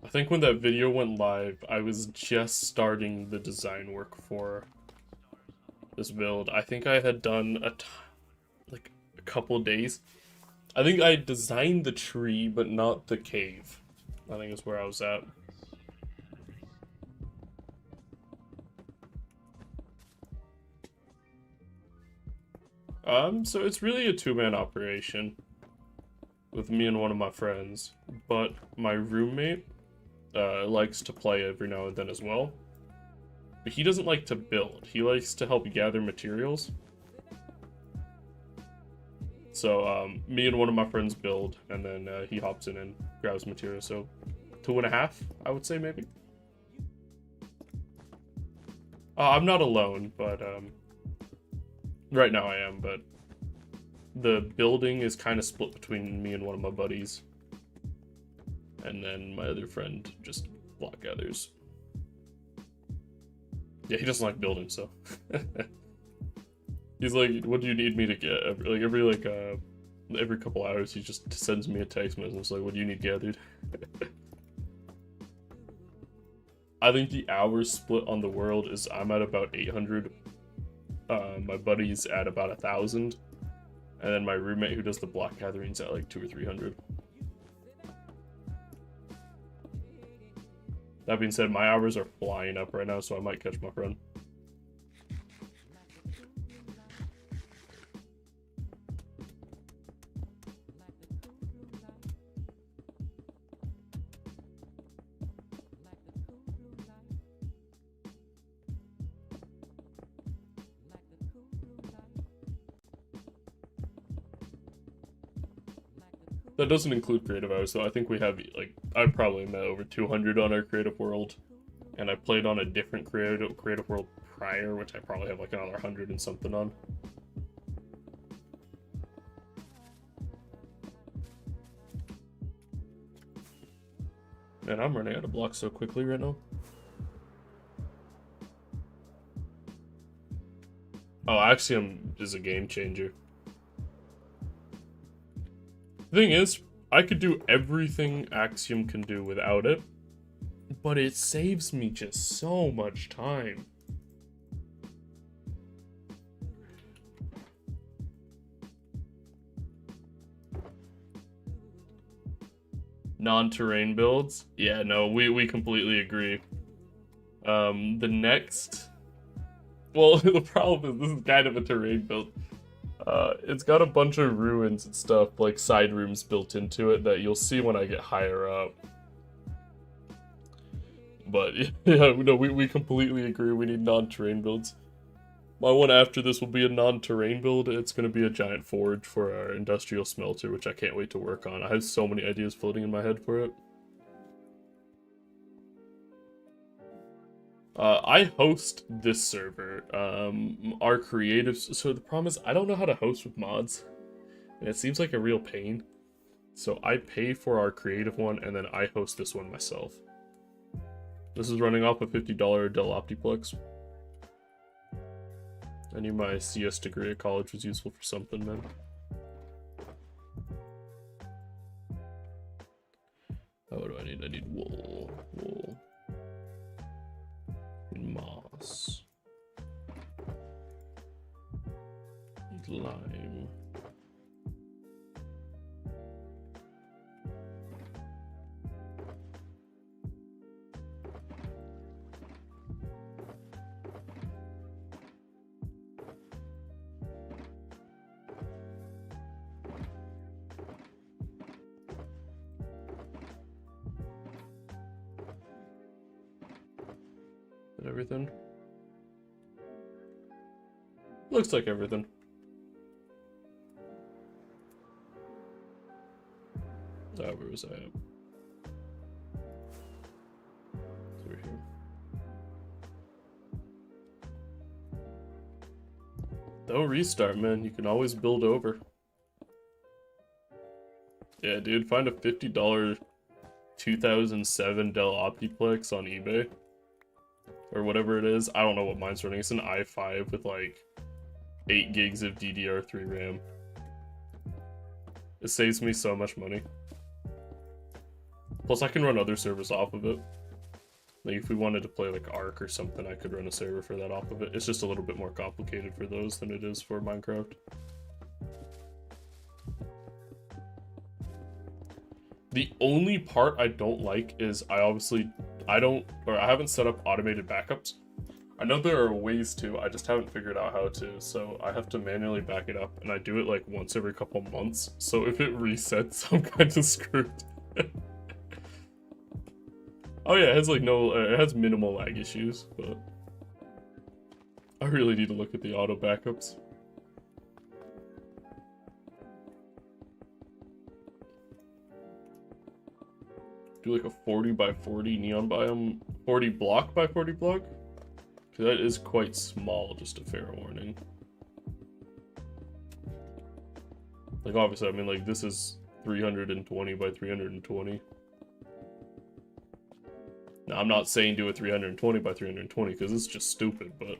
I think when that video went live, I was just starting the design work for this build. I think I had done like a couple days. I think I designed the tree, but not the cave. I think is where I was at. So it's really a two-man operation with me and one of my friends, but my roommate likes to play every now and then as well. But he doesn't like to build. He likes to help gather materials. So me and one of my friends build, and then he hops in and grabs materials. So 2.5, I would say maybe. I'm not alone, but right now I am. But the building is kind of split between me and one of my buddies, and then my other friend just block gathers. Yeah, he doesn't like building, so he's like, "What do you need me to get?" Every couple hours, he just sends me a text message like, "What do you need gathered?" I think the hours split on the world is I'm at about 800. My buddy's at about 1,000, and then my roommate who does the block gatherings at like 200 or 300. That being said, my hours are flying up right now, so I might catch my friend. That doesn't include creative hours, so I think we have, like, I probably met over 200 on our creative world, and I played on a different creative world prior, which I probably have like another 100 and something on. Man, I'm running out of blocks so quickly right now. Oh, Axiom is a game changer. The thing is, I could do everything Axiom can do without it, but it saves me just so much time. Non-terrain builds? Yeah, no, we completely agree. The next... Well, the problem is this is kind of a terrain build. It's got a bunch of ruins and stuff, like side rooms built into it that you'll see when I get higher up. But yeah, no, we completely agree. We need non-terrain builds. My one after this will be a non-terrain build. It's going to be a giant forge for our industrial smelter, which I can't wait to work on. I have so many ideas floating in my head for it. I host this server. Our creatives. So the problem is I don't know how to host with mods, and it seems like a real pain. So I pay for our creative one, and then I host this one myself. This is running off a $50 Dell Optiplex. I knew my CS degree at college was useful for something, man. Oh, what do I need? I need wool. Wool. Moss. Lime. Everything. Looks like everything. Where was I at? It's over here. Don't restart, man. You can always build over. Yeah, dude, find a $50 2007 Dell Optiplex on eBay. Or whatever it is. I don't know what mine's running. It's an i5 with like 8 gigs of DDR3 RAM. It saves me so much money. Plus, I can run other servers off of it. Like, if we wanted to play like Ark or something, I could run a server for that off of it. It's just a little bit more complicated for those than it is for Minecraft. The only part I don't like is I haven't set up automated backups. I know there are ways to, I just haven't figured out how to, so I have to manually back it up, and I do it like once every couple months, so if it resets, I'm kind of screwed. Oh yeah, it has like it has minimal lag issues, but I really need to look at the auto backups. Do like a 40 by 40 neon biome, 40 block by 40 block? Because that is quite small, just a fair warning. Like obviously, I mean like this is 320 by 320. Now I'm not saying do a 320 by 320 because it's just stupid, but...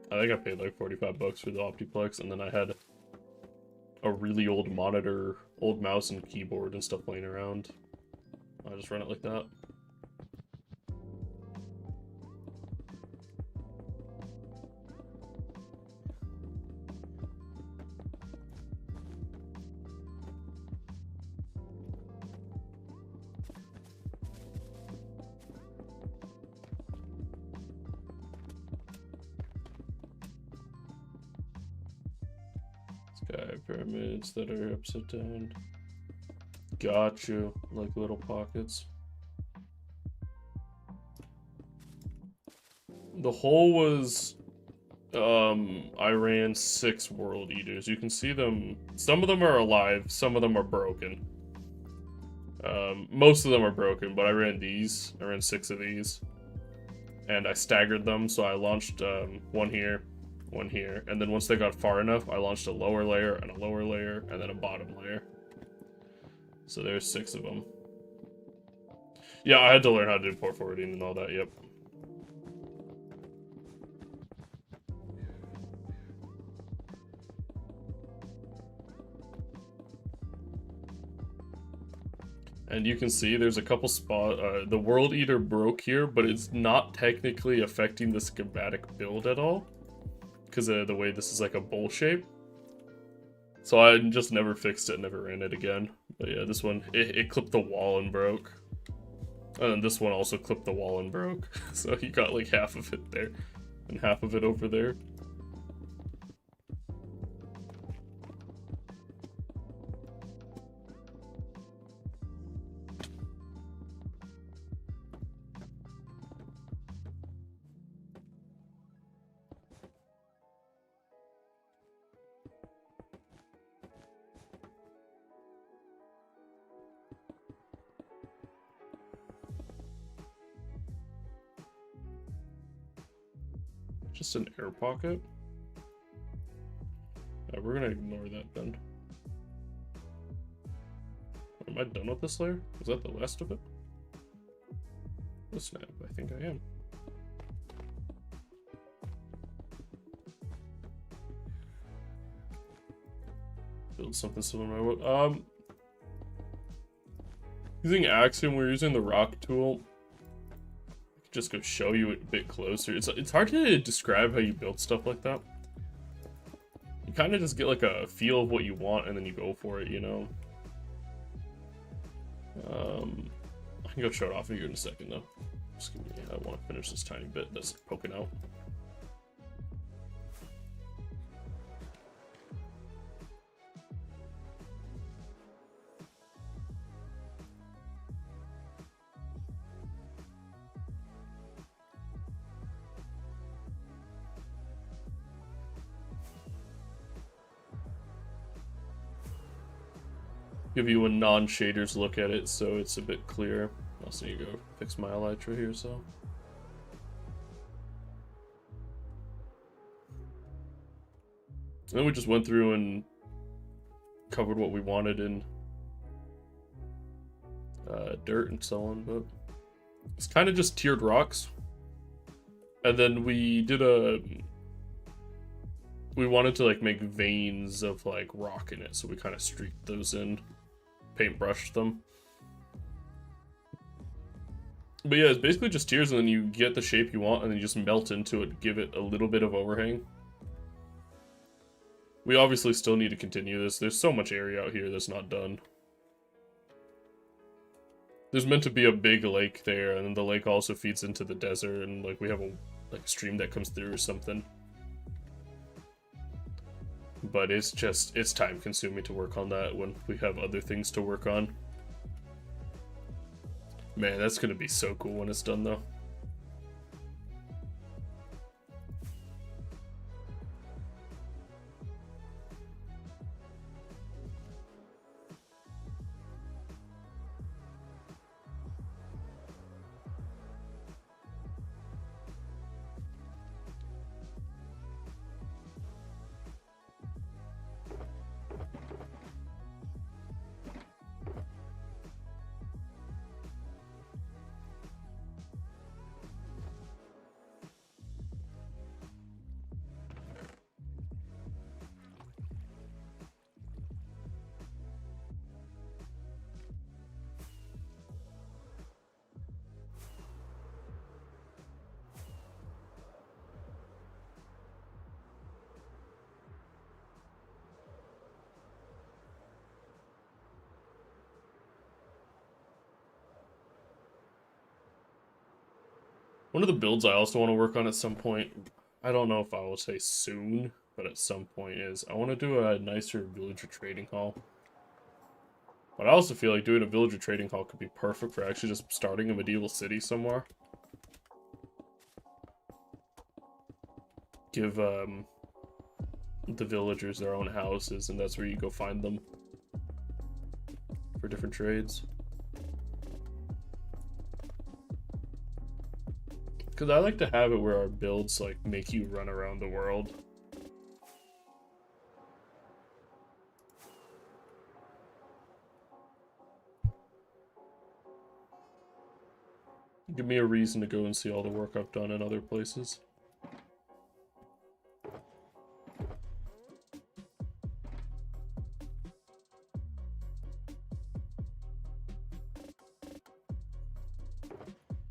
I think I paid like 45 bucks for the Optiplex, and then I had a really old monitor, old mouse and keyboard and stuff laying around. I just run it like that. Sky pyramids that are upside down. Got you, like little pockets. The hole was, I ran 6 world eaters. You can see them, some of them are alive, some of them are broken. Most of them are broken, but I ran 6 of these. And I staggered them, so I launched one here, and then once they got far enough, I launched a lower layer, and then a bottom layer. So there's 6 of them. Yeah, I had to learn how to do port forwarding and all that, yep. And you can see there's a couple the World Eater broke here, but it's not technically affecting the schematic build at all. Because of the way this is like a bowl shape. So I just never fixed it, never ran it again. But yeah, this one, it clipped the wall and broke. And then this one also clipped the wall and broke. So you got like half of it there, and half of it over there. Just an air pocket? Yeah, we're gonna ignore that then. Am I done with this layer? Is that the last of it? Oh snap, I think I am. Build something similar to my using Axiom, we're using the rock tool. Just go show you it a bit closer. It's hard to describe how you build stuff like that. You kind of just get like a feel of what you want and then you go for it, you know. I can go show it off here in a second though. Just give me, I want to finish this tiny bit that's poking out. give you a non-shaders look at it so it's a bit clearer. I also need to go fix my elytra here, so. And then we just went through and covered what we wanted in dirt and so on, but it's kind of just tiered rocks. And then we did we wanted to like make veins of like rock in it, so we kind of streaked those in, paintbrushed them. But yeah, it's basically just tiers, and then you get the shape you want, and then you just melt into it, give it a little bit of overhang. We obviously still need to continue this. There's so much area out here that's not done. There's meant to be a big lake there, and then the lake also feeds into the desert, and like we have a stream that comes through or something. But it's time consuming to work on that when we have other things to work on. Man, that's gonna be so cool when it's done though. One of the builds I also want to work on at some point, I don't know if I will say soon, but at some point is, I want to do a nicer villager trading hall. But I also feel like doing a villager trading hall could be perfect for actually just starting a medieval city somewhere. Give the villagers their own houses, and that's where you go find them for different trades. Because I like to have it where our builds like make you run around the world. Give me a reason to go and see all the work I've done in other places.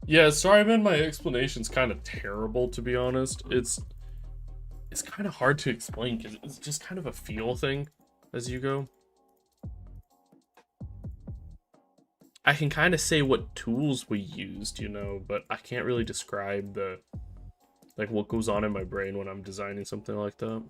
Yeah, sorry man, my explanation's kind of terrible, to be honest. It's kind of hard to explain because it's just kind of a feel thing as you go. I can kind of say what tools we used, you know, but I can't really describe like what goes on in my brain when I'm designing something like that.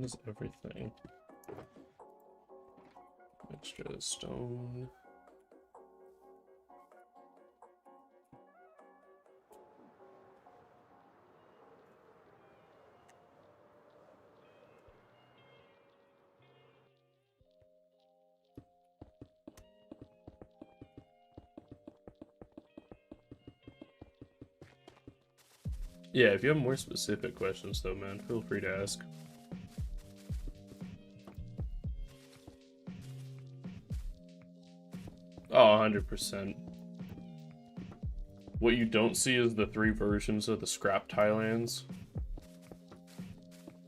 Is everything extra stone? Yeah, if you have more specific questions though, man, feel free to ask. Oh, 100%. What you don't see is the 3 versions of the scrap Thailands.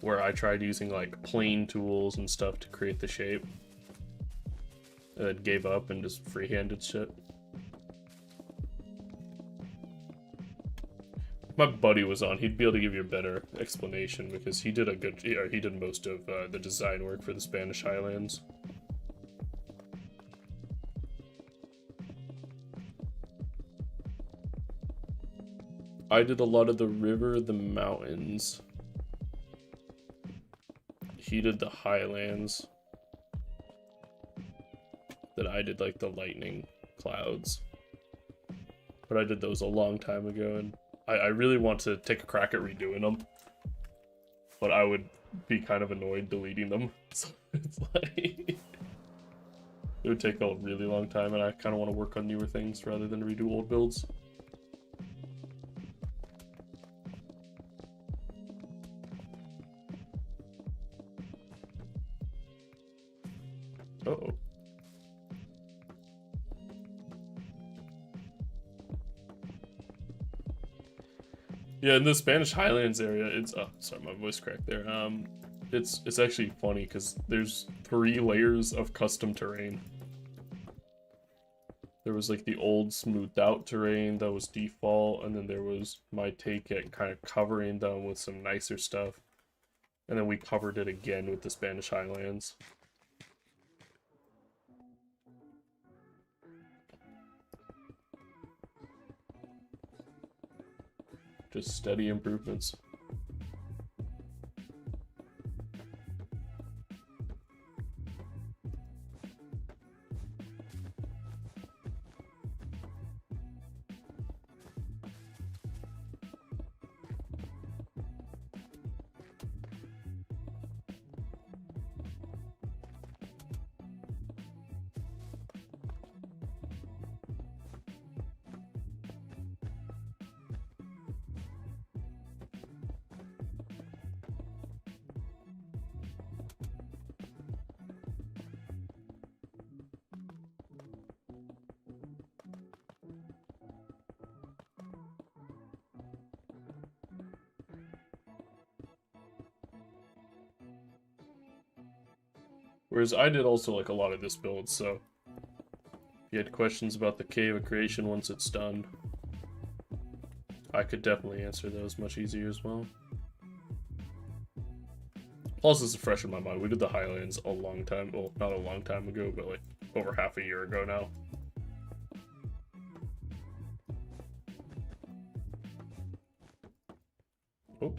where I tried using like plane tools and stuff to create the shape. And then gave up and just freehanded shit. If my buddy was on, he'd be able to give you a better explanation because he did he did most of the design work for the Spanish Highlands. I did a lot of the river, the mountains. He did the highlands. Then I did like the lightning clouds. But I did those a long time ago, and I really want to take a crack at redoing them. But I would be kind of annoyed deleting them. So it's like it would take a really long time, and I kind of want to work on newer things rather than redo old builds. Uh-oh. Yeah, in the Spanish Highlands area, it's sorry, my voice cracked there. It's actually funny because there's 3 layers of custom terrain. There was like the old smoothed out terrain that was default, and then there was my take at kind of covering them with some nicer stuff. And then we covered it again with the Spanish Highlands. Just steady improvements. Whereas I did also like a lot of this build, so if you had questions about the Cave of Creation once it's done, I could definitely answer those much easier as well. Plus, this is fresh in my mind. We did the Highlands a long time, well, not a long time ago, but like over half a year ago now. Oh.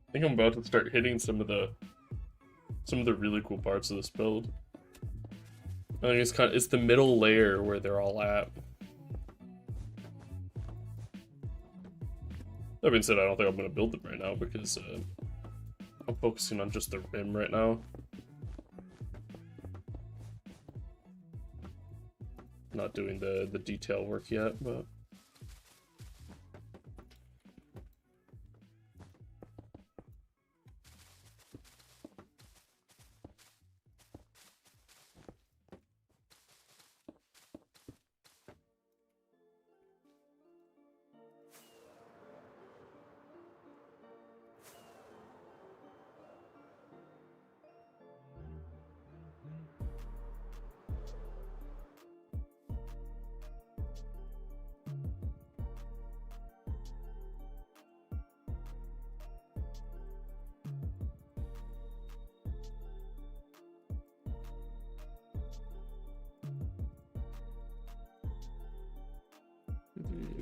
I think I'm about to start hitting some of the really cool parts of this build. I think it's the middle layer where they're all at. That being said, I don't think I'm gonna build them right now because I'm focusing on just the rim right now. Not doing the detail work yet, but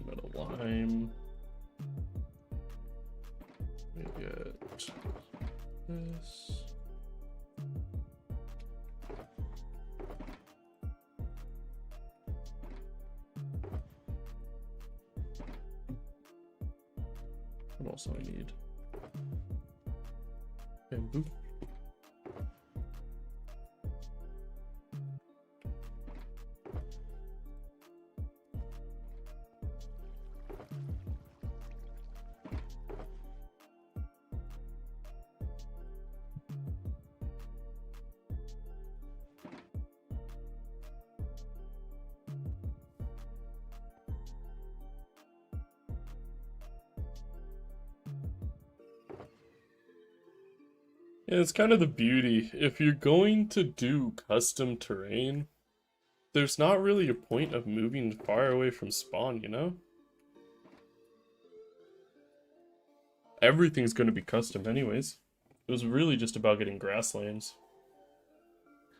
metal lime. this. What else do I need? Bamboo. Yeah, it's kind of the beauty. If you're going to do custom terrain, there's not really a point of moving far away from spawn, you know? Everything's going to be custom anyways. It was really just about getting grasslands.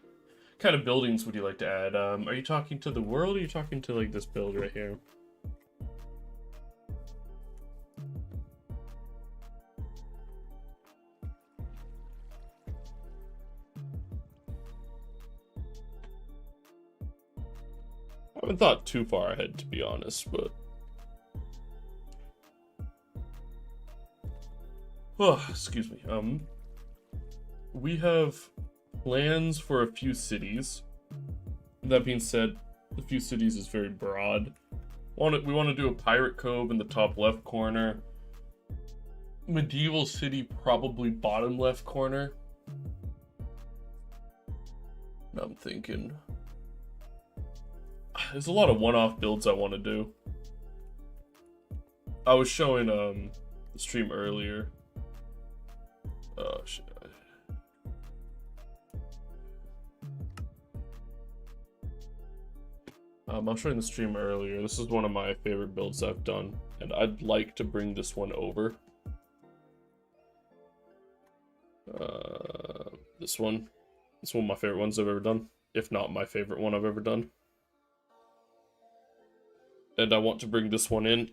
What kind of buildings would you like to add? Are you talking to the world or are you talking to like this build right here? I haven't thought too far ahead, to be honest, but... Oh, excuse me. We have plans for a few cities. That being said, a few cities is very broad. We want to do a pirate cove in the top left corner. Medieval city, probably bottom left corner. I'm thinking... There's a lot of one-off builds I want to do. I was showing the stream earlier. Oh shit. I was showing the stream earlier. This is one of my favorite builds I've done, and I'd like to bring this one over. This one. It's one of my favorite ones I've ever done, if not my favorite one I've ever done. And I want to bring this one in.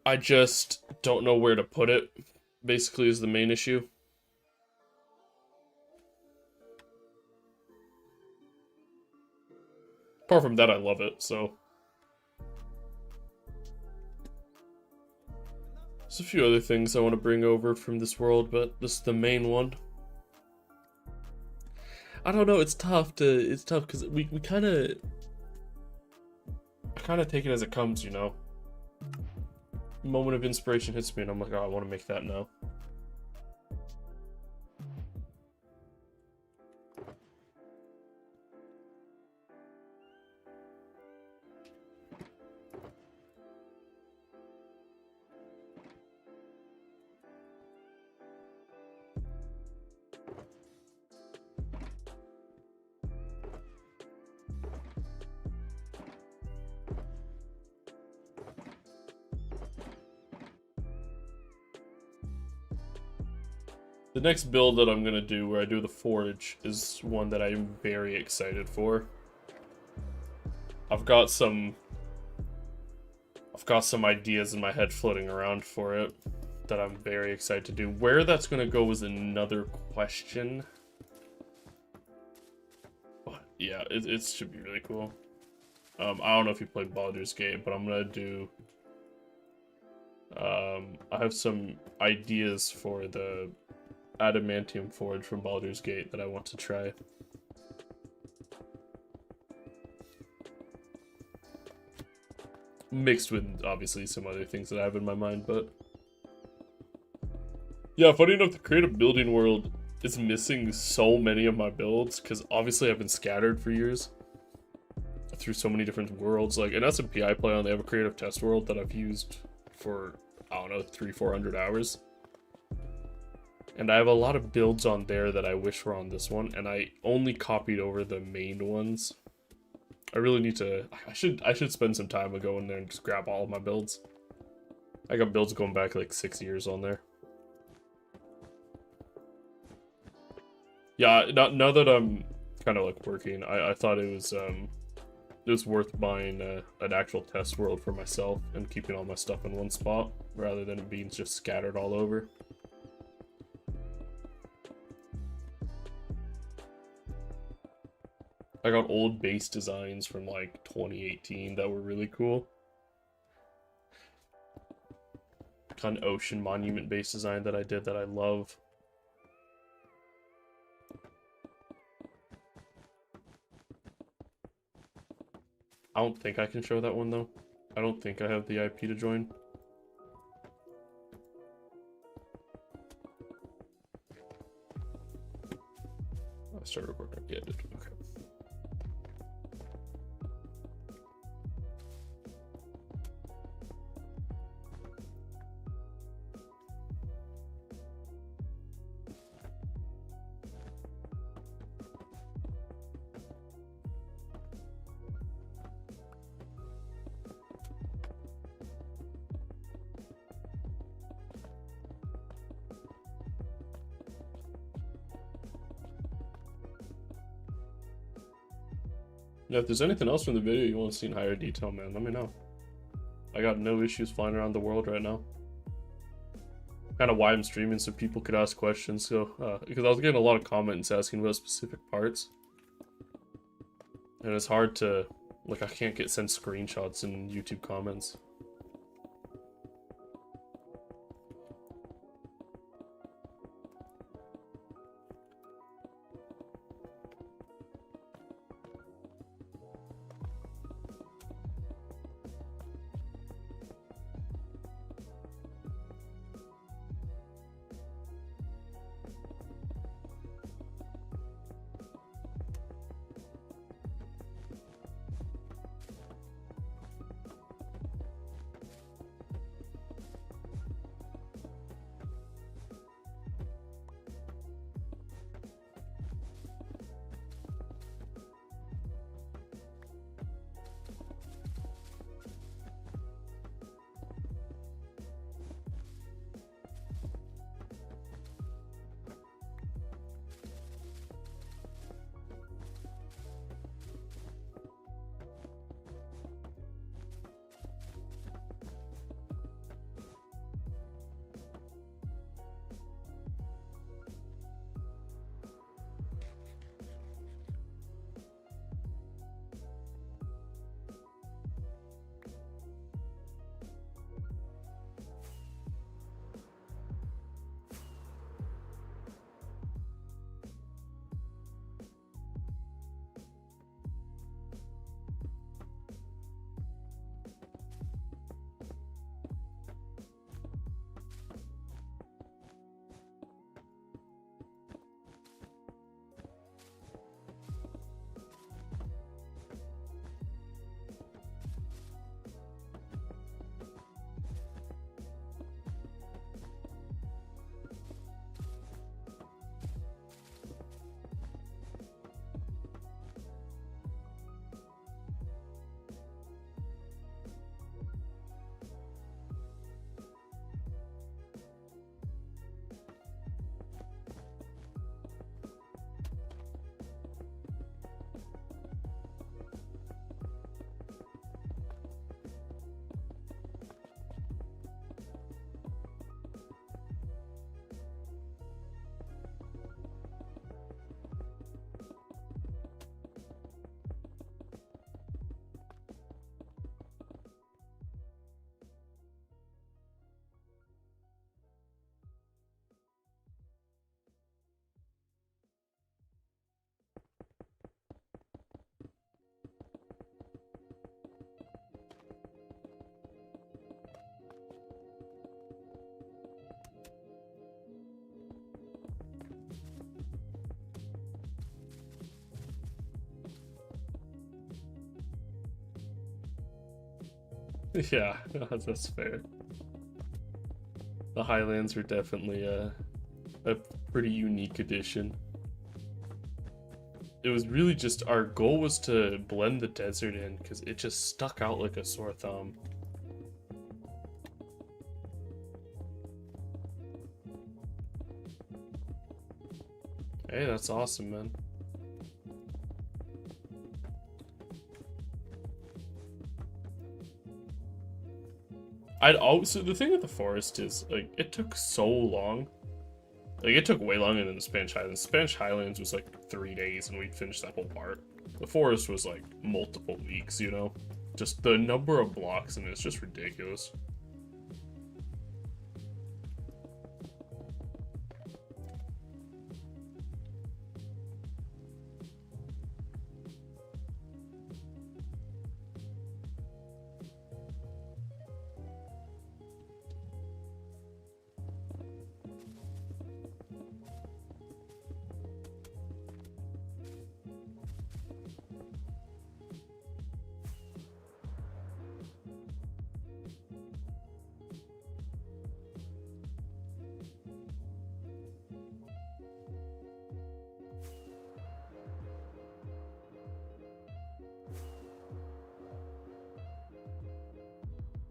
I just don't know where to put it, basically, is the main issue. Apart from that, I love it, so. There's a few other things I want to bring over from this world, but this is the main one. I don't know, it's tough because we kind of take it as it comes, you know. Moment of inspiration hits me and I'm like, oh, I want to make that now. The next build that I'm gonna do, where I do the forge, is one that I'm very excited for. I've got some ideas in my head floating around for it that I'm very excited to do. Where that's gonna go is another question. But yeah, it should be really cool. I don't know if you played Baldur's Gate, but I'm gonna do. I have some ideas for the adamantium forge from Baldur's Gate that I want to try. Mixed with, obviously, some other things that I have in my mind, but... Yeah, funny enough, the creative building world is missing so many of my builds, because obviously I've been scattered for years through so many different worlds. Like, in SMP I play on, they have a creative test world that I've used for, I don't know, 300-400 hours. And I have a lot of builds on there that I wish were on this one, and I only copied over the main ones. I really need to... I should spend some time to go in there and just grab all of my builds. I got builds going back like 6 years on there. Yeah, now that I'm kind of like working, I thought it was worth buying an actual test world for myself and keeping all my stuff in one spot rather than it being just scattered all over. I got old base designs from like 2018 that were really cool. Got an ocean monument base design that I did that I love. I don't think I can show that one though. I don't think I have the IP to join. I started recording. Yeah, I did. Okay. Yeah, if there's anything else from the video you want to see in higher detail, man, let me know. I got no issues flying around the world right now. Kind of why I'm streaming, so people could ask questions. So, because I was getting a lot of comments asking about specific parts, and it's hard to, like, I can't get sent screenshots in YouTube comments. Yeah, that's fair. The Highlands are definitely a pretty unique addition. It was really just, our goal was to blend the desert in because it just stuck out like a sore thumb. Hey, that's awesome, man. I'd also, the thing with the forest is, like, it took so long. Like, it took way longer than the Spanish Highlands. Spanish Highlands was like 3 days and we'd finished that whole part. The forest was like multiple weeks, you know? Just the number of blocks and it's just ridiculous.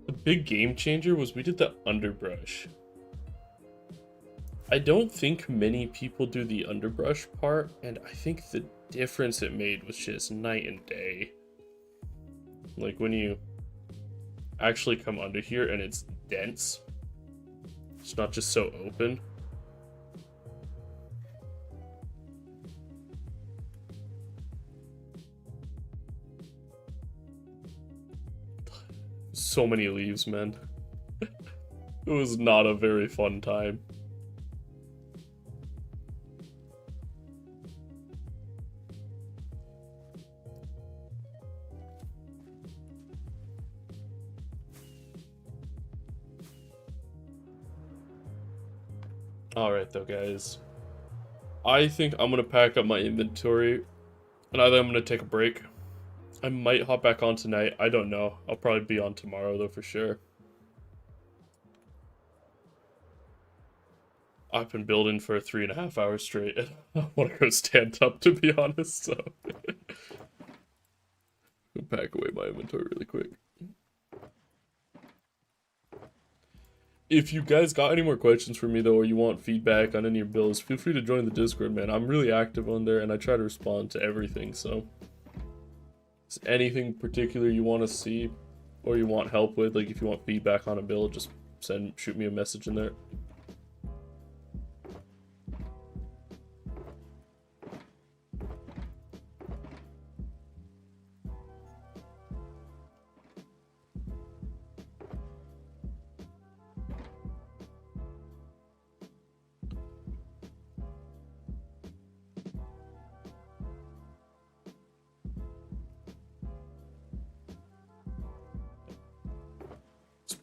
The big game changer was we did the underbrush. I don't think many people do the underbrush part, and I think the difference it made was just night and day. Like when you actually come under here and it's dense, it's not just so open. So many leaves, man. It was not a very fun time. Alright though, guys. I think I'm gonna pack up my inventory, and either I'm gonna take a break. I might hop back on tonight. I don't know. I'll probably be on tomorrow though for sure. I've been building for 3.5 hours straight. I want to go stand up, to be honest, so. I'll pack away my inventory really quick. If you guys got any more questions for me though, or you want feedback on any of your builds, feel free to join the Discord, man. I'm really active on there and I try to respond to everything, so. Is anything particular you want to see or you want help with, like if you want feedback on a build, just shoot me a message in there.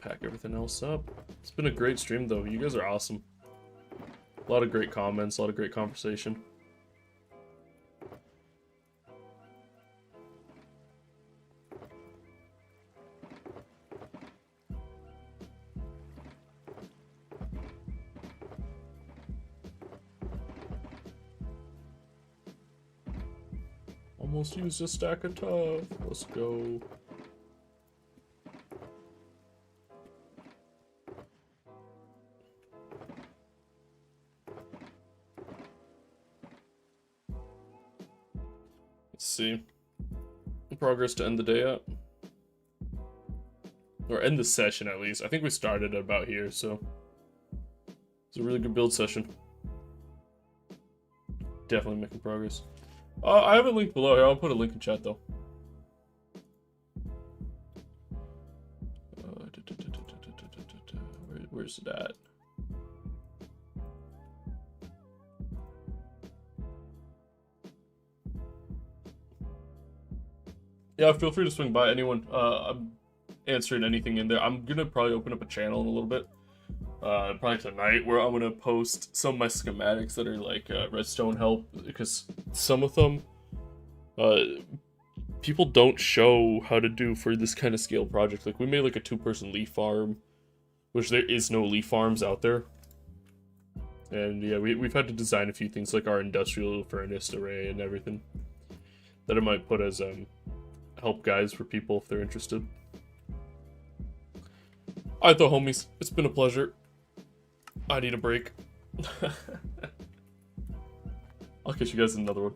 Pack everything else up. It's been a great stream though. You guys are awesome. A lot of great comments, a lot of great conversation. Almost used a stack of tough. Let's go. See progress to end the day at, or end the session at least. I think we started at about here, so it's a really good build session. Definitely making progress. I have a link below here. I'll put a link in chat though. Where's it at? Yeah, feel free to swing by. Anyone, I'm answering anything in there. I'm gonna probably open up a channel in a little bit, probably tonight, where I'm gonna post some of my schematics that are like redstone help, because some of them, people don't show how to do for this kind of scale project. Like we made like a 2-person leaf farm, which there is no leaf farms out there. And yeah, we've had to design a few things like our industrial furnace array and everything that I might put as help guides for people if they're interested. Alright though, homies, it's been a pleasure. I need a break. I'll catch you guys in another one.